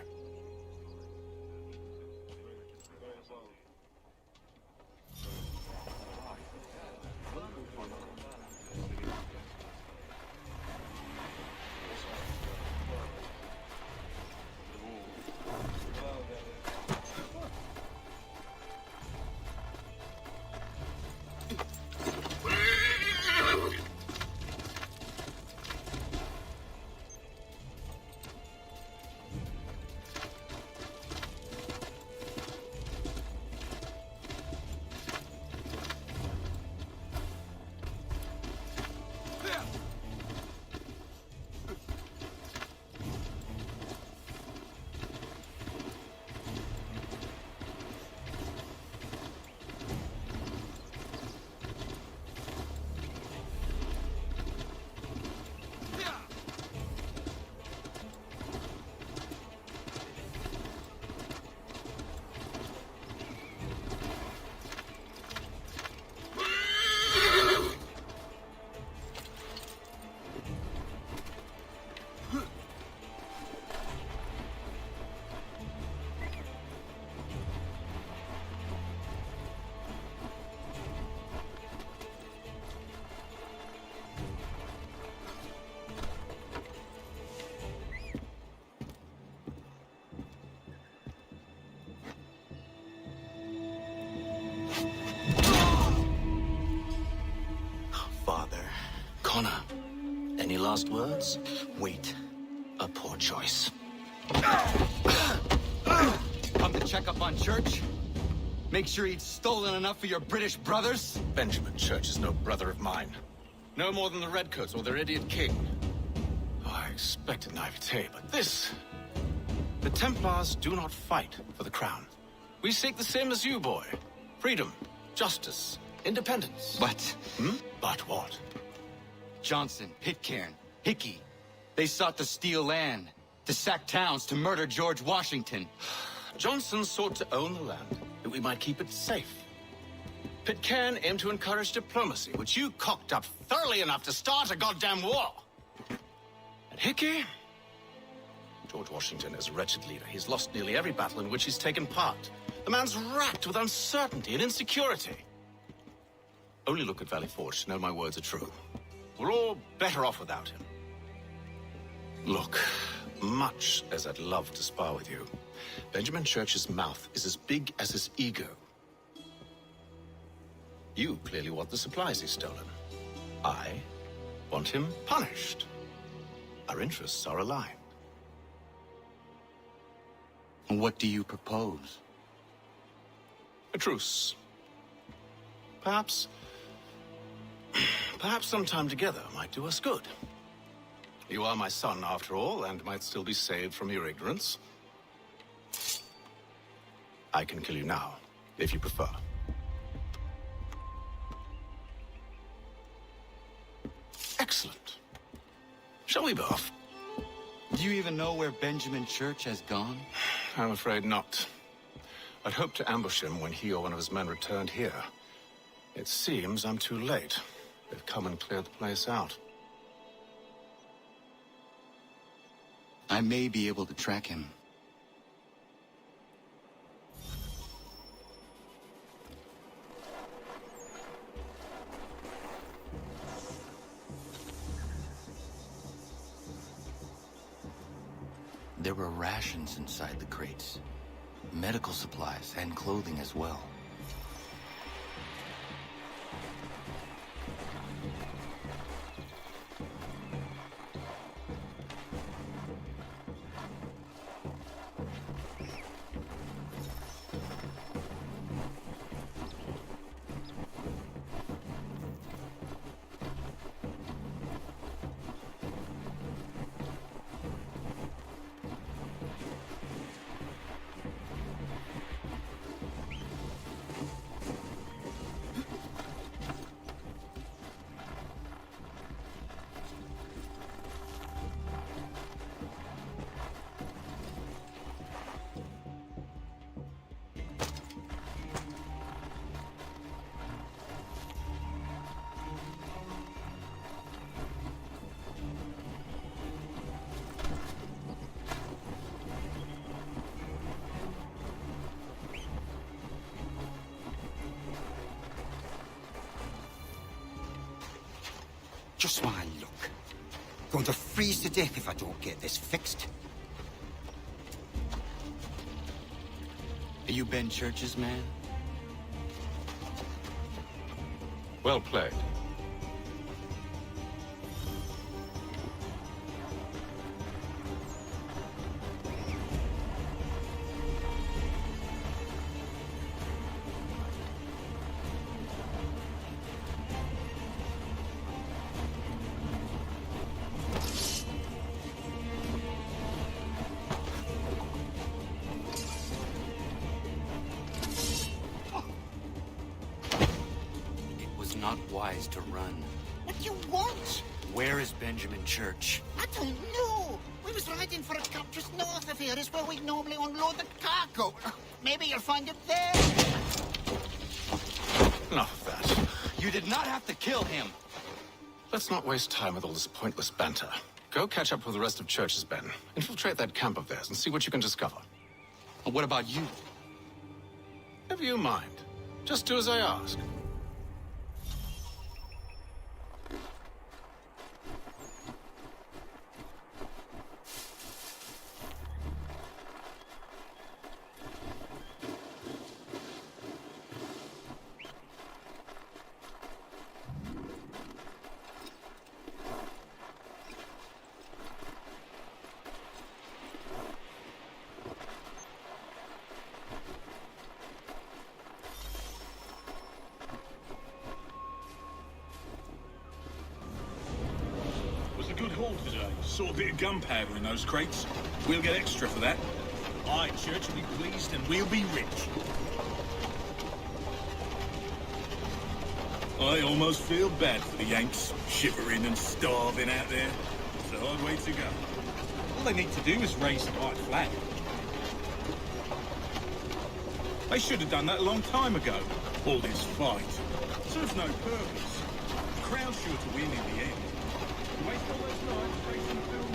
Connor, any last words? Wait. A poor choice. Come to check up on Church? Make sure he'd stolen enough for your British brothers? Benjamin Church is no brother of mine. No more than the Redcoats or their idiot king. Oh, I expected naivete, but this... The Templars do not fight for the crown. We seek the same as you, boy. Freedom, justice, independence. But... But what? Johnson, Pitcairn, Hickey. They sought to steal land, to sack towns, to murder George Washington. Johnson sought to own the land, that we might keep it safe. Pitcairn aimed to encourage diplomacy, which you cocked up thoroughly enough to start a goddamn war. And Hickey? George Washington is a wretched leader. He's lost nearly every battle in which he's taken part. The man's racked with uncertainty and insecurity. Only look at Valley Forge to know my words are true. We're all better off without him. Look, much as I'd love to spar with you, Benjamin Church's mouth is as big as his ego. You clearly want the supplies he's stolen. I want him punished. Our interests are aligned. What do you propose? A truce. Perhaps some time together might do us good. You are my son, after all, and might still be saved from your ignorance. I can kill you now, if you prefer. Excellent. Shall we be off? Do you even know where Benjamin Church has gone? I'm afraid not. I'd hoped to ambush him when he or one of his men returned here. It seems I'm too late. They've come and cleared the place out. I may be able to track him. There were rations inside the crates. Medical supplies and clothing as well. Just my luck. Going to freeze to death if I don't get this fixed. Are you Ben Church's man? Well played. Not wise to run. What do you want? Where is Benjamin Church? I don't know. We was riding for a cup just north of here. Is where we normally unload the cargo. Maybe you'll find it there. Enough of that. You did not have to kill him. Let's not waste time with all this pointless banter. Go catch up with the rest of Church's men. Infiltrate that camp of theirs and see what you can discover. And what about you? Never you mind. Just do as I ask. Good haul today. Saw a bit of gunpowder in those crates. We'll get extra for that. Aye, Church will be pleased and we'll be rich. I almost feel bad for the Yanks, shivering and starving out there. It's a hard way to go. All they need to do is raise the white flag. They should have done that a long time ago. All this fight serves no purpose. The Crown's sure to win in the end. Waste all those nights racing film.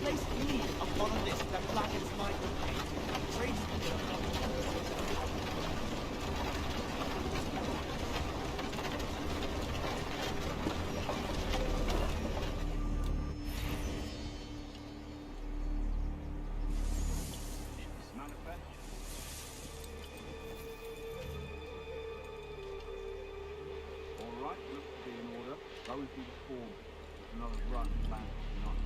Place me upon a list that blackens my complaint. Tradesmen. Going through the form. Another run planned tonight.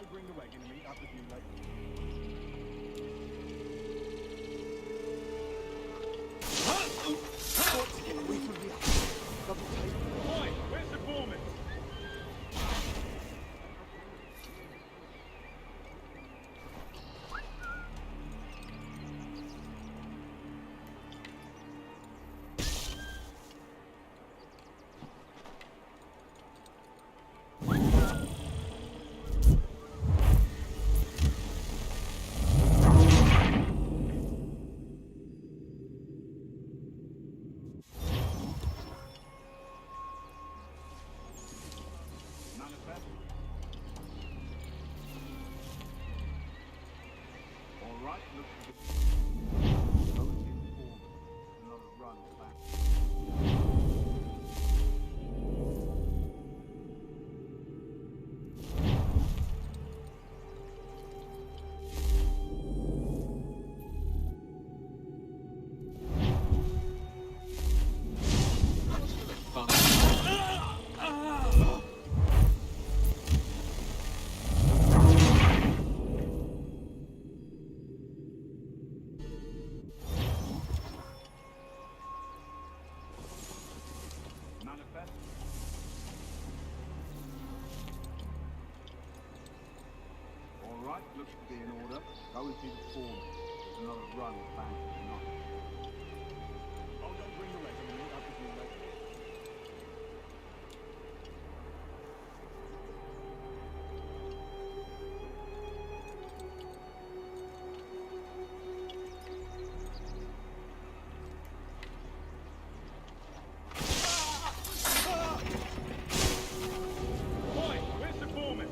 don't bring the wagon and meet up with you later. Oi, where's the foreman? Manifest. All right, looks good. Go and see the foreman. Another run back. Manifest. All right, looks to be in order. Go and see the foreman. There's another run planned for tonight. Oh, don't bring the wagon and meet up with you later. Oi, where's the foreman?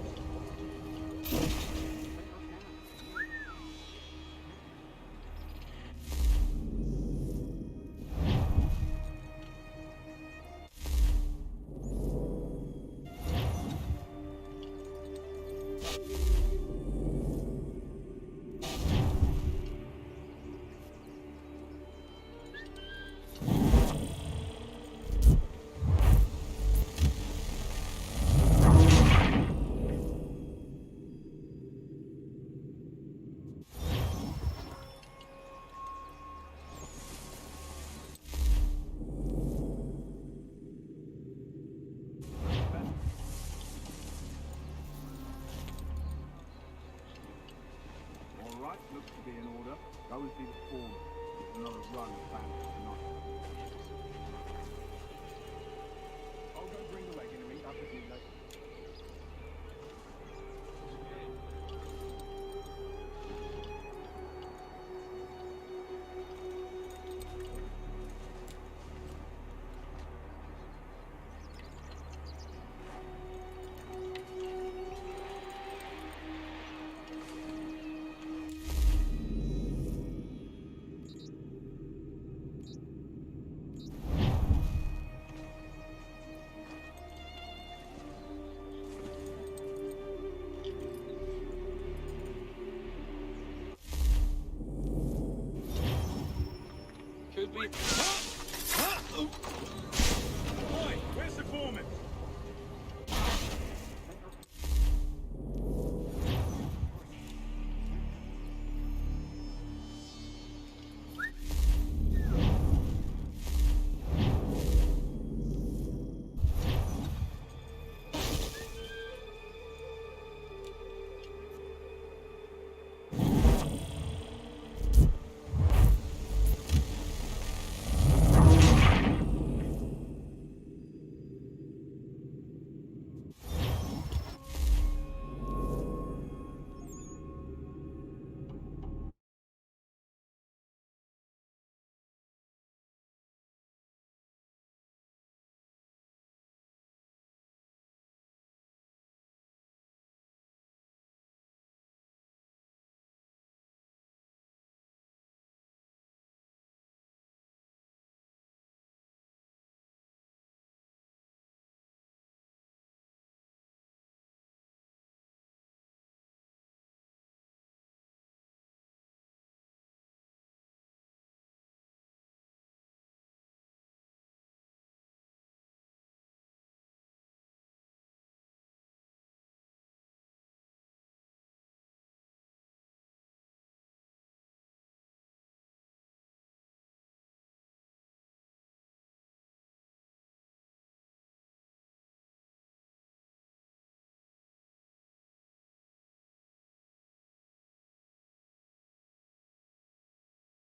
All right, looks to be in order. Go and see the foreman. There's another run planned for tonight.